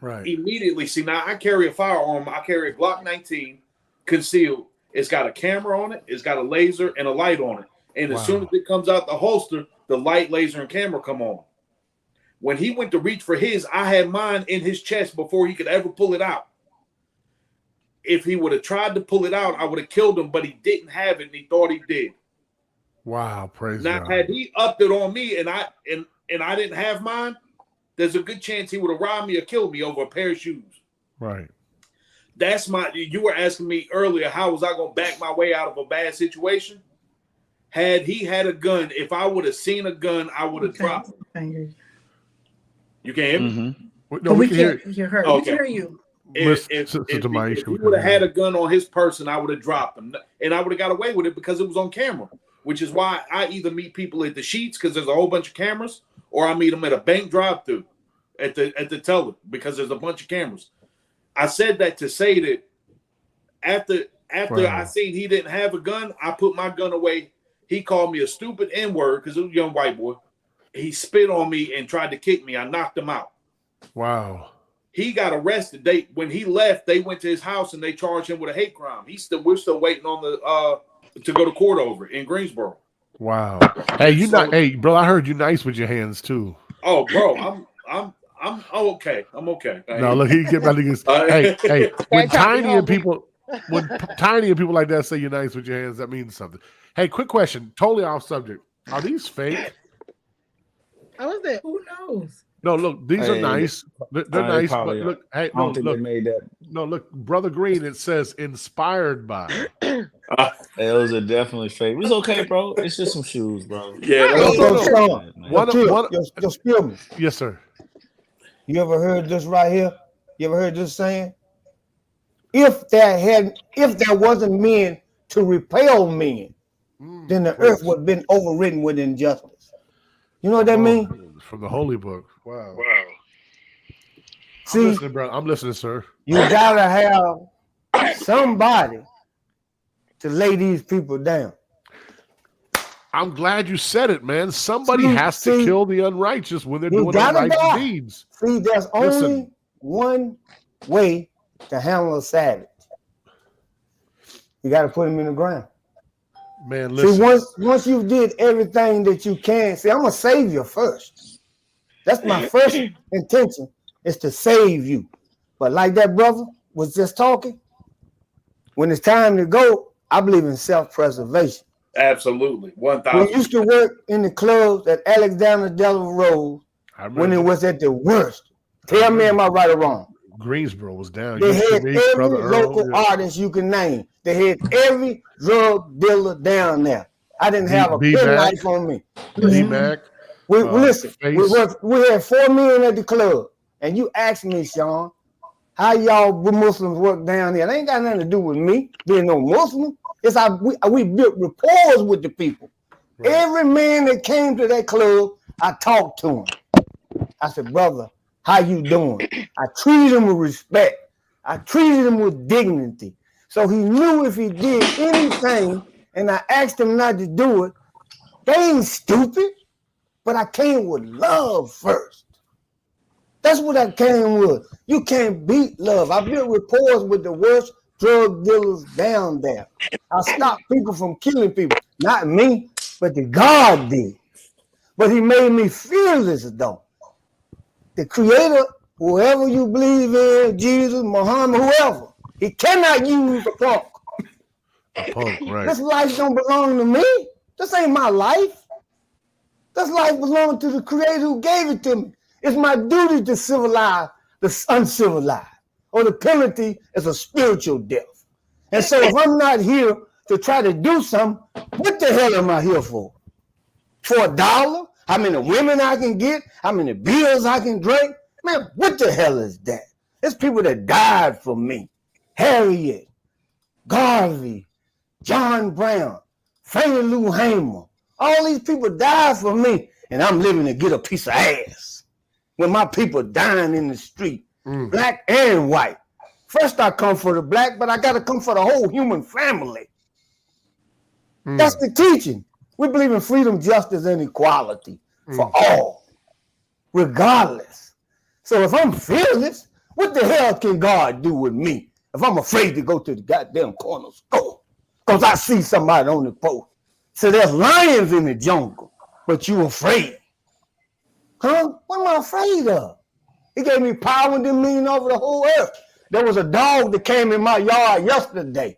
Right.
Immediately. See, now I carry a firearm. I carry a Glock 19 concealed. It's got a camera on it. It's got a laser and a light on it. And as soon as it comes out the holster, the light, laser, and camera come on. When he went to reach for his, I had mine in his chest before he could ever pull it out. If he would have tried to pull it out, I would have killed him, but he didn't have it, and he thought he did.
Wow, praise
now,
God.
had he upped it on me and I didn't have mine, there's a good chance he would have robbed me or killed me over a pair of shoes.
Right.
That's you were asking me earlier, how was I going to back my way out of a bad situation? Had he had a gun, if I would have seen a gun, I would have dropped it. You can't hear me?
No, we can
hear her.
Okay.
We can hear you.
If he would have had a gun on his person, I would have dropped him. And I would have got away with it because it was on camera, which is why I either meet people at the Sheets because there's a whole bunch of cameras, or I meet them at a bank drive-thru at the teller because there's a bunch of cameras. I said that to say that after I seen he didn't have a gun, I put my gun away. He called me a stupid N-word because it was a young white boy. He spit on me and tried to kick me. I knocked him out.
Wow.
He got arrested. When he left, they went to his house and they charged him with a hate crime. We're still waiting on the to go to court over in Greensboro.
Wow. Hey, bro, I heard you nice with your hands too.
Oh, bro, I'm okay. I'm okay.
No, look, he get back to his. Hey, when Tiny and people like that say you're nice with your hands, that means something. Hey, quick question, totally off subject. Are these fake?
How was that?
Who knows?
No, look, these are nice. They're nice, but look, hey,
I don't think they made that.
No, look, Brother Green, it says inspired by.
Those are definitely fake. It's okay, bro. It's just some shoes, bro.
Yeah.
Your Spilman.
Yes, sir.
You ever heard this right here? You ever heard this saying? If there wasn't men to repel men, then the earth would have been overridden with injustice. You know what that means?
From the Holy Book. Wow.
See,
I'm listening, bro. I'm listening, sir.
You gotta have somebody to lay these people down.
I'm glad you said it, man. Somebody has to kill the unrighteous when they're doing unrighteous deeds.
See, there's only one way to handle a savage. You got to put him in the ground.
Man, listen.
See, once you did everything that you can, see, I'm a savior first. That's my first intention, is to save you. But like that brother was just talking, when it's time to go, I believe in self-preservation.
Absolutely. 1,000.
We used to work in the clubs at Alexander Delaware Road when it was at the worst. Tell me, am I right or wrong?
Greensboro was down.
They had every local artist you can name. They had every drug dealer down there. I didn't have a penknife on me.
D-Mac.
Listen, we had 4 men at the club, and you asked me, Sean, how y'all Muslims work down there. It ain't got nothing to do with me being no Muslim. It's how we built rapport with the people. Right. Every man that came to that club, I talked to him. I said, brother, how you doing? I treated him with respect. I treated him with dignity. So he knew if he did anything, and I asked him not to do it, they ain't stupid. but I came with love first. That's what I came with. You can't beat love. I built rapport with the worst drug dealers down there. I stopped people from killing people. Not me, but the God did. But he made me fearless, though. The creator, whoever you believe in, Jesus, Muhammad, whoever, he cannot use a punk.
A punk, right?
This life don't belong to me. This ain't my life. This life belongs to the creator who gave it to me. It's my duty to civilize the uncivilized, or the penalty is a spiritual death. And so if I'm not here to try to do something, what the hell am I here for? For $1? How many women I can get? How many beers I can drink? Man, what the hell is that? There's people that died for me. Harriet, Garvey, John Brown, Fannie Lou Hamer. All these people died for me, and I'm living to get a piece of ass. When my people dying in the street, black and white. First I come for the black, but I got to come for the whole human family. That's the teaching. We believe in freedom, justice, and equality for all, regardless. So if I'm fearless, what the hell can God do with me if I'm afraid to go to the goddamn corner store? Because I see somebody on the post. So there's lions in the jungle, but you afraid. Huh? What am I afraid of? He gave me power and dominion over the whole earth. There was a dog that came in my yard yesterday.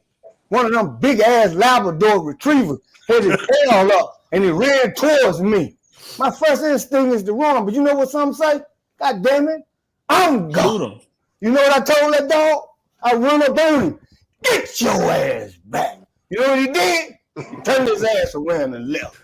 One of them big-ass Labrador retrievers had his tail up, and he ran towards me. My first instinct is to run, but you know what some say? God damn it, I'm gone. You know what I told that dog? I run up on him. Get your ass back. You know what he did? He turned his ass around and left.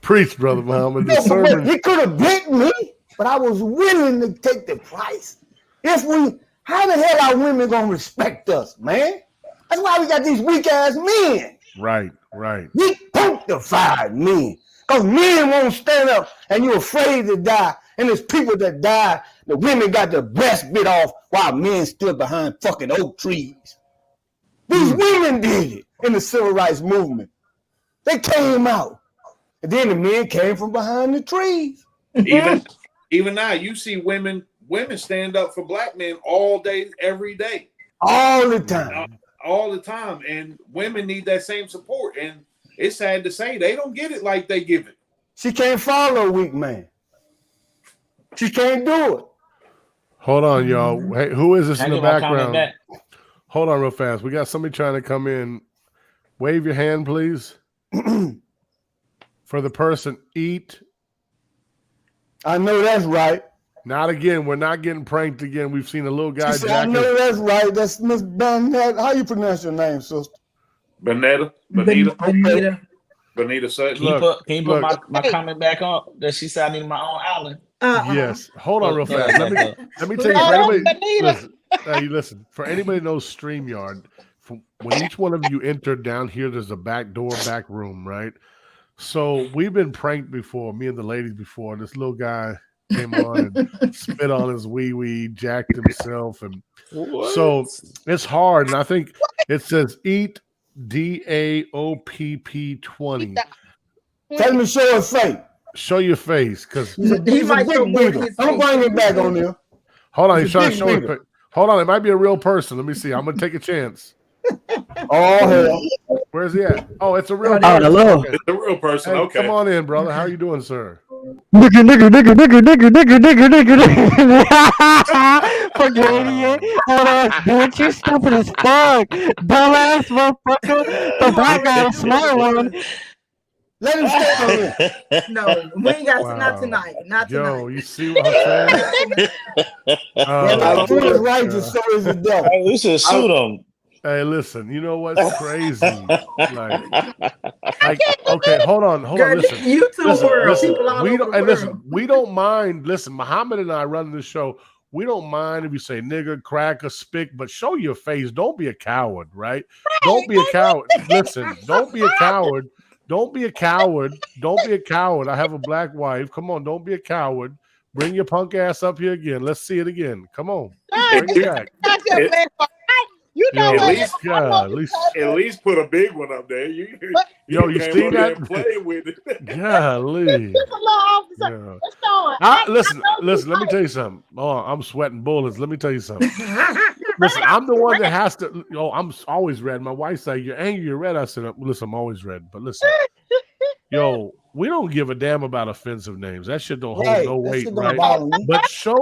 Preach, Brother Muhammad.
No, he could have beat me, but I was willing to take the price. How the hell are women gonna respect us, man? That's why we got these weak ass men.
Right, right.
We punctified men. Because men won't stand up and you're afraid to die. And there's people that die, the women got the breast bit off while men stood behind fucking oak trees. These women did it in the civil rights movement. They came out. And then the men came from behind the trees.
Even now, you see women stand up for black men all day, every day.
All the time.
All the time. And women need that same support. And it's sad to say they don't get it like they give it.
She can't follow a weak man. She can't do it.
Hold on, y'all. Hey, who is this in the background? Hold on real fast. We got somebody trying to come in. Wave your hand, please. For the person, eat.
I know that's right.
Not again. We're not getting pranked again. We've seen a little guy.
Said, I know that's right. That's Miss Burnett. How you pronounce your name, sister?
Bonita Sutton.
Can you put my comment back on that she said I need my own island?
Yes. Hold on real fast. Let me tell you. Listen. For anybody who knows StreamYard, when each one of you enter down here, there's a back door, back room, right? So we've been pranked before, me and the ladies before. This little guy came on and spit on his wee, jacked himself. And so it's hard. And I think it says eat DAOPP 20.
Tell him to show his face.
Show your face, because
he's a big beater. I'm bringing it back on there.
Hold on, he's trying to show it. Hold on, it might be a real person. Let me see. I'm gonna take a chance.
Oh hell.
Where's he at? Oh, it's a real person.
Hello. Okay. It's a real person.
Hey,
okay.
Come on in, brother. How you doing, sir?
Nigga. Fucking idiot. Old ass bitch. You stupid as fuck. Dumbass motherfucker. The black guy is smart one.
Let him stay on here.
No, we ain't got not tonight. Not tonight.
Yo, you see what I'm saying?
He is righteous, so is the devil.
Hey, we should shoot him.
Hey, listen, you know what's crazy? Okay, hold on. Listen,
YouTube world, people all over the world.
Listen, we don't mind. Listen, Muhammad and I running the show. We don't mind if you say nigger, cracker, spick, but show your face. Don't be a coward, right? Don't be a coward. Listen, don't be a coward. Don't be a coward. Don't be a coward. I have a black wife. Come on, don't be a coward. Bring your punk ass up here again. Let's see it again. Come on. Bring it back.
You know
Yo,
what?
least-
God, at least,
At least put a big one up there. You
yo, you
came
see
up there
that?
and play with it.
Golly.
officer.
Yeah.
Sean,
Listen. Let me tell you something. Oh, I'm sweating bullets. Let me tell you something. Listen, I'm the one that has to. I'm always red. My wife's like, "You're angry, you're red." I said, "Listen, I'm always red." But listen, yo, we don't give a damn about offensive names. That shit don't hold
Right.
no
That
weight,
shit don't
right?
bother me.
But show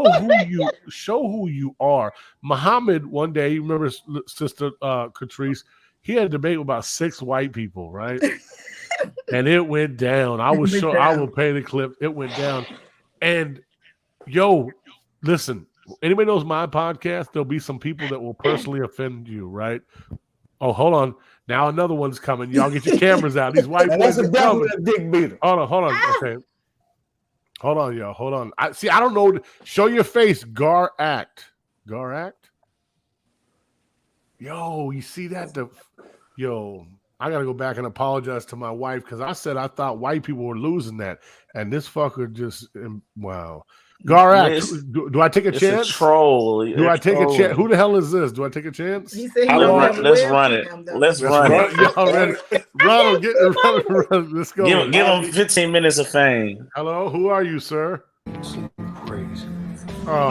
who you are. Muhammad, one day, you remember Sister Catrice? He had a debate with about 6 white people, right? And it went down. I was sure I will pay the clip. It went down. And yo, listen, anybody knows my podcast? There'll be some people that will personally offend you, right? Oh, hold on. Now another one's coming. Y'all get your cameras out. These white
Now,
boys
that's
are
a
coming.
definite dick beater.
Hold on. Okay. Hold on, y'all. Hold on. I don't know. Show your face. Gar act. Yo, you see that? Yo, I gotta go back and apologize to my wife because I said I thought white people were losing that, and this fucker just wow. Gar act. Do I take a
It's
chance?
a troll.
Do I take a chance? Who the hell is this? Do I take a chance?
He said he
Let's
don't
run,
have a
let's run it.
webcam, though.
Let's run it.
Y'all ready? Ronald, run. Let's go.
Give him 15 minutes of fame.
Hello, who are you, sir?
Crazy.
Oh.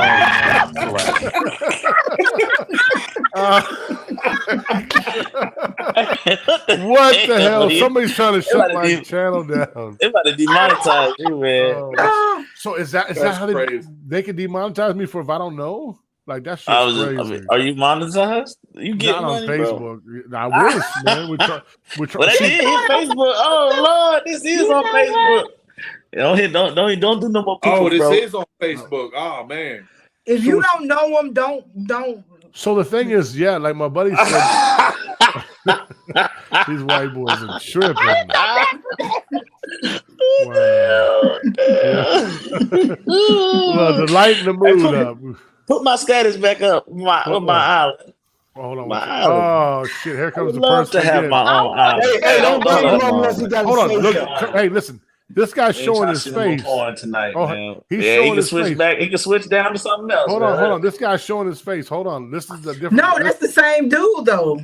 What the hell? Somebody's trying to shut my channel down.
They about to demonetize you, man.
So is that how they can demonetize me for if I don't know? Like that's crazy.
Are you monetized? You get
not
money,
on Facebook. Bro. I wish, man. We're trying.
Well, they did hit Facebook. Oh Lord, this is on Facebook. Don't do no more people,
this
bro.
is on Facebook. Oh man.
If you don't know them, don't.
So the thing is, yeah, like my buddy said, these white boys are tripping. Wow. Well, to lighten the mood up.
Put my status back up. My island.
Hold on.
My island.
Oh shit! Here comes the
love
person
to have
again.
my own island.
Hey, don't bring him up unless he got
Hold on.
to
Look,
say
hey, listen. This guy's showing his face.
Tonight, man.
He's
he
showing
can
his
switch
face.
back. He can switch down to something else.
Hold on. This guy's showing his face. Hold on. This is a different.
No, that's the same dude though.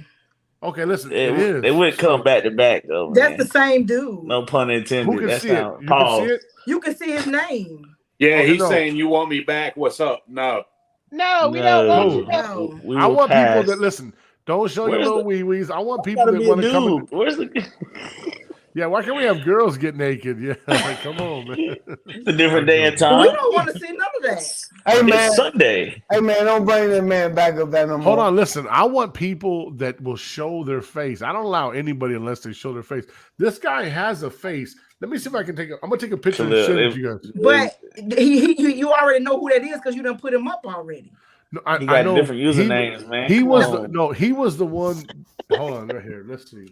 Okay, listen.
It
is.
They would come back to back though.
That's
man.
the same dude.
No pun intended.
Who can
That's
see it?
how-
You can see it.
You can see his name.
Yeah,
Okay,
he's
no.
saying you want me back. What's up? No.
No, we don't want you back.
No.
We
I
will
want
pass.
people that listen. Don't show your
Where's
little
the-
wee wees. I want people
Gotta
that
be a
want to come.
dude. Where's the?
Yeah, why can't we have girls get naked? Yeah, like, come on, man.
It's a different day and
We
time.
don't want to see none of that.
Hey man,
It's Sunday.
don't bring that man back up that no more.
Hold on, listen. I want people that will show their face. I don't allow anybody unless they show their face. This guy has a face. Let me see if I can I'm gonna take a picture and send it to you guys.
But you already know who that is because you done put him up already.
No,
He
I
got
know
different usernames, man.
He
Come
was
on.
he was the one. Hold on, right here. Let's see.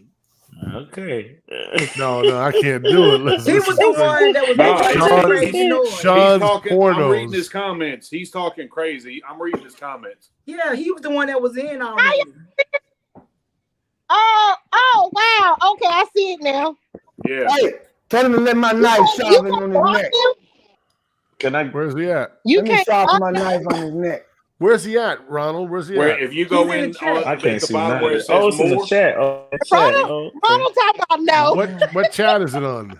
Okay.
No, I can't do it. Listen,
He was the one that was making
Sean-
crazy noise.
Sean's
I'm reading
pornos.
his comments. He's talking crazy. I'm reading his comments.
Yeah, he was the one that was in already.
Oh, wow. Okay, I see it now.
Yeah.
Hey, tell him to let my knife sharpen on his neck.
Can I?
Where's he at?
You
Let me
can't.
sharpen my knife on his neck.
Where's he at, Ronald? Where's he
Where
at?
if you go
He's in
in
the chat.
on
I
at
can't
the
see
bottom
none
where
of
it
it.
says
Oh, it's in the
more,
chat. Oh, the chat.
Ronald,
Oh, okay.
Ronald talking about no.
What chat is it on?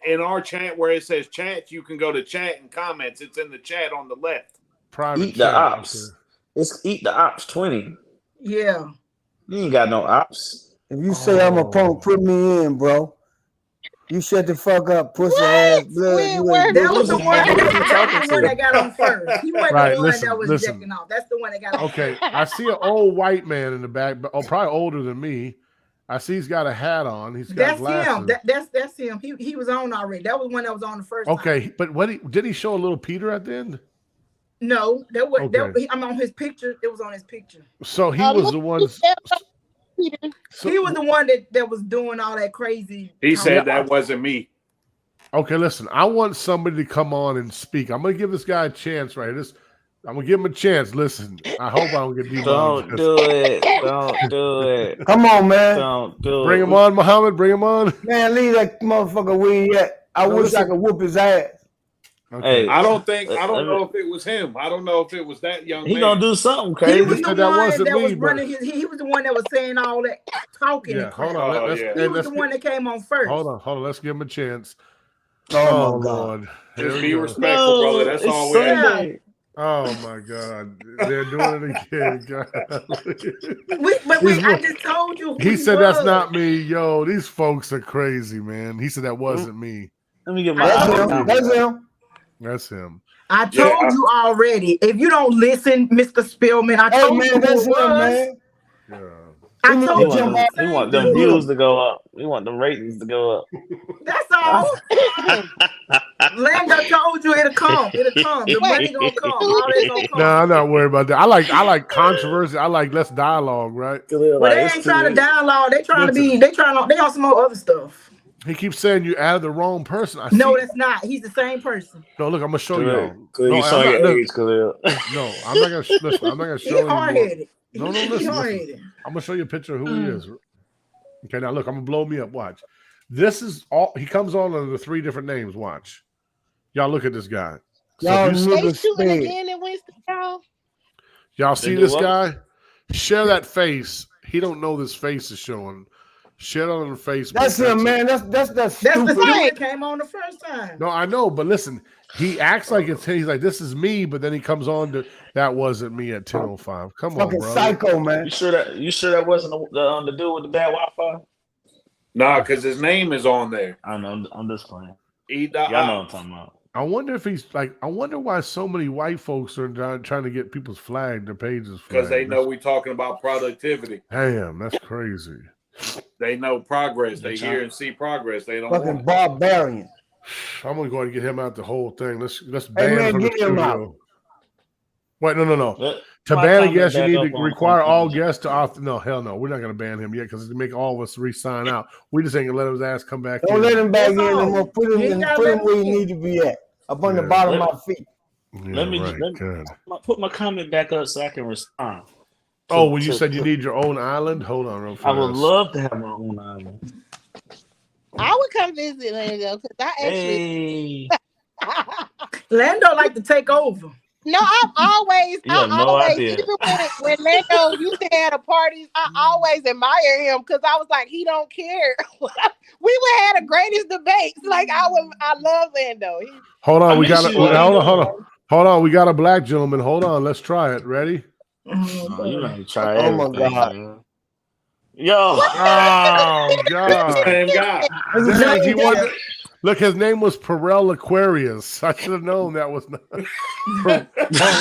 in our chat where it says chat, you can go to chat and comments. It's in the chat on the left.
Private
Eat the
chat.
ops. It's eat the ops 20.
Yeah.
You ain't got no ops.
If you say I'm a punk, put me in, bro. You shut the fuck up, pussy ass blood.
That was the one. That's the one that got on first. He wasn't
Right,
the one
listen,
that was
listen.
checking off. That's the one that got on.
Okay, I see an old white man in the back, but probably older than me. I see he's got a hat on. He's got
That's
glasses.
him. That's him. He was on already. That was one that was on the first time.
Okay, but did he show a little Peter at the end?
No, that was
Okay.
I'm on his picture. It was on his picture.
So he was the one. So,
He was the one that was doing all that crazy.
He said that wasn't me.
okay, listen. I want somebody to come on and speak. I'm gonna give this guy a chance, right? I'm gonna give him a chance. Listen, I hope I don't get demonetized.
Don't do it. Don't do it.
Come on, man.
Don't do it.
Bring him on, Muhammad. Bring him on.
Man, leave that motherfucker where he at. I
No,
wish
listen.
I could whoop his ass.
Okay.
Hey,
I don't
let me-
know if it was him. I don't know if it was that young
he
man.
gonna do something
He
crazy.
was the
said that
one
wasn't
that was
me, but-
running his. He was the one that was saying all that talking
Yeah,
and crap.
hold on.
Oh,
Let's,
yeah.
hey,
He was
let's
the
get-
one that came on first.
hold on. Let's give him a chance.
Oh, my God.
Lord. Here
Just
we
be
go.
respectful, brother. That's
it's
all we ask.
Sunday.
Oh my God. They're doing it again.
I just told you. Who
He said that's
was.
not me. Yo, these folks are crazy, man. He said that wasn't me.
Let me get my
I
That's
told
him.
iPhone.
That's him.
That's him.
I told you already. If you don't listen, Mr. Spillman, I
Hey,
told you
man,
who
that's
it
him,
was.
man.
Yeah.
I
He
told
need
you
to jump out.
We want them views to go up. We want them ratings to go up.
That's all. Lando told you it'll come. It'll come. The money gonna come. All that's gonna come.
No, I'm not worried about that. I like controversy. I like less dialogue, right?
Well, they ain't trying to dialogue. They trying to be. They on some more other stuff.
He keeps saying you added the wrong person.
No, that's not. He's the same person.
No, look, I'm gonna show y'all.
You showing your age, Khalil.
No, I'm not gonna listen. I'm not gonna
He
show you.
hard headed.
No,
He
listen.
hard-headed.
I'm gonna show you a picture of who he is. Okay, now look, I'm gonna blow me up. Watch. This is all he comes on under 3 different names. Watch. Y'all look at this guy. So
Y'all
if you
They
niggas
shooting
sped.
again in Winston.
y'all see
do
this
what?
guy? Share that face. He don't know this face is showing. Share it on the Facebook.
That's him, man. That's
That's the
stupid.
dude that came on the first time.
No, I know, but listen, he acts like it's he's like this is me, but then he comes on to that wasn't me at 10:05. Come on,
Fucking
bro.
psycho, man.
You sure that wasn't the dude with the bad Wi-Fi?
Nah, because his name is on there.
I know. I'm just playing.
E.I.
Y'all know what I'm talking about.
I wonder if he's like. I wonder why so many white folks are trying to get people's flag, their pages flagged.
Because they know we're talking about productivity.
Damn, that's crazy.
They know progress. They hear and see progress. They don't want
Fucking
it.
barbarian.
I'm gonna go ahead and get him out the whole thing. Let's
Hey,
ban
man,
from the
get him out.
studio. Wait, no.
Let
To
my
ban a
comment
guest, you
back
need
up
to
on
require all
conclusion.
guests to opt. No, hell no. We're not going to ban him yet because to make all of us re-sign out. We just ain't going to let his ass come back
Don't
in.
let him back
That's
in no
all.
more. Put
You
him
ain't
in.
gotta
Put
let
him
him
where he
in.
need to be at. Up on the
Yeah.
bottom of my feet.
Yeah,
Let me
good.
put my comment back up so I can respond.
Oh, when you said you need your own island, hold on real fast.
I would love to have my own island.
I would come visit Lando because I actually.
Hey,
Lando like to take over.
No, I'm always,
You have no idea.
even when Lando used to have the parties, I always admire him because I was like, he don't care. We would have the greatest debates. Like I love Lando.
Hold on,
I
we
miss
got
you, Lando.
hold on. We got a black gentleman. Hold on, let's try it. Ready?
Oh, you know, try
Oh, my
everything,
God.
man. Yo,
Oh
It's the
God!
same guy.
Dang, he wanted. Look, his name was Perel Aquarius. I should have known that was not. Let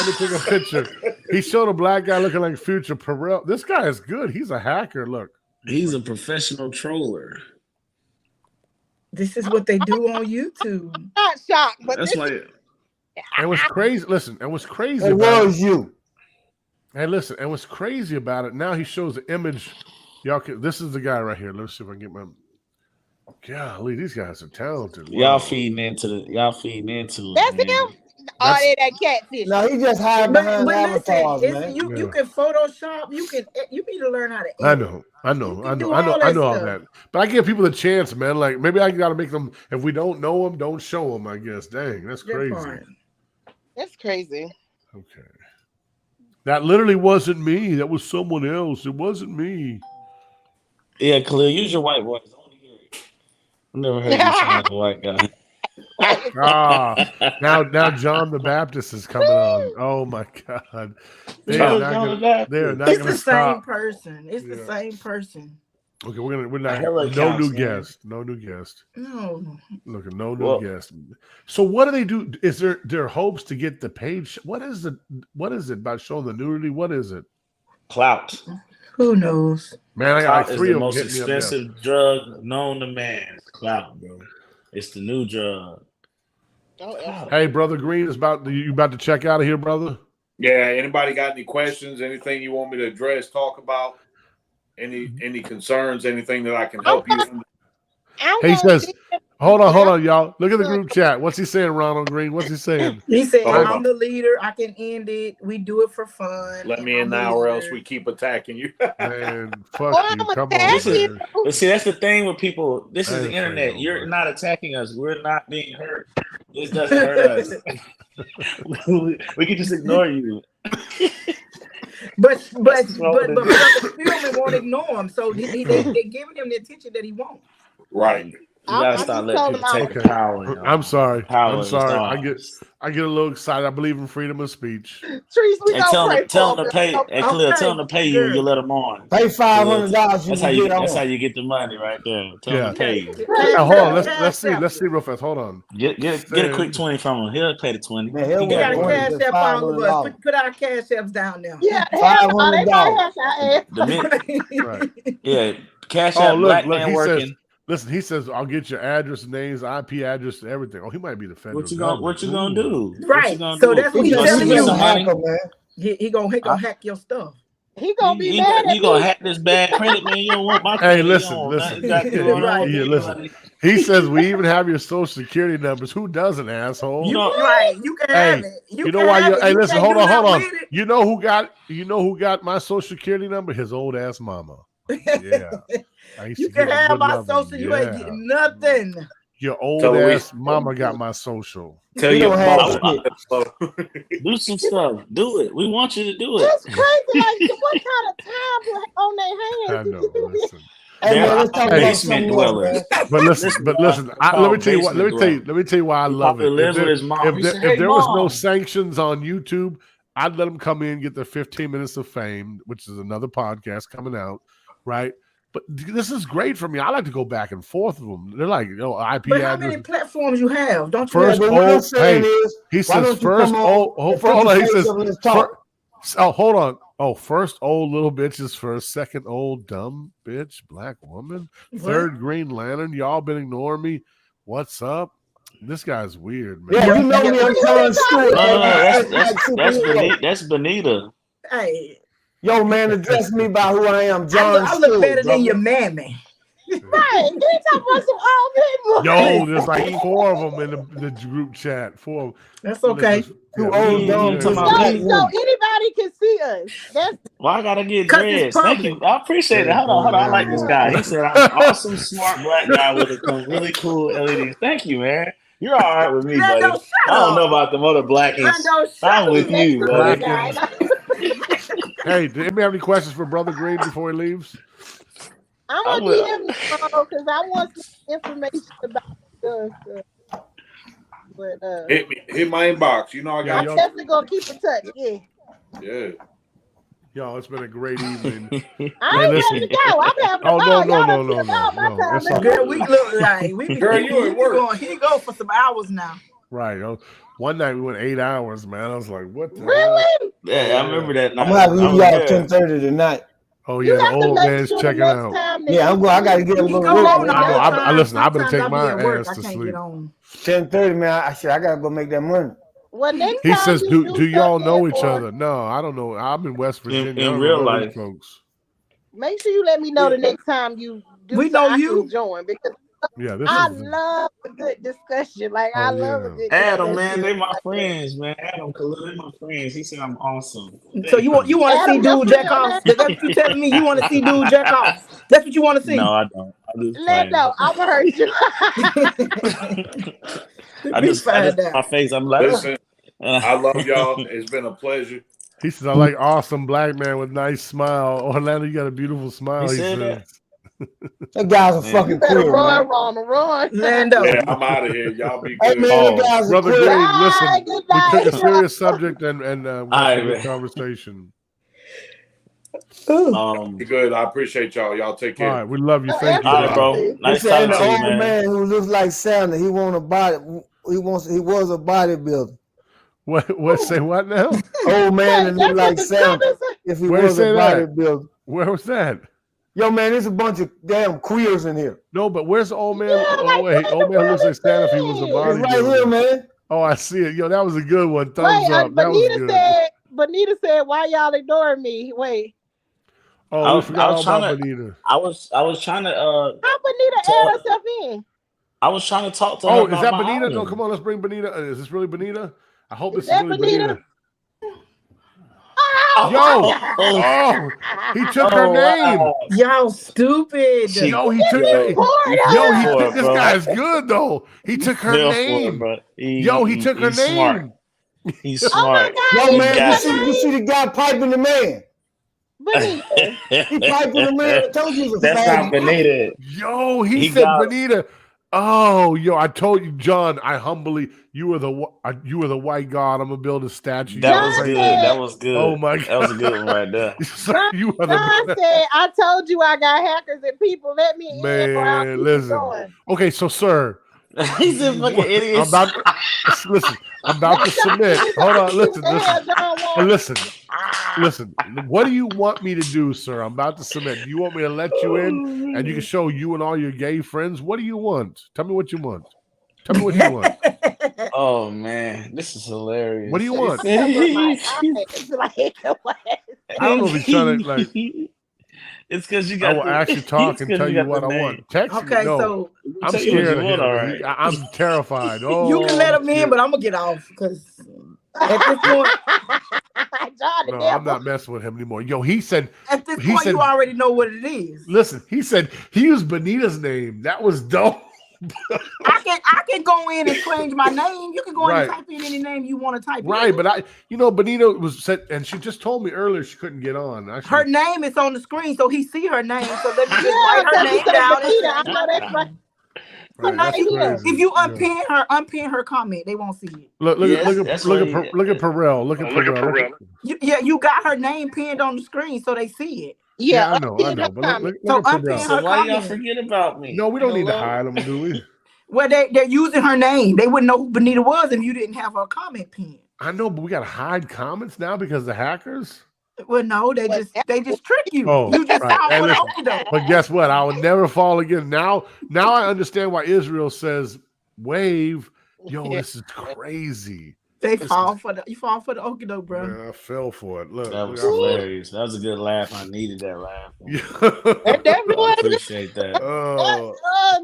me take a picture. He showed a black guy looking like future Perel. This guy is good. He's a hacker. Look.
he's a professional troller.
This is what they do on YouTube.
I'm not shocked, but
That's why.
And what's crazy? Listen, and what's crazy
It
about
was you.
And listen, and what's crazy about it? Now he shows the image. Y'all can. This is the guy right here. Let's see if I can get my. Golly, these guys are talented. Wow.
Y'all feeding into it.
that's
Man.
him. Oh, they that catfish.
No, he just hide behind avatars,
listen,
man.
you can Photoshop. You need to learn how to edit.
I know
can do
all
all that
that. But I give people a chance, man. Like maybe I got to make them. If we don't know them, don't show them. I guess. Dang, that's
That
crazy.
part.
That's crazy.
Okay. That literally wasn't me. That was someone else. It wasn't me.
Yeah, Khalil, use your white voice. I want to hear it. I never heard you sound like a white guy.
Now John the Baptist is coming on. Oh my God. They are not gonna
It's the same
stop.
person. It's the same person.
Okay, we're not
hella
no
counts,
new
man.
guest. No new guest.
No.
Look, no new
Well-
guest. So what do they do? Is there hopes to get the page? What is it about showing the nudity? What is it?
Clout.
Who knows?
Man, I got
Clout
like
is
3
the
of them
most
hitting me up now.
expensive drug known to man. It's clout, bro. It's the new drug.
Oh,
Hey, brother Green is you about to check out of here, brother?
Yeah. Anybody got any questions? Anything you want me to address? Talk about? Any concerns? Anything that I can help you?
He says, hold on, y'all. Look at the group chat. What's he saying, Ronald Green? What's he saying?
He said,
Hold
I'm
on.
the leader. I can end it. We do it for fun.
Let me in now, or else we keep attacking you.
Man, fuck
Well,
you.
I'm
Come
attacking
on, man.
But see, that's the thing with people. This is
I
the
ain't
internet.
afraid no
You're
more.
not attacking us. We're not being hurt. This doesn't hurt us. We can just ignore you.
But Brother Spillman won't ignore him, so they're giving him the attention that he wants.
Right.
You gotta stop letting people take the power. You know?
I'm sorry.
Power
I'm sorry.
is
I get a little excited. I believe in freedom of speech.
Trees, we
tell
gonna
them to pay. Hey, Khalil, tell them to pay you and you let them on.
Pay $500.
That's how you get the money right there. Tell them to pay you.
Now, hold on. Let's see real fast. Hold on.
Get a quick 20 from him. He'll pay the 20.
Man,
We got a cash app all of us. Put our cash apps down there.
Yeah,
$500.
Yeah, cash app. Black man
he
working.
Says, listen, he says, I'll get your address, names, IP address, and everything. Oh, he might be the federal government.
What you gonna do?
Right. So that's what he's telling you. He gonna hack your stuff.
He gonna be mad at
you gonna hack this bad credit, man. You don't want my credit.
Hey, listen. He says we even have your social security numbers. Who doesn't, asshole?
You can have it.
You know why? Hey, listen, hold on. You know who got my social security number? His old ass mama. Yeah.
You can have my social. You ain't getting nothing.
Your old ass mama got my social.
Tell your mama. Do some stuff. Do it. We want you to do it.
That's crazy. Like, what kind of time on their hands?
I know. Listen.
Basement dwellers.
But listen. Let me tell you why I love it. If there was no sanctions on YouTube, I'd let them come in and get their 15 minutes of fame, which is another podcast coming out, right? But this is great for me. I like to go back and forth with them. They're like, IP
but
address.
how many platforms you have? Don't you
first
have?
Old, hey, he says first old. Hold on. He says, hold on. Oh, first old little bitches first, second old dumb bitch, black woman, third Green Lantern. Y'all been ignoring me. What's up? This guy's weird, man.
Yeah, you know me. I'm telling
No, that's Benita.
Hey.
Yo, man, address me by who I am, John.
I look better than your mammy.
Right, you talking about some old people.
Yo, there's like 4 of them in the group chat. 4.
That's okay.
So anybody can see us. That's
I gotta get dressed. Thank you. I appreciate it. Hold on. I like this guy. He said I'm an awesome, smart black guy with a really cool LEDs. Thank you, man. You're all right with me, buddy. I don't know about the other blackies. I'm with you, buddy.
Hey, do anybody have any questions for Brother Green before he leaves?
I'm gonna give him because I want some information about stuff. But
hit my inbox. You know I got.
I'm definitely gonna keep in touch.
Yeah.
Y'all, it's been a great evening.
I ain't ready to go. I'm having a ball.
No.
It's good. We look like we
girl, you at work.
He go for some hours now.
Right. One night we went 8 hours, man. I was like, what the
really?
hell?
Yeah, I remember that night.
I'm gonna have to leave y'all at 10:30 tonight.
Oh yeah, the old man's checking out.
Yeah, I gotta get him going.
Listen, I better take my ass to sleep.
10:30, man. I gotta go make that money.
Well,
he says, do y'all know each other? No, I don't know. I'm in West Virginia.
In real life,
folks.
Make sure you let me know the next time you do.
We know you
join because
I
love a good discussion. Like I love a good
Adam, man, they my friends, man. Adam, Khalil, they my friends. He said I'm awesome.
So you want to see dude jack off? That's what you telling me. You want to see dude jack off? That's what you want to see?
No, I don't.
Let go. I'm gonna hurt you.
I just my face. I'm like,
listen, I love y'all. It's been a pleasure.
He says, I like awesome black man with nice smile. Orlando, you got a beautiful smile. He says.
That.
That guy's a fucking queer.
Run.
Lando.
Yeah, I'm out of here. Y'all be
good. Hey, man,
Brother Green, listen, we took a serious subject and a conversation.
Good. I appreciate y'all. Y'all take care.
All right, we love you. Thank you,
all right, bro. Nice talking to you, man.
Man who looks like Santa. He want a body. He was a bodybuilder.
What? Say what now?
Old man that look like Santa. If he was a bodybuilder.
Where was that?
Yo, man, there's a bunch of damn queers in here.
No, but where's the old man? Old man looks like Santa if he was a bodybuilder.
It's right here, man.
Oh, I see it. Yo, that was a good one. Thumbs up. That was good.
Bonita said, "Why y'all ignoring me?" Wait.
Oh, I forgot about Bonita.
I was trying to.
How Bonita add herself in?
I was trying to talk to her.
Oh, is that Bonita? No, come on, let's bring Bonita. Is this really Bonita? I hope this is really Bonita. Yo, he took her name.
Wow.
Y'all stupid.
She-
Yo, he took. This guy is good though. He took her
Fell for it,
name.
bro.
Yo, he took her
he's smart.
name.
He's smart.
Yo,
He
man,
got
you see the guy piping the man. He piping the man. I told you it was a
That's not
fag.
Benita.
Yo, he
He
said
got-
Benita. Oh, yo, I told you, John. I humbly, you were the white god. I'm gonna build a statue.
That was good. That was good.
Oh my
That was a good one right there.
You are
John
the
said, I told you I got hackers and people. Let me in. or I'll keep
man.
it
Listen.
going."
Okay, so sir,
He's a fucking idiot.
I'm about to submit. Hold on, listen.
John
Listen. What do you want me to do, sir? I'm about to submit. Do you want me to let you in and you can show you and all your gay friends? What do you want? Tell me what you want. Tell me what you want.
Oh man, this is hilarious.
What do you want?
It's like, what?
I don't know if he's trying to like.
It's because you
I
got.
will actually talk and tell you what I want. Text me.
Okay,
No,
so
I'm
tell you what
scared
you
of
want,
him.
all right.
I'm terrified. Oh,
you can let him in, but I'm gonna get off because at this point,
John the
no,
devil.
I'm not messing with him anymore. Yo, he said.
at this
He
point,
said-
you already know what it is.
Listen, he said he used Benita's name. That was dope.
I can go in and change my name. You can go in and
Right.
type in any name you want to type
Right,
in.
but Benita was said, and she just told me earlier she couldn't get on.
Her name is on the screen, so he see her name. So let me just
Yeah,
write her
because he
name
said
down.
Benita. I know that's right.
Right, that's
Benita.
crazy.
If you
Yeah.
unpin her comment, they won't see it.
Look
Yes,
at
that's
look
what
at look at Perel. Look at Perel.
You got her name pinned on the screen, so they see it.
Yeah, I
Yeah,
know.
unpin her
But
comment.
look at
So unpin
Perel.
her
So why y'all
comment.
forget about me?
No, we don't need to
Hello?
hide them, do we?
Well, they're using her name. They wouldn't know who Benita was if you didn't have her comment pinned.
I know, but we got to hide comments now because the hackers.
Well, no, they just trick you.
Oh,
You just
right.
out
Hey,
for the
listen.
okey doke.
But guess what? I will never fall again. Now I understand why Israel says wave. Yo, this is crazy.
You fall for the okey doke, bro.
Man, I fell for it. Look,
That was
I-
hilarious. That was a good laugh. I needed that laugh.
That definitely
I
was.
appreciate that.
Oh,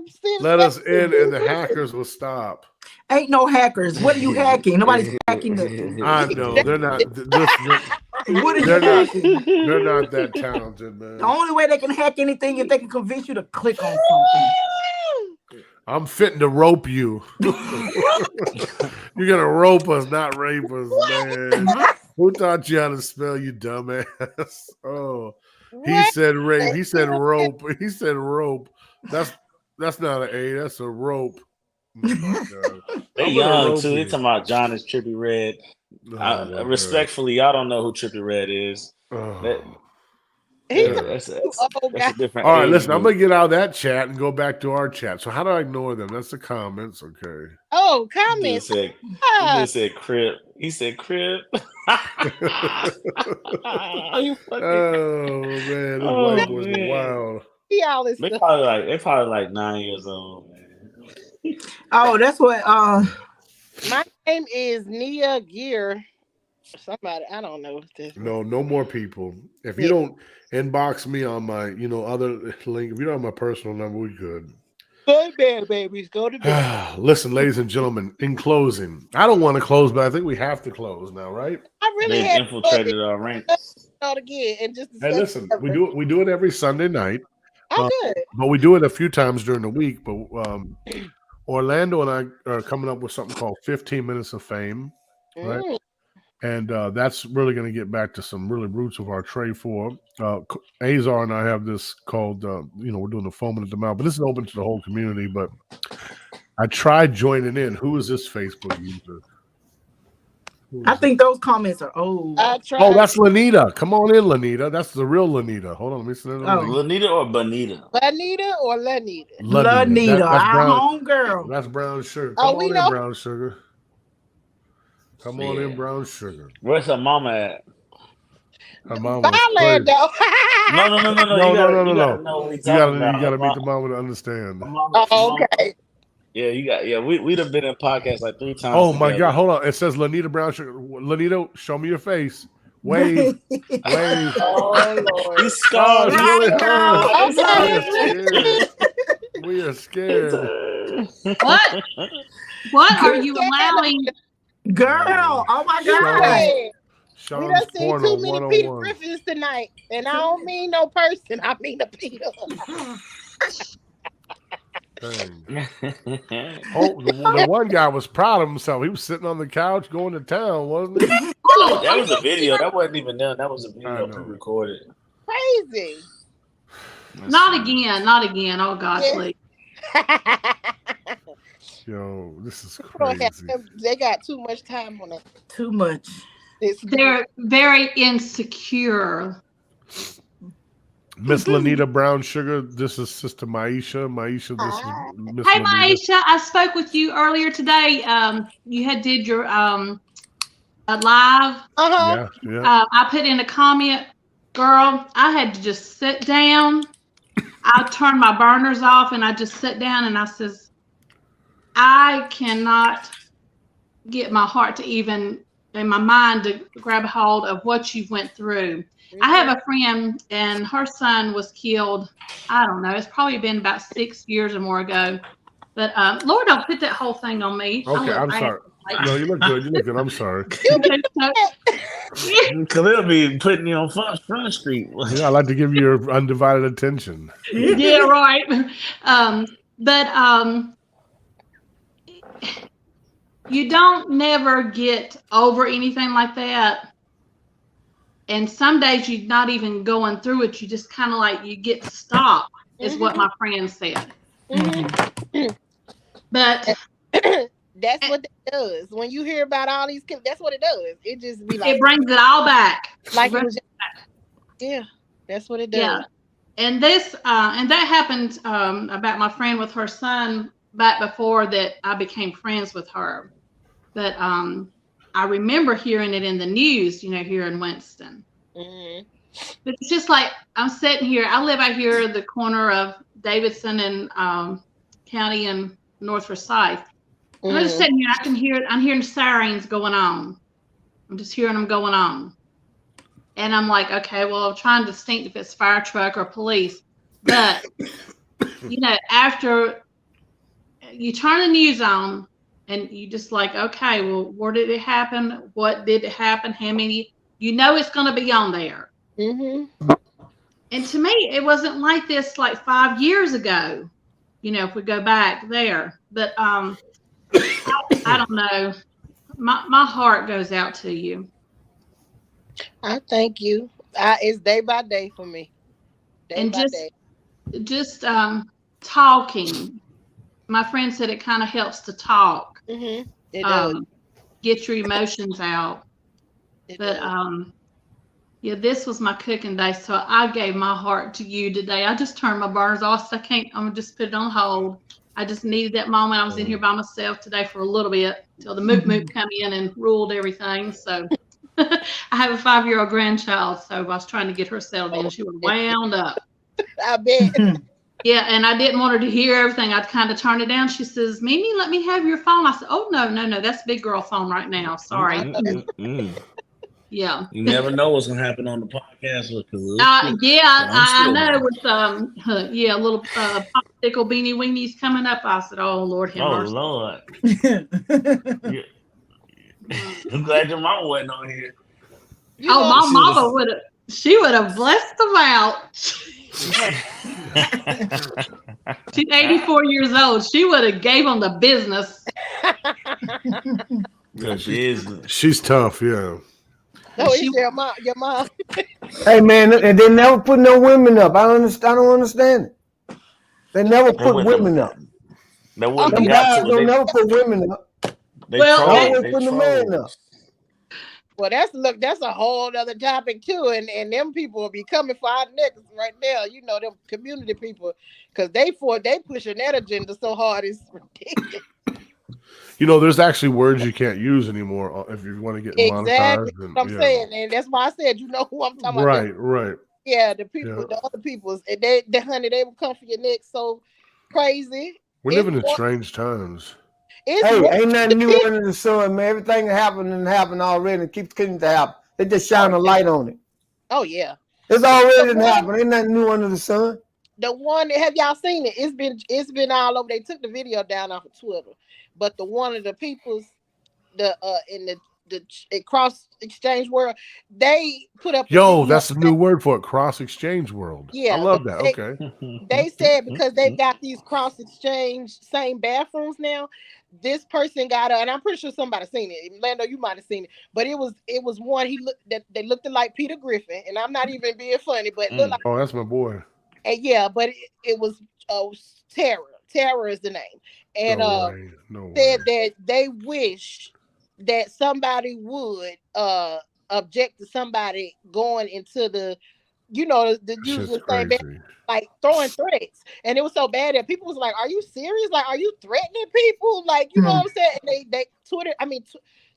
Steve
let us in, and the hackers will stop.
Ain't no hackers. What are you hacking? Nobody's hacking nothing.
I know they're not.
What are you
They're not.
hacking?
They're not that talented, man.
The only way they can hack anything is they can convince you to click on something.
I'm fitting to rope you. You're gonna rope us, not rape us, man. Who taught you how to spell, you dumbass? Oh, he
What?
said rape. He said rope. He said rope. That's not an A. That's a rope. Oh my God.
They
I'm gonna
young
rope
too. They
you.
talking about John is Trippy Red.
Oh, my God.
Respectfully, y'all don't know who Trippy Red is.
Oh.
That's a different.
All right,
age
listen, I'm
group.
gonna get out of that chat and go back to our chat. So how do I ignore them? That's the comments, okay.
Oh,
He
comments.
said,
Ah.
he said crib. He said crib. You fucking-
Oh man, this
Oh,
white boys
man.
are wild.
Y'all is
They probably like 9 years old, man.
Oh, that's what
my name is Nia Gear. Somebody, I don't know.
No more people. If you don't inbox me on my, other link, if you don't have my personal number, we good.
Go to bed, babies. Go to bed.
Listen, ladies and gentlemen, in closing, I don't want to close, but I think we have to close now, right?
I really
They
had
infiltrated our ranks.
start again and just
Hey, listen, we do it every Sunday night,
Oh, good.
but we do it a few times during the week. But Orlando and I are coming up with something called 15 Minutes of Fame, right?
Mm.
And that's really going to get back to some really roots of our trade for. Azar and I have this called, we're doing the foaming at the mouth, but this is open to the whole community. But I tried joining in. Who is this Facebook user?
I think those comments are old.
I tried.
Oh, that's Lanita. Come on in, Lanita. That's the real Lanita. Hold on, let me send it.
Oh.
Lanita or Bonita?
Lanita or Lanita?
Lanita,
That's
our
brown.
home girl.
That's brown sugar.
Oh,
Come
we
on in,
know.
brown sugar. Come on in,
Yeah.
brown sugar.
Where's her mama at?
Her mom was
Thailand,
crazy.
though.
No.
No.
You gotta know what we
You
talking about.
gotta meet the mama to understand.
Oh, okay.
Yeah, we'd have been in podcasts like 3 times.
Oh my
together.
God, hold on. It says Lanita Brown Sugar. Lanita, show me your face. Wave. Wave.
Oh, Lord.
He's scarred.
Oh, really
Okay.
hurt. We are scared.
What? What are you allowing?
Girl, oh my God.
Hey, We done seen
Porno
too many Peter
101.
Griffins tonight, and I don't mean no person. I mean a Peter.
Dang. Oh, the one guy was proud of himself. He was sitting on the couch going to town, wasn't he?
That was a video. That wasn't even done. That was a video pre-recorded.
Crazy.
Not again. Not again. Oh, God, please.
Yo, this is crazy.
They got too much time on it.
Too much.
They're very insecure.
Miss Lanita Brown Sugar, this is Sister Maisha. Maisha, this is Miss
Hey,
Lanita.
Maisha, I spoke with you earlier today. You had did your live.
Uh-huh.
Yeah.
I put in a comment, girl, I had to just sit down. I turned my burners off and I just sat down and I says, I cannot get my heart to even, in my mind, to grab a hold of what you went through. I have a friend and her son was killed. I don't know. It's probably been about 6 years or more ago. But Lord, don't put that whole thing on me.
Okay, I'm sorry. No, you look good. You look good. I'm sorry.
Because they'll be putting you on Front Street.
Yeah, I like to give you your undivided attention.
Yeah, right. But you don't never get over anything like that. And some days you're not even going through it. You just kind of like, you get stopped, is what my friend said. But
that's what it does. When you hear about all these kids, that's what it does. It just be like,
it brings it all back.
Like, yeah, that's what it does.
Yeah. And this, and that happened about my friend with her son back before that I became friends with her. But I remember hearing it in the news, you know, here in Winston.
Mm-hmm.
But it's just like, I'm sitting here, I live out here at the corner of Davidson and County and North Forsyth. Mm-hmm. I'm just sitting here, I'm hearing sirens going on. I'm just hearing them going on. And I'm like, okay, well, I'm trying to distinct if it's fire truck or police. But, you know, after you turn the news on and you just like, okay, well, where did it happen? What did it happen? How many? You know it's going to be on there.
Mm-hmm.
And to me, it wasn't like this like 5 years ago, you know, if we go back there. But I don't know. My heart goes out to you.
I thank you. It's day by day for me.
Just talking. My friend said it kind of helps to talk.
Mm-hmm. It does.
Get your emotions out. But yeah, this was my cooking day, so I gave my heart to you today. I just turned my burners off, so I'm gonna just put it on hold. I just needed that moment. I was in here by myself today for a little bit till the moop come in and ruled everything. So I have a 5-year-old grandchild, so I was trying to get her settled in. She was wound up.
I bet.
Yeah, and I didn't want her to hear everything. I'd kind of turn it down. She says, Mimi, let me have your phone. I said, oh, no, that's big girl phone right now. Sorry. Yeah.
You never know what's gonna happen on the podcast with
I know with a little popsicle beanie weenies coming up. I said, oh Lord, have mercy.
Lord. I'm glad your mama wasn't on here.
My mama would have blessed them out. She's 84 years old. She would have gave them the business.
She's tough, yeah.
No, it's your mom.
Hey man, and they never put no women up. I don't understand it. They never put women up.
They wouldn't
don't never put women up.
They always
put the man up.
Well, that's a whole other topic too, and them people will be coming for our necks right now. You know, them community people, because they pushing that agenda so hard, it's ridiculous.
You know, there's actually words you can't use anymore if you want to get monetized.
Exactly what I'm saying, and that's why I said, you know who I'm talking about.
Right.
Yeah, the people, the other peoples, and they will come for your neck so crazy.
We're living in strange times.
Ain't nothing new under the sun, man. Everything happened already and keeps continuing to happen. They just shine a light on it.
Oh yeah,
it's already happened. Ain't nothing new under the sun.
The one, have y'all seen it? It's been all over. They took the video down off of Twitter, but the one of the people's in cross exchange world, they put up.
Yo, that's a new word for it. Cross exchange world.
Yeah,
I love that. Okay.
They said because they've got these cross exchange same bathrooms now. This person got and I'm pretty sure somebody seen it. Lando, you might have seen it, but it was one he looked that they looked like Peter Griffin, and I'm not even being funny, but looked like,
oh, that's my boy.
And yeah, but it was Terror. Terror is the name, and
No
said that they wish that somebody would object to somebody going into the the usual same like throwing threats, and it was so bad that people was like, "Are you serious? Like, are you threatening people? Like, you know what I'm saying?" And they Twitter,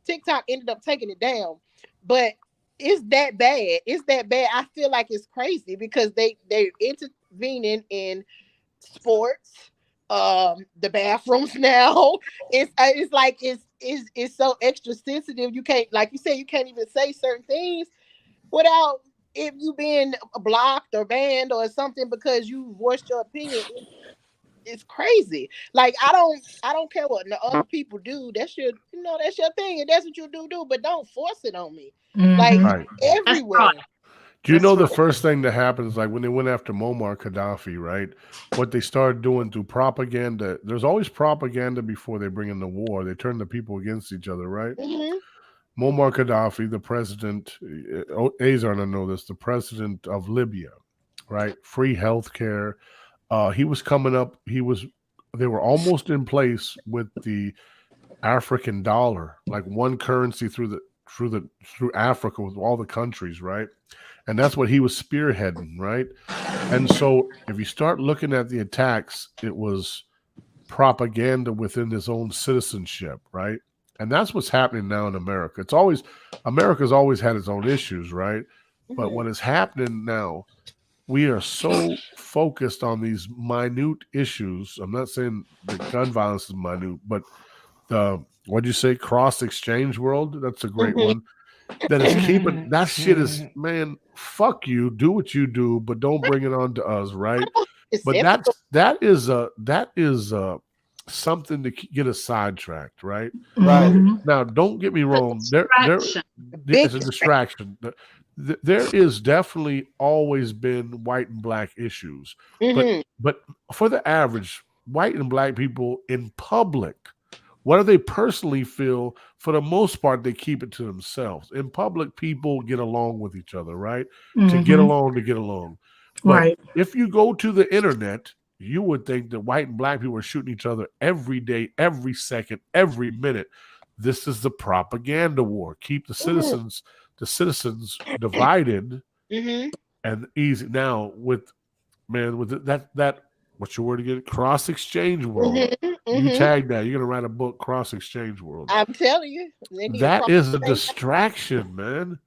TikTok ended up taking it down, but it's that bad. It's that bad. I feel like it's crazy because they're intervening in sports, the bathrooms now. It's like it's so extra sensitive. You can't, like you said, you can't even say certain things without if you being blocked or banned or something because you voiced your opinion. It's crazy. Like I don't care what the other people do. That's your that's your thing, and that's what you do. But don't force it on me. Like everywhere.
Do you know the first thing that happens, like when they went after Muammar Gaddafi, right? What they started doing through propaganda. There's always propaganda before they bring in the war. They turn the people against each other, right? Muammar Gaddafi, the president, Azar, I know this, the president of Libya, right? Free healthcare. He was coming up. They were almost in place with the African dollar, like one currency through Africa with all the countries, right? And that's what he was spearheading, right? And so if you start looking at the attacks, it was propaganda within his own citizenship, right? And that's what's happening now in America. America's always had its own issues, right? But what is happening now, we are so focused on these minute issues. I'm not saying the gun violence is minute, but what'd you say, cross exchange world? That's a great one. That is keeping that shit is, man, fuck you, do what you do, but don't bring it on to us, right? But that is something to get us sidetracked, right?
Right.
Now, don't get me wrong. It's a distraction. There is definitely always been white and black issues, but for the average white and black people in public, what do they personally feel? For the most part, they keep it to themselves. In public, people get along with each other, right? To get along. But if you go to the internet, you would think that white and black people are shooting each other every day, every second, every minute. This is the propaganda war. Keep the citizens divided and easy. Now with that what's your word again? Cross exchange world. You tag that. You're gonna write a book, Cross Exchange World.
I'm telling you,
that is a distraction, man.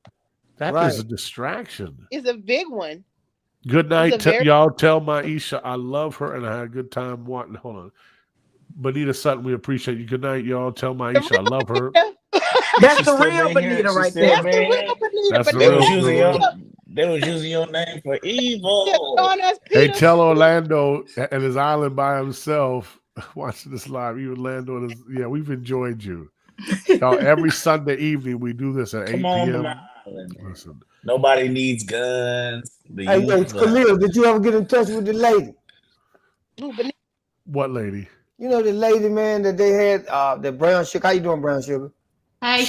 That is a distraction.
It's a big one.
Good night, y'all. Tell Maisha I love her and I had a good time watching. Hold on, Benita Sutton, we appreciate you. Good night, y'all. Tell Maisha I love her.
That's the real Benita right there.
That's the real
Benita. They was using your name for evil.
Hey, tell Orlando and his island by himself watching this live. Even Orlando and we've enjoyed you. Y'all, every Sunday evening we do this at 8 p.m.
Listen. Nobody needs guns.
Hey, Khalil, did you ever get in touch with the lady?
What lady?
You know the lady, man, that they had, the Brown Sugar. How you doing, Brown Sugar?
I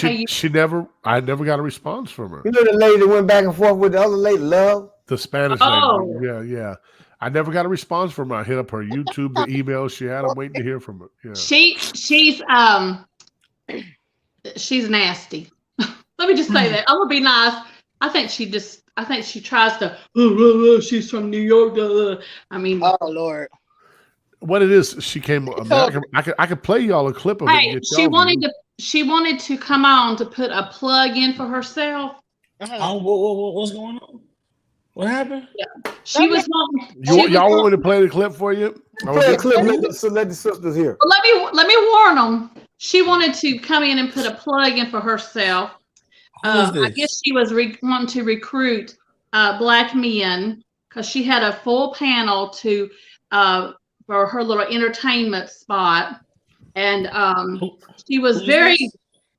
never got a response from her.
You know the lady that went back and forth with the other lady, Love?
The Spanish lady. Yeah. I never got a response from her. I hit up her YouTube, the email she had. I'm waiting to hear from her. Yeah.
She's nasty. Let me just say that. I'm gonna be nice. I think she tries to. She's from New York. I mean,
oh Lord.
What it is? She came. I could play y'all a clip of it.
Hey, she wanted to come on to put a plug in for herself.
Oh, what's going on? What happened?
Yeah. She was wanting.
Y'all want me to play the clip for you?
Play a clip. Let the sisters hear.
Let me warn them. She wanted to come in and put a plug in for herself. I guess she was wanting to recruit black men because she had a full panel for her little entertainment spot, and she was very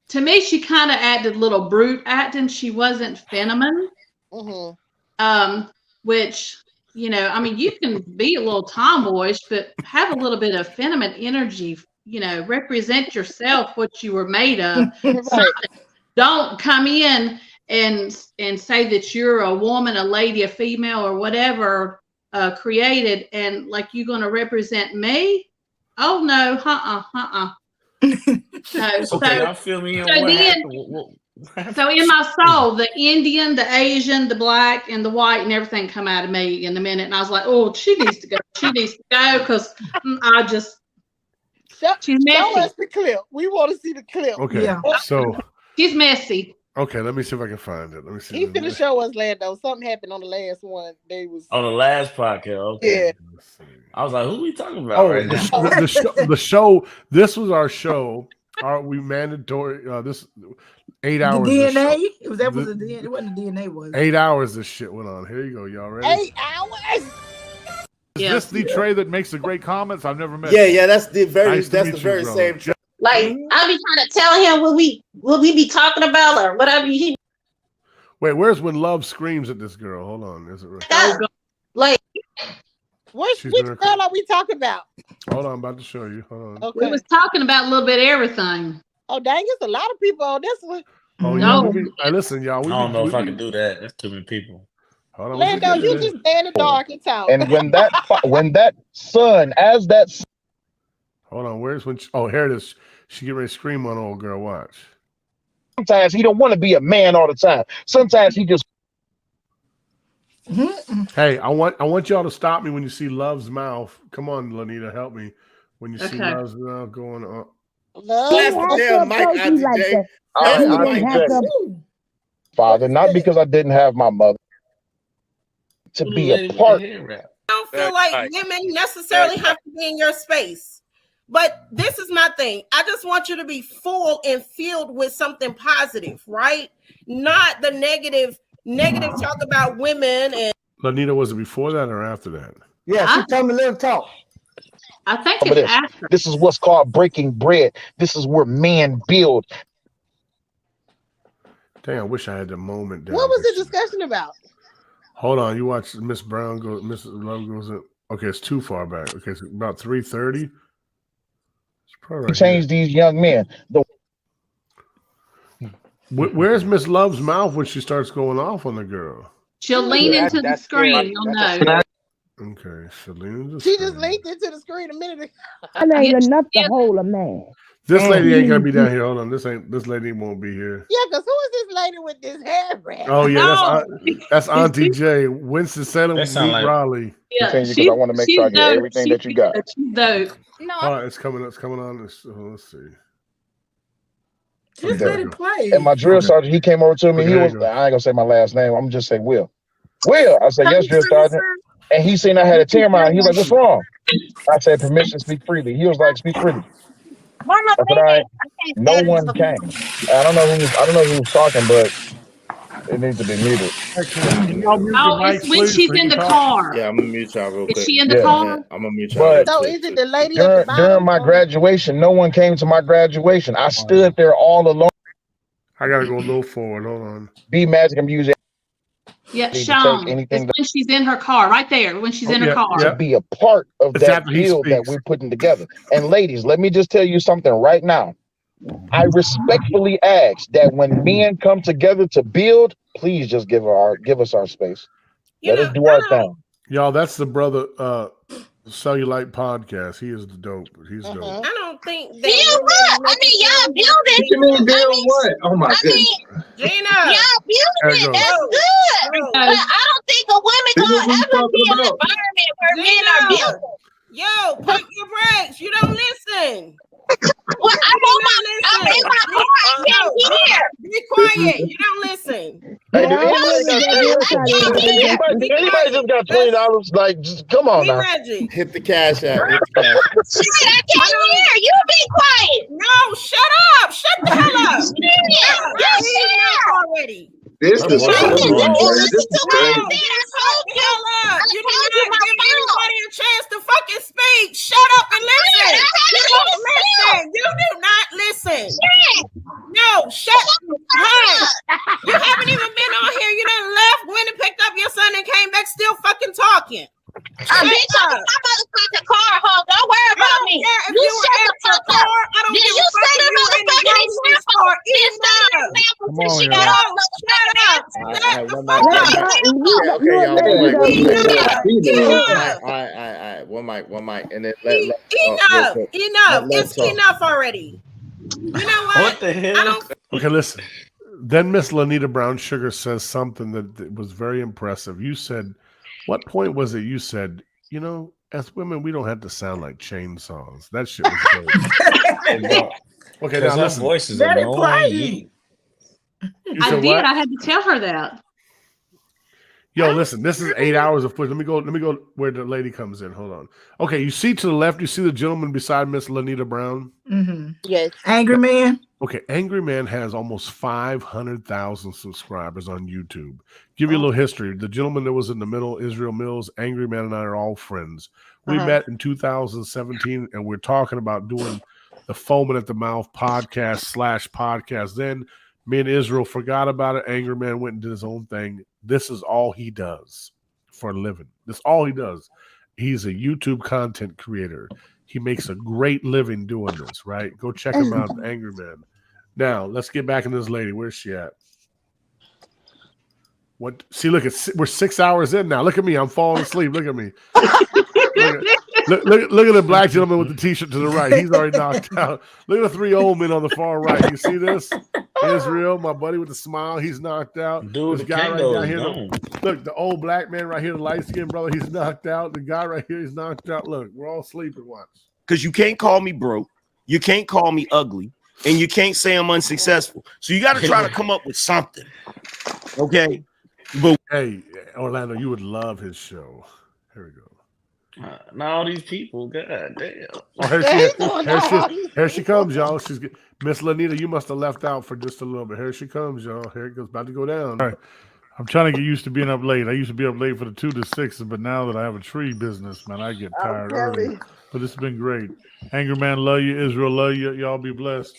to me, she kind of acted a little brute acting. She wasn't feminine. Which, you know, I mean, you can be a little tomboyish, but have a little bit of feminine energy, you know, represent yourself, what you were made of.
Right.
Don't come in and say that you're a woman, a lady, a female, or whatever created, and like you're going to represent me. Oh no,
Okay, y'all fill me in.
So in my soul, the Indian, the Asian, the black, and the white, and everything come out of me in a minute. And I was like, oh, she needs to go. She needs to go because I just, she's messy.
Show us the clip. We want to see the clip.
Okay,
Yeah.
so
She's messy.
okay, let me see if I can find it. Let me see.
He's gonna show us, Lando. Something happened on the last one. They was
On the last podcast, okay.
yeah.
I was like, who we talking about
Oh,
right now?
the show. This was our show. We mandatory this 8 hours.
The
this show.
DNA? It wasn't the DNA, was it?
8 hours this shit went on. Here you go. Y'all ready?
8 hours.
Is
Yeah.
this the Trey that makes the great comments? I've never met.
Yeah,
you.
yeah, that's the very
Nice to
that's
meet
the
you,
very
brother.
same.
Like I be trying to tell him what we be talking about or whatever he
Wait, where's when love screams at this girl? Hold on. Is it right?
got. Like
Which
She's in her
girl are we talking about?
Hold on, I'm about to show you. Hold on.
Okay.
We was talking about a little bit of everything.
Oh dang, it's a lot of people on this one.
Oh,
No.
yeah, hey, listen, y'all.
I don't know if I can do that. That's too many people.
Hold on.
Lando, you just stay in the dark and talk.
And when that son,
Hold on. Where's when? Oh, here it is. She get ready to scream on old girl. Watch.
sometimes he don't want to be a man all the time. Sometimes he just
Hey, I want y'all to stop me when you see Love's mouth. Come on, Lanita, help me. When you see
Okay.
Love's mouth going on.
Love.
Blast the damn mic, Auntie J. Blast the mic.
Father, not because I didn't have my mother, to be a part.
I don't feel like women necessarily have to be in your space. But this is my thing. I just want you to be full and filled with something positive, right? Not the negative talk about women. And
Lanita, was it before that or after that?
Yeah, she told me let him talk.
I think
Some of
it's
this.
after.
This is what's called breaking bread. This is where men build.
Dang, I wish I had the moment down.
What was the discussion about?
Hold on, you watch Miss Brown go. Miss Love goes in. Okay, it's too far back. Okay, it's about 3:30. It's probably right
Change these young men.
Where's Miss Love's mouth when she starts going off on the girl?
She'll lean into the screen. You'll know.
Okay, Selena.
She just leaned into the screen a minute ago.
That ain't enough to hold a man.
This lady ain't gonna be down here. Hold on, this lady won't be here.
Yeah, because who is this lady with this hair wrap?
Oh yeah, that's Auntie J. Winston Salem, meet
sound like-
Raleigh.
Yeah,
Because I want to make sure I get everything that you got.
She's dope.
All right, it's coming on. Let's see.
Just let it play.
And my drill sergeant, he came over to me.
Okay,
He
there
was,
you go.
I ain't gonna say my last name. I'm gonna just say Will. Will. I said, yes, drill sergeant. And he seen I had a tear in my eye. He was like, what's wrong? I said, permission to speak freely. He was like, speak freely. I said, all right. No one came. I don't know who was talking, but it needs to be muted.
Oh, it's when she's in the car.
Yeah, I'm gonna mute y'all real quick.
Is she in the
Yeah.
car?
Yeah, I'm gonna mute y'all.
But
So is it the lady at the bottom?
during my graduation, no one came to my graduation. I stood there all alone.
I gotta go a little forward. Hold on.
Be Magic and Music
Yeah,
Need to
Sean.
take anything
It's when she's in her car, right there. When she's in her car.
to be a part of
It's
that
after he
build that
speaks.
we're putting together. And ladies, let me just tell you something right now. I respectfully ask that when men come together to build, please just give us our space. Let us do our thing.
Y'all, that's the brother Cellulite podcast. He is the dope. He's dope.
I don't think
Build what? I mean, y'all building.
What you mean build what? Oh my
I
goodness.
mean,
Gina.
y'all
There you
building.
go.
That's good. But I don't think a woman
This is
gonna
what we
ever
talking
be in an
about.
environment where men are building.
Yo, pump your brakes. You don't listen.
Well, I'm in my car. I can't hear.
Be quiet. You don't listen.
Hey,
Yeah,
anybody just got $20? Like, just come on
Be
now.
Reggie.
Hit the cash out. Hit the cash out.
Shit, I can't hear. You be quiet.
No, shut up. Shut the hell up.
Shut up.
Already.
This is
Listen to
crazy.
what I
This is
said.
crazy.
I told you.
Hell up. You
told
did
you
not
my
give
phone.
anybody a chance to fucking speak. Shut up and listen.
I
You
haven't
don't
even
listen. You do not listen. listen. No, shut up. You haven't even been on here. You done left, went and picked up your son and came back still fucking talking.
Bitch, I'm in my motherfucking car, ho. Don't worry about me.
If you were at your car, I don't give a fuck if you were in the grocery store.
Come on,
She got all
One mic, and then
enough. It's enough already. You know what?
What the hell?
Okay, listen. Then Miss Lanita Brown Sugar says something that was very impressive. You said, what point was it? You said, you know, as women, we don't have to sound like chainsaws. That shit was great. Okay, now listen.
Voice is annoying.
I did. I had to tell her that.
Yo, listen, this is 8 hours of footage. Let me go where the lady comes in. Hold on. Okay, you see to the left, you see the gentleman beside Miss Lanita Brown?
Mm-hmm.
Yes.
Angry Man.
Okay, Angry Man has almost 500,000 subscribers on YouTube. Give you a little history. The gentleman that was in the middle, Israel Mills, Angry Man and I are all friends. We met in 2017, and we're talking about doing the Foaming at the Mouth podcast. Then me and Israel forgot about it. Angry Man went and did his own thing. This is all he does for a living. That's all he does. He's a YouTube content creator. He makes a great living doing this, right? Go check him out, Angry Man. Now, let's get back into this lady. Where's she at? What? See, look, we're 6 hours in now. Look at me. I'm falling asleep. Look at me. Look at the black gentleman with the t-shirt to the right. He's already knocked out. Look at the three old men on the far right. You see this? Israel, my buddy with the smile, he's knocked out.
Dude,
this guy right down here. Look, the old black man right here, the light-skinned brother, he's knocked out. The guy right here, he's knocked out. Look, we're all sleeping. Watch.
Because you can't call me broke. You can't call me ugly. And you can't say I'm unsuccessful. So you got to try to come up with something. Okay?
But hey, Orlando, you would love his show. Here we go.
Now all these people, god damn.
Oh, here she comes, y'all. She's Miss Lanita. You must have left out for just a little bit. Here she comes, y'all. Here it goes, about to go down.
All right. I'm trying to get used to being up late. I used to be up late for the 2 to 6, but now that I have a tree business, man, I get tired early. But it's been great. Angry Man, love you. Israel, love you. Y'all be blessed.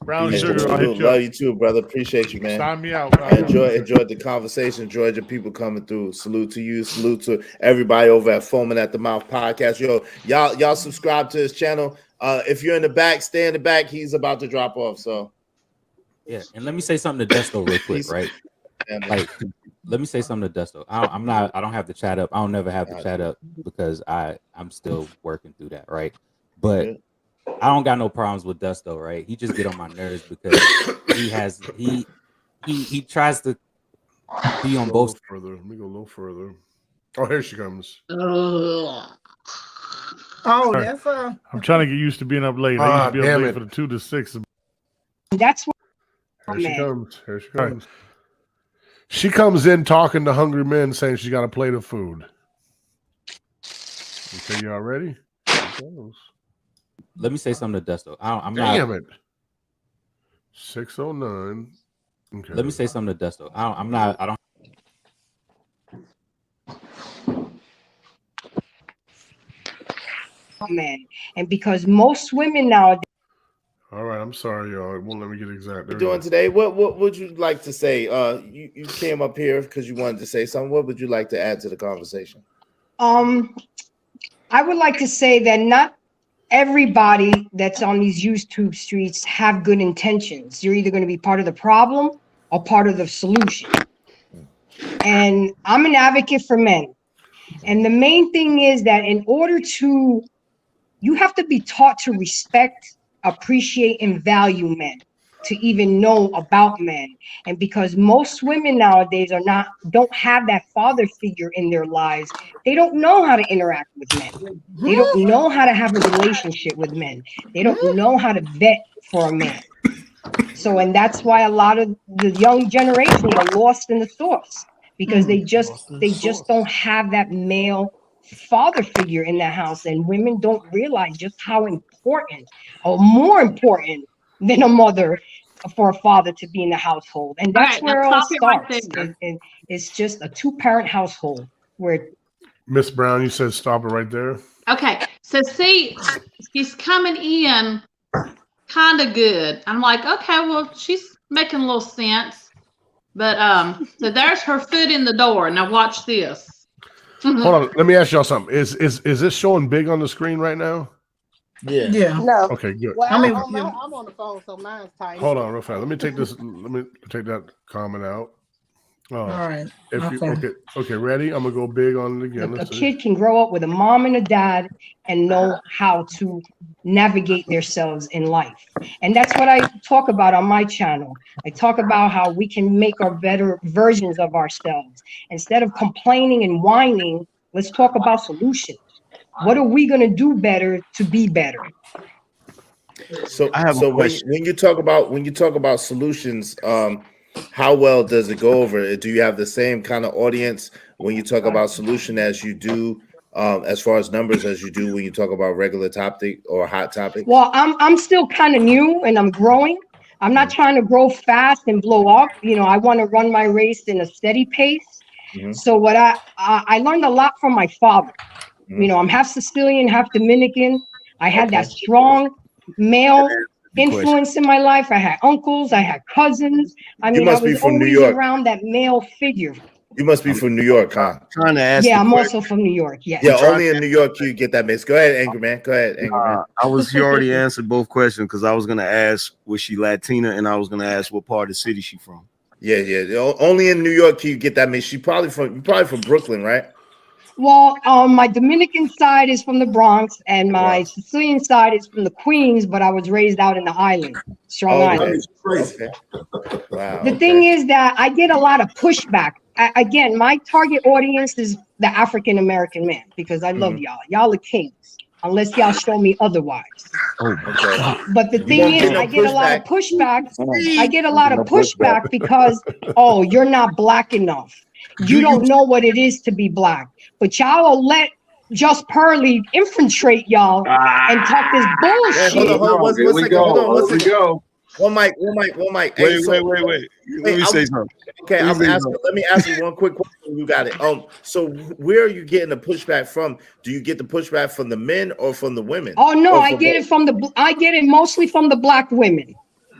Brown Sugar, I'll hit you.
Love you too, brother. Appreciate you, man.
Sign me out.
I enjoyed the conversation. Enjoyed your people coming through. Salute to you. Salute to everybody over at Foaming at the Mouth podcast. Yo, y'all subscribe to his channel. If you're in the back, stay in the back. He's about to drop off. So
yeah, and let me say something to Desto real quick, right? Like, let me say something to Desto. I don't have the chat up. I don't never have the chat up because I'm still working through that, right? But I don't got no problems with Desto, right? He just get on my nerves because he tries to be on both.
Further. Let me go a little further. Oh, here she comes.
Oh, that's
I'm trying to get used to being up late. I used to be up late for the 2 to 6.
That's what.
Here she comes. Here she comes. She comes in talking to hungry men, saying she's got a plate of food. Okay, y'all ready?
Let me say something to Desto.
Damn it. 609. Okay.
Let me say something to Desto. I don't.
Man, and because most women nowadays.
All right, I'm sorry, y'all. It won't let me get exact.
What doing today? What would you like to say? You came up here because you wanted to say something. What would you like to add to the conversation?
I would like to say that not everybody that's on these YouTube streets have good intentions. You're either going to be part of the problem or part of the solution. And I'm an advocate for men. And the main thing is that you have to be taught to respect, appreciate, and value men, to even know about men. And because most women nowadays don't have that father figure in their lives, they don't know how to interact with men. They don't know how to have a relationship with men. They don't know how to vet for a man. So, and that's why a lot of the young generation are lost in the sauce, because they just don't have that male father figure in their house, and women don't realize just how important, or more important than a mother, for a father to be in the household. And that's where it all starts. It's just a 2-parent household where.
Miss Brown, you said stop it right there.
Okay, so see, she's coming in kind of good. I'm like, okay, well, she's making a little sense. But so there's her foot in the door. Now watch this.
Hold on, let me ask y'all something. Is this showing big on the screen right now?
Yeah.
No.
Okay, good.
Well,
I mean,
I'm on the phone, so mine's tiny.
Hold on, real fast. Let me take that comment out.
All right.
If you
Okay.
okay, ready? I'm gonna go big on it again.
A
Let's see.
kid can grow up with a mom and a dad and know how to navigate themselves in life. And that's what I talk about on my channel. I talk about how we can make our better versions of ourselves. Instead of complaining and whining, let's talk about solutions. What are we going to do better to be better?
So
I have a question.
when you talk about solutions, how well does it go over? Do you have the same kind of audience when you talk about solution as you do as far as numbers as you do when you talk about regular topic or hot topic?
Well, I'm still kind of new and I'm growing. I'm not trying to grow fast and blow up. You know, I want to run my race in a steady pace.
Mm-hmm.
So what I learned a lot from my father. You know, I'm half Sicilian, half Dominican. I had that strong male influence in my life. I had uncles, I had cousins. I mean, I was always around that male figure.
You must be from New York, huh?
Trying to ask.
Yeah, I'm also from New York. Yeah.
Yeah, only in New York you get that mix. Go ahead, Angry Man. Go ahead, Angry Man.
You already answered both questions because I was gonna ask was she Latina and I was gonna ask what part of the city she from.
Yeah. Only in New York you get that mix. You're probably from Brooklyn, right?
Well, my Dominican side is from the Bronx and my Sicilian side is from the Queens, but I was raised out in the island, Strong Island.
Okay. Wow.
The thing is that I get a lot of pushback. Again, my target audience is the African American man because I love y'all. Y'all are kings, unless y'all show me otherwise. But the thing is, I get a lot of pushback. I get a lot of pushback because, oh, you're not black enough. You don't know what it is to be black. But y'all will let Just Pearly infiltrate y'all and talk this bullshit.
Hold on. One second. Hold on. One second. One mic.
Wait. Let me say something.
Okay, let me ask you one quick question. You got it. So where are you getting the pushback from? Do you get the pushback from the men or from the women?
Oh no, I get it mostly from the black women.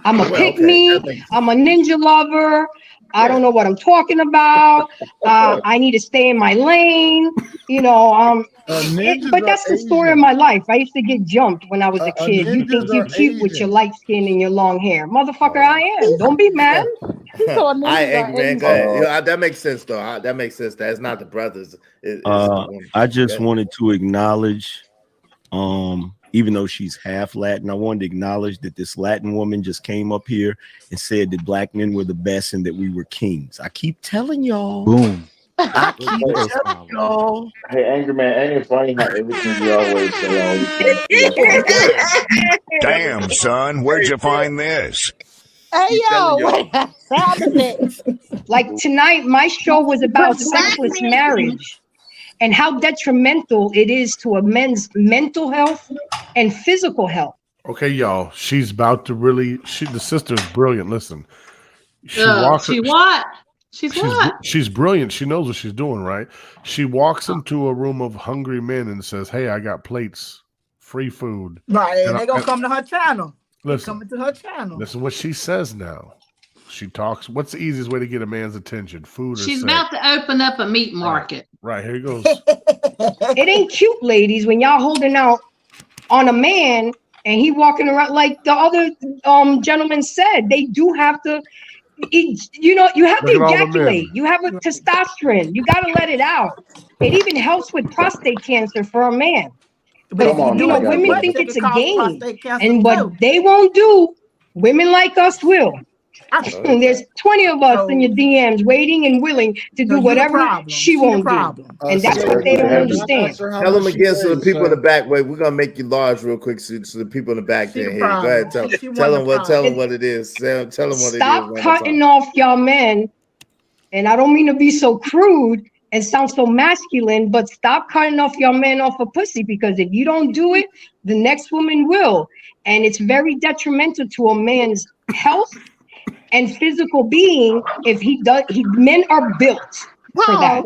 I'm a pick-me. I'm a ninja lover. I don't know what I'm talking about. I need to stay in my lane. You know, but that's the story of my life. I used to get jumped when I was a kid. You think you're cute with your light skin and your long hair. Motherfucker, I am. Don't be mad.
I angry man. Go ahead. Yeah, that makes sense, though. That makes sense. That's not the brothers.
I just wanted to acknowledge, even though she's half Latin, I wanted to acknowledge that this Latin woman just came up here and said that black men were the best and that we were kings. I keep telling y'all.
Boom.
I keep telling y'all.
Hey, Angry Man, ain't it funny how everything you always say?
Damn, son, where'd you find this?
Hey, yo, what's happening? Like tonight, my show was about sexless marriage and how detrimental it is to a man's mental health and physical health.
Okay, y'all. She's about to the sister's brilliant. Listen. She's brilliant. She knows what she's doing, right? She walks into a room of hungry men and says, "Hey, I got plates, free food."
Right, and they're gonna come to her channel.
Listen,
coming to her channel.
This is what she says now. She talks. What's the easiest way to get a man's attention? Food or
She's
sex?
about to open up a meat market.
Right, here he goes.
It ain't cute, ladies, when y'all holding out on a man and he walking around like the other gentleman said. They do have to. You know, you have to ejaculate. You have a testosterone. You got to let it out. It even helps with prostate cancer for a man. But you know, women think it's a game, and what they won't do, women like us will. And there's 20 of us in your DMs waiting and willing to do whatever she won't do, and that's what they don't understand.
Tell them again, so the people in the back. Wait, we're gonna make you large real quick, so the people in the back can hear. Go ahead, tell them what it is. Tell them what it is.
Stop cutting off y'all men, and I don't mean to be so crude and sound so masculine, but stop cutting off your men off a pussy, because if you don't do it, the next woman will, and it's very detrimental to a man's health and physical being. If men are built for that.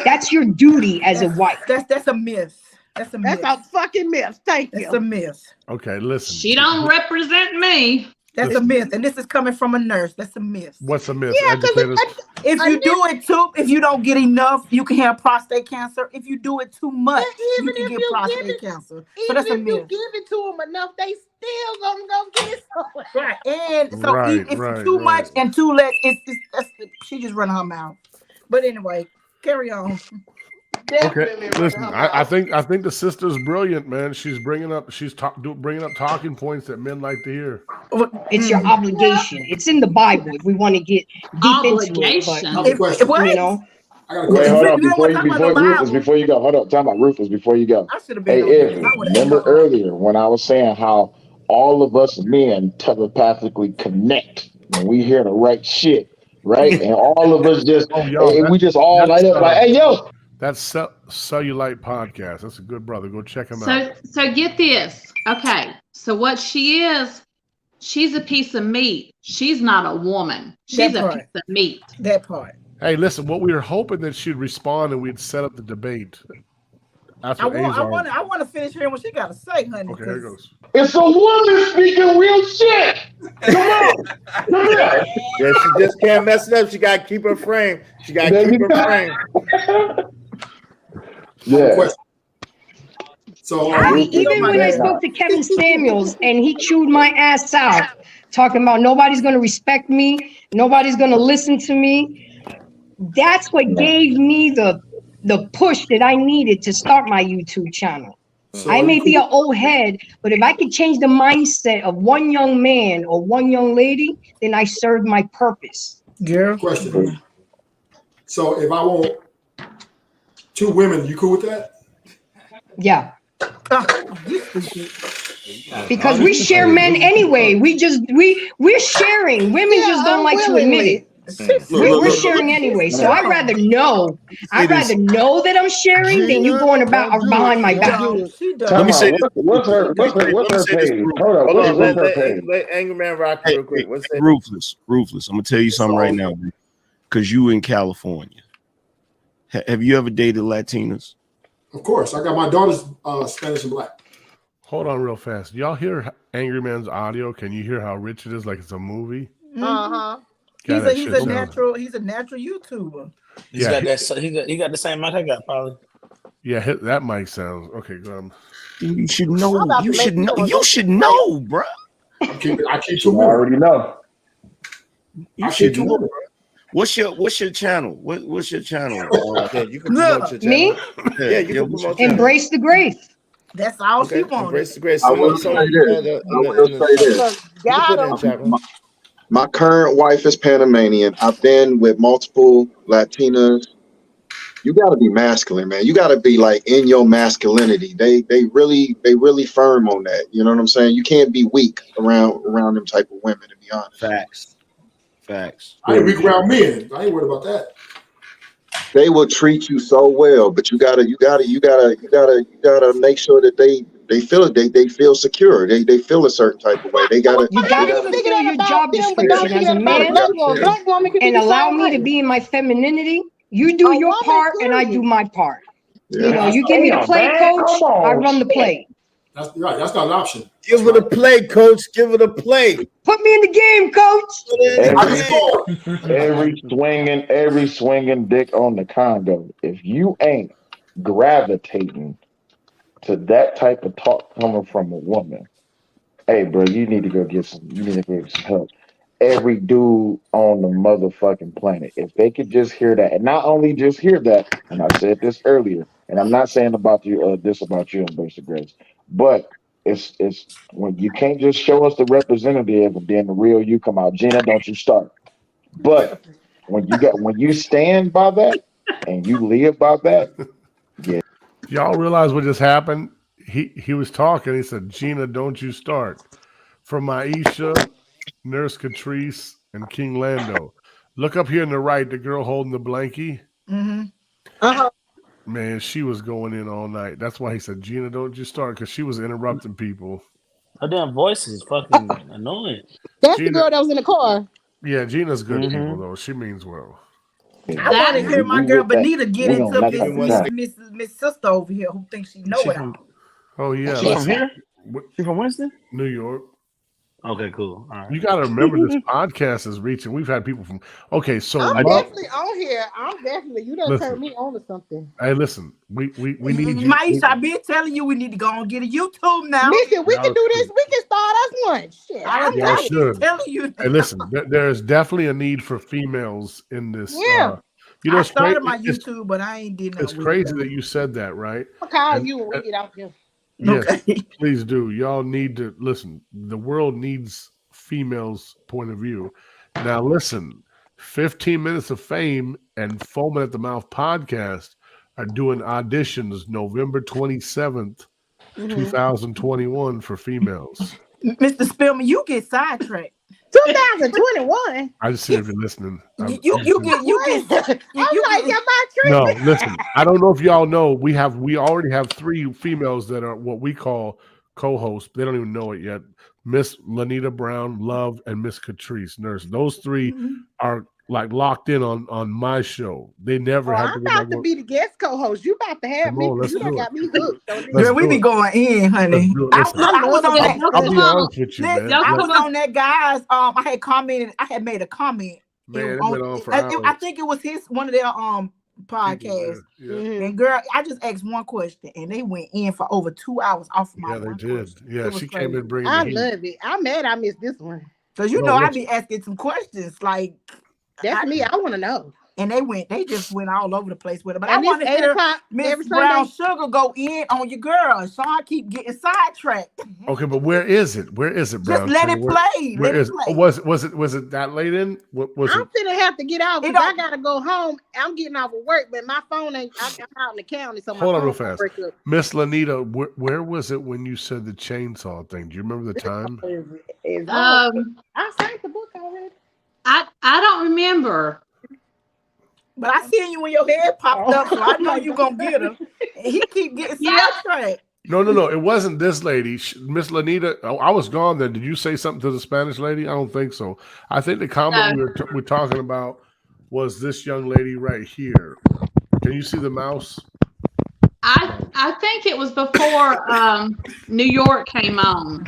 That's your duty as a wife.
That's a myth. That's a myth.
That's a fucking myth. Thank you.
That's a myth.
Okay, listen.
She don't represent me.
That's a myth, and this is coming from a nurse. That's a myth.
What's a myth?
Yeah,
Educate us.
If you do it if you don't get enough, you can have prostate cancer. If you do it too much, you can get prostate cancer. So that's a
Even if you
myth.
give it to them enough, they still gonna go get it somewhere.
Right. And so
Right,
if
right,
it's too
right.
much and too less, she just run her mouth. But anyway, carry on.
Okay, listen. I think the sister's brilliant, man. She's bringing up talking points that men like to hear.
It's your obligation. It's in the Bible if we want to get deep into it. But you know,
I got a question. Hold on, before you go, hold up, time about Rufus before you go. Hey, Izzy, remember earlier when I was saying how all of us men telepathically connect when we hear the right shit, right? And all of us just we just all light up like, hey, yo.
That's Cellulite Podcast. That's a good brother. Go check him out.
So get this. Okay. So what she is, she's a piece of meat. She's not a woman. She's a piece of meat.
That part.
Hey, listen, what we were hoping that she'd respond and we'd set up the debate. That's
I
what
want to finish hearing what she got to say, honey.
Okay, here it goes.
It's a woman speaking real shit. Come on. Come here.
Yeah, she just can't mess it up. She got to keep her frame. She got to keep her frame.
Yeah.
So even when I spoke to Kevin Samuels and he chewed my ass out, talking about nobody's going to respect me, nobody's going to listen to me, that's what gave me the push that I needed to start my YouTube channel. I may be an old head, but if I could change the mindset of one young man or one young lady, then I served my purpose.
Girl.
Question. So if I want 2 women, you cool with that?
Yeah. Because we share men anyway. We're sharing. Women just don't like to admit it. We're sharing anyway. So I'd rather know. I'd rather know that I'm sharing than you going about behind my back.
Let me say what's her page? Hold on. What's her page?
Let Angry Man rock real quick. What's that?
Ruthless. I'm gonna tell you something right now, because you in California. Have you ever dated Latinas?
Of course. I got my daughter's Spanish and black.
Hold on real fast. Y'all hear Angry Man's audio? Can you hear how rich it is like it's a movie?
Uh-huh.
He's a natural YouTuber.
He got the same mic I got, probably.
Yeah, that mic sounds okay. Good.
You should know. You should know, bro.
I keep
I already know.
You should know. What's your channel? What's your channel?
Yeah, you can promote your channel.
Me?
Yeah, you can promote.
Embrace the grace.
That's all she wanted.
Embrace the grace.
I will say this. My current wife is Panamanian. I've been with multiple Latinas. You got to be masculine, man. You got to be like in your masculinity. They really firm on that. You know what I'm saying? You can't be weak around them type of women. To be honest.
Facts.
I ain't weak around men. I ain't worried about that.
They will treat you so well, but you gotta make sure that they feel it. They feel secure. They feel a certain type of way. You gotta
fulfill your job description as a man and allow me to be in my femininity. You do your part and I do my part. You know, you give me the play, coach. I run the play.
That's right. That's not an option.
Give it a play, coach. Give it a play.
Put me in the game, coach.
Every swinging dick on the Congo. If you ain't gravitating to that type of talk coming from a woman, hey, bro, you need to go get some help. Every dude on the motherfucking planet, if they could just hear that, and not only just hear that, and I said this earlier, and I'm not saying about you, this about you, Embrace the Grace, but it's when you can't just show us the representative and then the real you come out. Gina, don't you start. But when you stand by that and you live by that, yeah.
Y'all realize what just happened? He was talking. He said, "Gina, don't you start." From Aisha, Nurse Catrice, and King Lando. Look up here on the right, the girl holding the blankie.
Mm-hmm.
Uh-huh.
Man, she was going in all night. That's why he said, "Gina, don't you start," because she was interrupting people.
Her damn voice is fucking annoying.
That's
Gina,
the girl that was in the car.
Yeah, Gina's good people, though. She means well.
I want to hear my girl Benita get into Miss Sister over here who thinks she know it all.
Oh yeah,
She from here?
What-
She from Winston?
New York.
Okay, cool. All right.
You got to remember this podcast is reaching. We've had people from. Okay, so
I'm definitely on here. I'm definitely. You done
Listen.
turned me on to something.
Hey, listen, we need you.
Maisha, I've been telling you we need to go and get a YouTube now.
Listen, we can
Y'all
do this. We can start us one. Shit,
Y'all should.
telling you.
Hey, listen, there is definitely a need for females in this.
Yeah.
You know,
I
it's crazy.
started my YouTube, but I ain't did nothing.
It's crazy that you said that, right?
I'll call you when we get out here.
Yes, please do. Y'all need to listen. The world needs females' point of view. Now, listen, 15 Minutes of Fame and Foaming at the Mouth podcast are doing auditions November 27th, 2021 for females.
Mr. Spilman, you get sidetracked.
2021.
I just see if you're listening.
You get.
I'm like, am I tripping?
No, listen. I don't know if y'all know. We already have 3 females that are what we call co-hosts. They don't even know it yet. Miss Lanita Brown, Love, and Miss Catrice Nurse. Those 3 are like locked in on my show. They never have
I'm
to.
about to be the guest co-host. You about to have
Come
me.
on, let's
You done
do
got
it.
me hooked. on this.
Girl, we be going in, honey. I was on that.
I'll be honest with you, man.
I was on that guy's. I had commented. I had made a comment.
Man, it
on-
went on for
I
hours.
think it was one of their podcasts. And girl, I just asked one question, and they went in for over 2 hours off of my.
Yeah, they
one
did.
question.
Yeah,
It was
she
crazy.
came in bringing
I
the heat.
love it. I'm mad I missed this one.
Cause you
No,
know I
listen.
be asking some questions like
That's me. I want to know.
and they just went all over the place with it. But
And
I want to
it's 8
hear
o'clock
Miss
every
Brown
Sunday.
Sugar go in on your girl. So I keep getting sidetracked.
Okay, but where is it? Where is it, Brown?
let
Sugar?
it play.
Where
Let it
is
play.
Was it that late in? What was
I'm
it?
finna have to get out
It
because I
don't-
gotta go home. I'm getting off of work, but my phone ain't. I'm out in the county, so my
Hold on
phone
real
won't
fast.
break up.
Miss Lanita, where was it when you said the chainsaw thing? Do you remember the time?
I signed the book already.
I don't remember.
But I seen you when your head popped up, so I know you gonna get her. And he keep getting sidetracked.
No. It wasn't this lady. Miss Lanita, I was gone then. Did you say something to the Spanish lady? I don't think so. I think the comment we're talking about was this young lady right here. Can you see the mouse?
I think it was before New York came on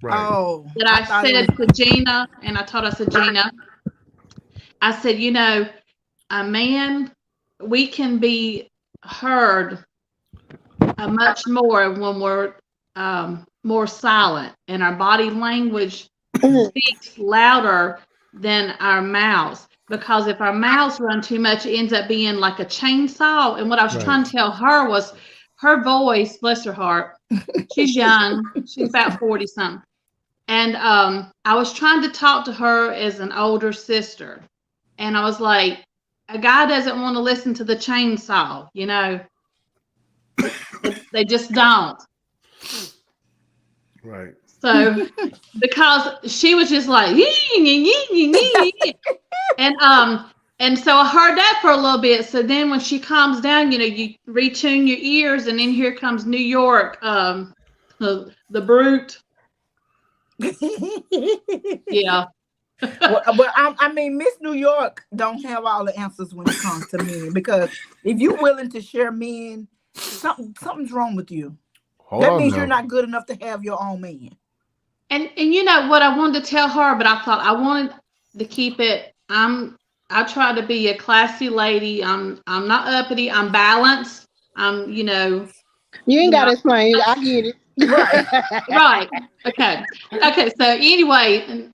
Right.
Oh,
that I said to Gina, and I told us to Gina, I said, you know, a man, we can be heard much more when we're more silent, and our body language speaks louder than our mouths. Because if our mouths run too much, it ends up being like a chainsaw. And what I was trying to tell her was her voice, bless her heart, she's young, she's about 40 something. And I was trying to talk to her as an older sister. And I was like, a guy doesn't want to listen to the chainsaw, you know. They just don't.
Right.
So because she was just like and so I heard that for a little bit. So then when she calms down, you know, you retune your ears, and then here comes New York, the brute. Yeah.
Well, I mean, Miss New York don't have all the answers when it comes to men, because if you're willing to share men, something's wrong with you. That means you're not good enough to have your own man.
And you know what I wanted to tell her, but I thought I wanted to keep it. I try to be a classy lady. I'm not uppity. I'm balanced. I'm, you know.
You ain't got to explain. I get it.
Right. Okay. So anyway,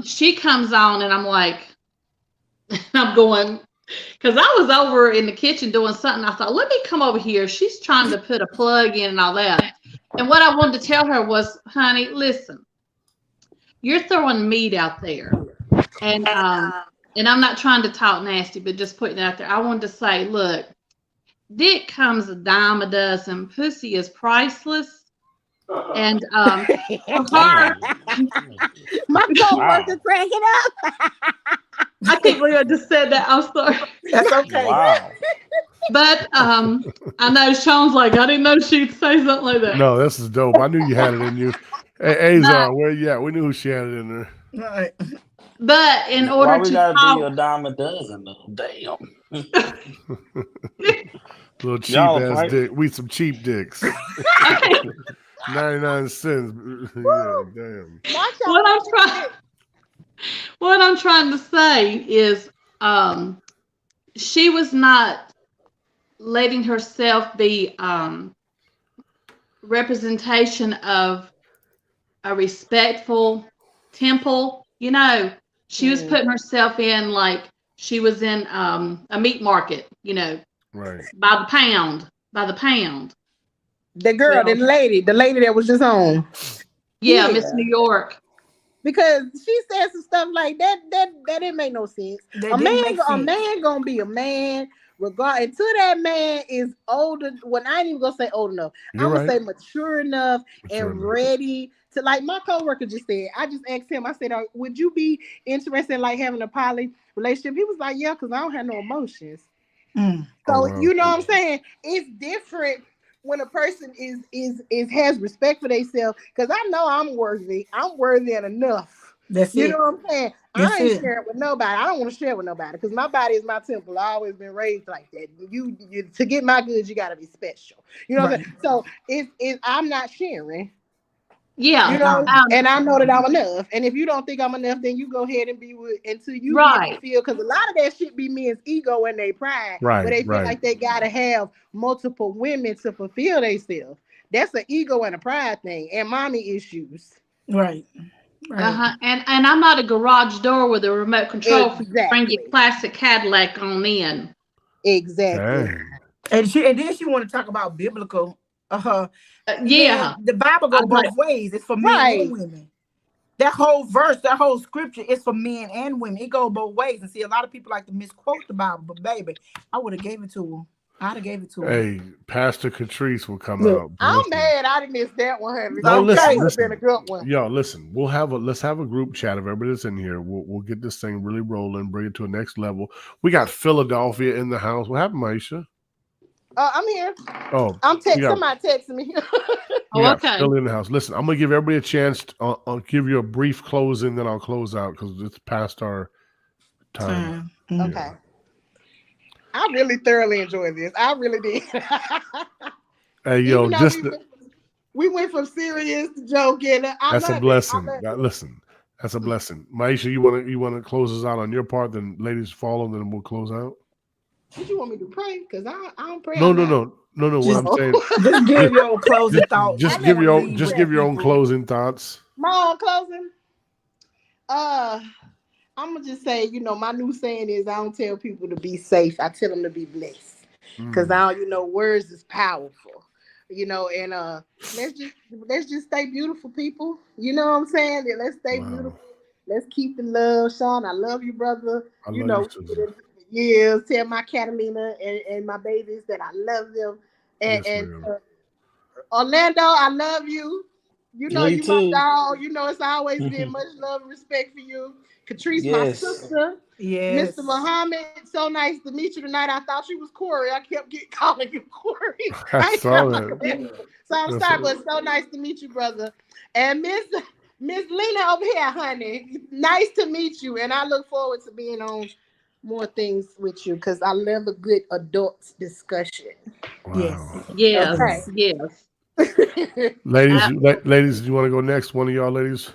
she comes on, and I'm like, I'm going, because I was over in the kitchen doing something. I thought, let me come over here. She's trying to put a plug in and all that. And what I wanted to tell her was, honey, listen, you're throwing meat out there, and I'm not trying to talk nasty, but just putting it out there. I wanted to say, look, dick comes a dime a dozen. Pussy is priceless. And her,
my coworker cracking up.
I can't believe I just said that. I'm sorry.
That's okay.
Wow.
But I know Sean's like, I didn't know she'd say something like that.
No, this is dope. I knew you had it in you. Hey, Azar, where you at? We knew she had it in there.
Right.
But in
Why
order
we
to
gotta
talk,
be a dime a dozen though? Damn.
Little cheap
Y'all
ass
fight.
dick. We some cheap dicks.
Okay.
99 cents. Yeah, damn.
What I'm trying to say is she was not letting herself be representation of a respectful temple. You know, she was putting herself in like she was in a meat market, you know,
right,
by the pound.
The girl,
Well,
the lady that was just on.
Yeah, Miss New York.
Because she said some stuff like that didn't make no sense.
That didn't make sense.
A man gonna be a man, regard until that man is older. Well, I ain't even gonna say old enough.
You're
I'm gonna
right.
say mature enough and ready to, like my coworker just said. I just asked him. I said, "Would you be interested in like having a poly relationship?" He was like, "Yeah, because I don't have no emotions." So you know what I'm saying? It's different when a person is has respect for themselves, because I know I'm worthy and enough.
That's
You
it.
know what I'm saying?
That's
I ain't
it.
sharing with nobody. I don't want to share with nobody because my body is my temple. I always been raised like that. You to get my goods, you gotta be special. You know what I'm saying? So it's I'm not sharing.
Yeah.
You know, and I know that I'm enough. And if you don't think I'm enough, then you go ahead and be with until you get fulfilled. Because a lot of that shit be men's ego and their pride, where they feel like they gotta have multiple women to fulfill themselves. That's an ego and a pride thing, and mommy issues.
Right.
And I'm not a garage door with a remote control for you to bring your classic Cadillac on in.
Exactly.
And then she want to talk about biblical.
Yeah.
Man, the Bible goes both ways. It's for men and women. That whole verse, that whole scripture is for men and women. It goes both ways. And see, a lot of people like to misquote the Bible, but baby, I would have gave it to him. I'd have gave it to him.
Hey, Pastor Catrice will come out.
I'm mad I didn't miss that one, honey.
No,
That would have been a good one.
Y'all, listen. Let's have a group chat of everybody that's in here. We'll get this thing really rolling, bring it to a next level. We got Philadelphia in the house. What happened, Maisha?
I'm here.
Oh,
I'm somebody texting me.
Okay. Philly in the house. Listen, I'm gonna give everybody a chance. I'll give you a brief closing, then I'll close out because it's past our time.
Okay. I really thoroughly enjoyed this. I really did.
Hey, yo, just
we went from serious to joking.
That's a blessing. Listen, that's a blessing. Maisha, you wanna close us out on your part, then ladies follow, then we'll close out.
What you want me to pray? Because I don't pray.
No. What I'm saying,
just give your own closing thoughts.
Just give your own closing thoughts.
My own closing. I'm gonna just say, my new saying is I don't tell people to be safe. I tell them to be blessed. Because words is powerful. And let's just stay beautiful, people. You know what I'm saying? Let's stay beautiful. Let's keep the love, Sean. I love you, brother.
I love you too.
Years, tell my Catalina and my babies that I love them. And Orlando, I love you. You my dog. It's always been much love and respect for you. Catrice, my sister.
Yes.
Mr. Muhammad, so nice to meet you tonight. I thought you was Corey. I kept calling you Corey.
I saw that.
So I'm sorry, but so nice to meet you, brother. And Miss Lena over here, honey. Nice to meet you. And I look forward to being on more things with you because I love a good adult discussion.
Wow.
Yes.
Okay.
Yes.
Ladies, do you want to go next? One of y'all ladies?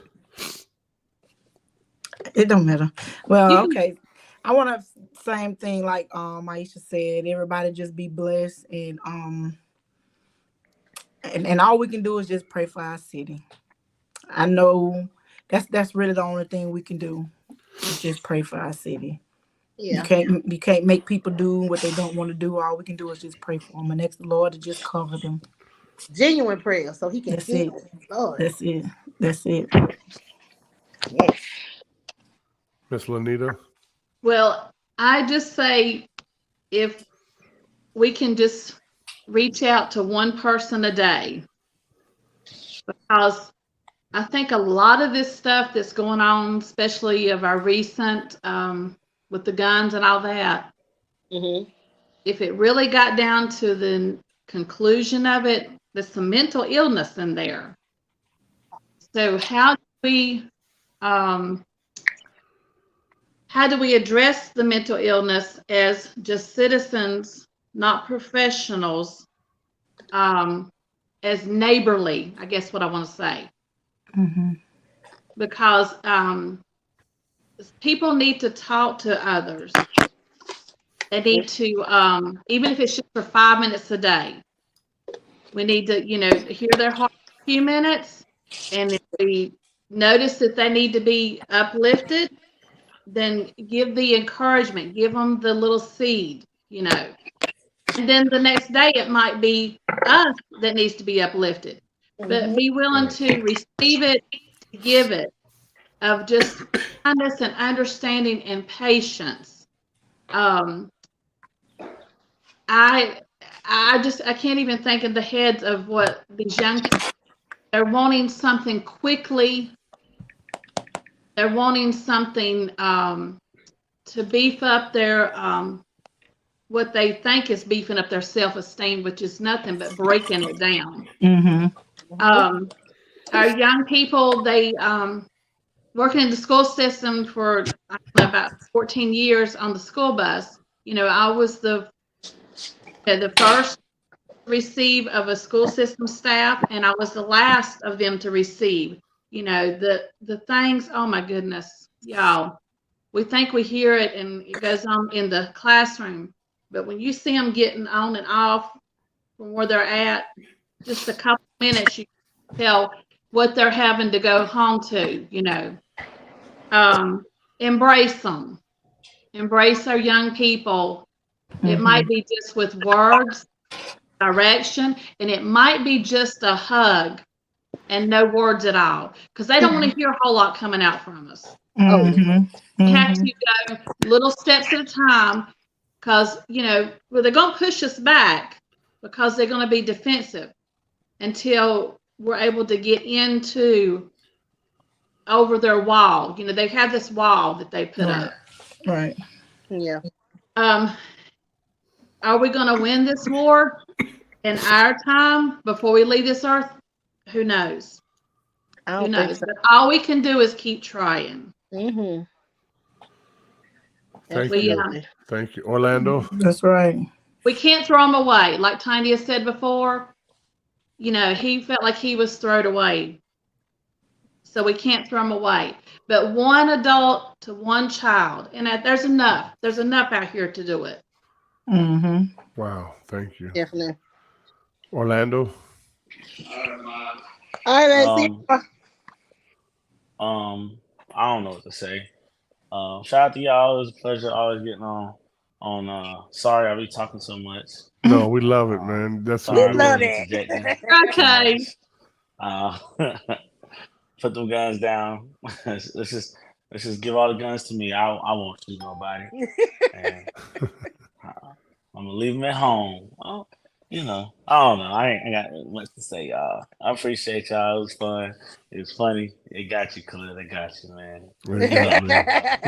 It don't matter. Well, okay. I want to same thing like Maisha said. Everybody just be blessed and all we can do is just pray for our city. I know that's really the only thing we can do. Is just pray for our city.
Yeah.
You can't make people do what they don't want to do. All we can do is just pray for them and ask the Lord to just cover them.
Genuine prayer, so He can.
That's it.
Lord.
That's it. That's it.
Yes.
Miss Lanita.
Well, I just say if we can just reach out to one person a day, because I think a lot of this stuff that's going on, especially of our recent with the guns and all that, if it really got down to the conclusion of it, there's some mental illness in there. So how do we how do we address the mental illness as just citizens, not professionals, as neighborly, I guess what I want to say.
Mm-hmm.
Because people need to talk to others. They need to, even if it's just for 5 minutes a day, we need to, hear their heart for a few minutes. And if we notice that they need to be uplifted, then give the encouragement, give them the little seed, And then the next day it might be us that needs to be uplifted. But be willing to receive it, to give it, of just kindness and understanding and patience. I can't even think of the heads of what these young people, they're wanting something quickly. They're wanting something to beef up their what they think is beefing up their self-esteem, which is nothing but breaking it down. Our young people, they working in the school system for about 14 years on the school bus. I was the first to receive of a school system staff, and I was the last of them to receive. The things. Oh my goodness, y'all. We think we hear it and it goes on in the classroom, but when you see them getting on and off from where they're at, just a couple minutes, you can tell what they're having to go home to. Embrace them. Embrace our young people. It might be just with words, direction, and it might be just a hug and no words at all, because they don't want to hear a whole lot coming out from us. We have to go little steps at a time, because they're going to push us back because they're going to be defensive until we're able to get into over their wall. They have this wall that they put up.
Right.
Yeah.
Are we going to win this war in our time before we leave this earth? Who knows? Who knows? So. But all we can do is keep trying.
Mm-hmm.
Thank you. Thank you. Orlando?
That's right.
We can't throw them away. Like Tanya said before, he felt like he was thrown away. So we can't throw them away. But one adult to one child, and there's enough. There's enough out here to do it.
Wow. Thank you.
Definitely.
Orlando?
All right,
I don't know what to say. Shout out to y'all. It was a pleasure always getting on. Sorry I be talking so much.
No, we love it, man. That's
sorry,
what we
love
it.
Okay.
Put them guns down. let's just give all the guns to me. I won't shoot nobody. And, I'm gonna leave them at home. Well, I don't know. I ain't got much to say, y'all. I appreciate y'all. It was fun. It was funny. It got you, Khalil. It got you, man.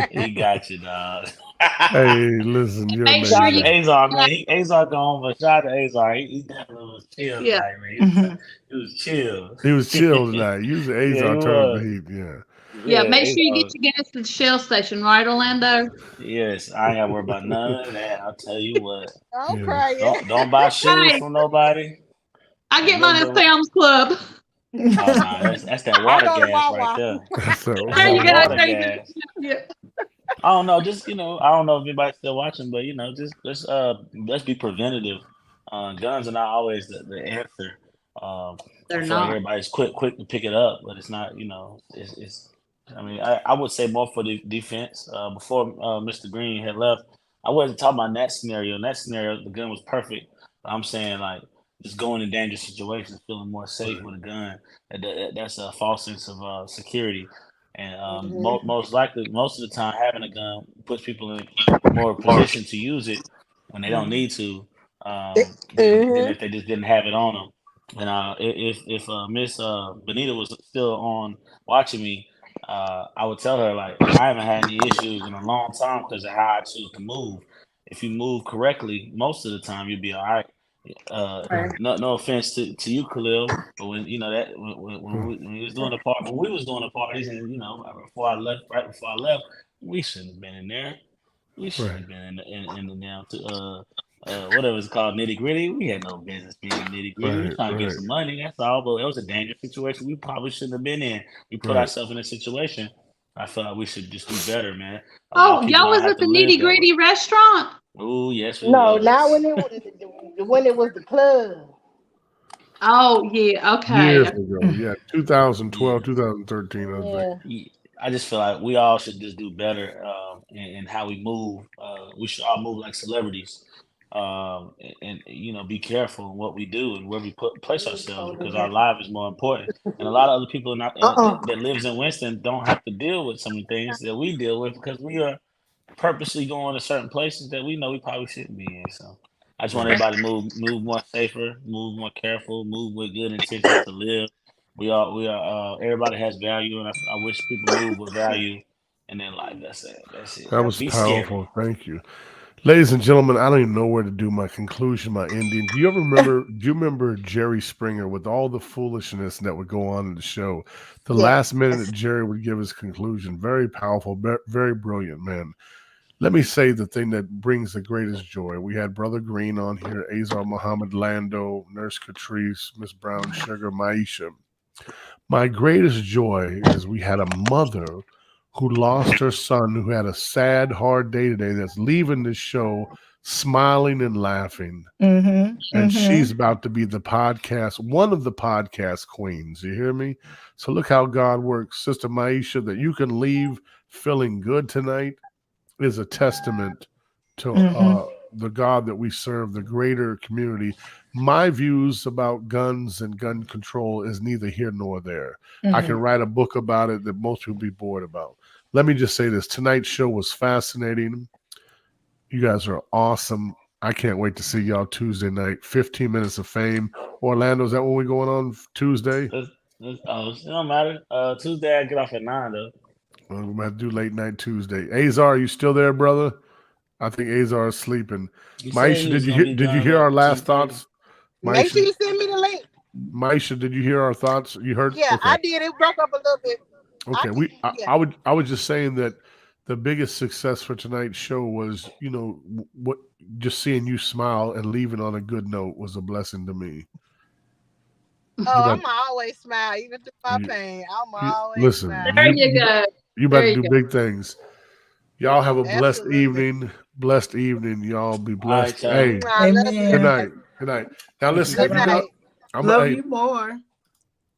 He got you, dog.
Hey, listen, you're
Make
amazing.
sure you
Azar, man. Azar gone, but shout out to Azar. He definitely was chill tonight, man. He was chill.
He was chill tonight. Usually Azar turns the heat.
Yeah, make sure you get your gas at the Shell station, right, Orlando?
Yes, I ain't got to worry about none of that. I'll tell you what.
I'm crying.
Don't buy shoes from nobody.
I get mine at Sam's Club.
Oh, no, that's that water gas right there.
There you go.
Water gas.
Yeah.
I don't know. Just I don't know if anybody's still watching, but just let's be preventative. Guns are not always the answer.
They're
I feel
not.
like everybody's quick to pick it up, but it's not. It's. I mean, I would say more for the defense. Before Mr. Green had left, I wasn't talking about that scenario. In that scenario, the gun was perfect. But I'm saying just going in dangerous situations, feeling more safe with a gun. That's a false sense of security. And most likely, most of the time, having a gun puts people in more position to use it when they don't need to, than if they just didn't have it on them. And if Miss Benita was still on watching me, I would tell her I haven't had any issues in a long time because of how I choose to move. If you move correctly, most of the time you'll be all right. No offense to you, Khalil, but when you know that when we was doing the parties, and right before I left, we shouldn't have been in there. We shouldn't have been in the now to whatever it's called, nitty gritty. We had no business being nitty gritty. We trying to get some money, that's all. But it was a dangerous situation. We probably shouldn't have been in. We put ourselves in a situation. I feel like we should just do better, man.
Oh, y'all was at the nitty gritty restaurant?
Oh, yes, we
No,
was.
not when it was the club.
Oh, yeah, okay.
Years ago, yeah, 2012, 2013. I think.
I just feel like we all should just do better in how we move. We should all move like celebrities, and be careful in what we do and where we place ourselves, because our life is more important. And a lot of other people that lives in Winston don't have to deal with some of the things that we deal with, because we are purposely going to certain places that we know we probably shouldn't be in. So I just want everybody to move more safer, move more careful, move with good intentions to live. We are. Everybody has value, and I wish people move with value in their life. That's it.
That was
Be
powerful.
scary.
Thank you, ladies and gentlemen. I don't even know where to do my conclusion, my ending. Do you remember Jerry Springer with all the foolishness that would go on in the show? The last minute, Jerry would give his conclusion. Very powerful, very brilliant man. Let me say the thing that brings the greatest joy. We had Brother Green on here, Azar Muhammad, Lando, Nurse Catrice, Miss Brown Sugar, Maisha. My greatest joy is we had a mother who lost her son, who had a sad, hard day today, that's leaving the show smiling and laughing. And she's about to be one of the podcast queens. You hear me? So look how God works. Sister Maisha, that you can leave feeling good tonight is a testament to the God that we serve, the greater community. My views about guns and gun control is neither here nor there. I can write a book about it that most people be bored about. Let me just say this. Tonight's show was fascinating. You guys are awesome. I can't wait to see y'all Tuesday night. 15 Minutes of Fame. Orlando, is that when we're going on Tuesday?
It don't matter. Tuesday I get off at 9 though.
Well, we might do late night Tuesday. Azar, are you still there, brother? I think Azar is sleeping. Maisha, did you hear our last thoughts?
Make sure you send me the link.
Maisha, did you hear our thoughts? You heard?
Yeah,
okay.
I did. It broke up a little bit.
Okay, I was just saying that the biggest success for tonight's show was, what just seeing you smile and leaving on a good note was a blessing to me.
I'm always smile, even through my pain. I'm always smile.
There you go.
You about to do big things. Y'all have a blessed evening. Blessed evening. Y'all be blessed.
Right,
hey,
Amen.
Good night. Now listen.
Love you more.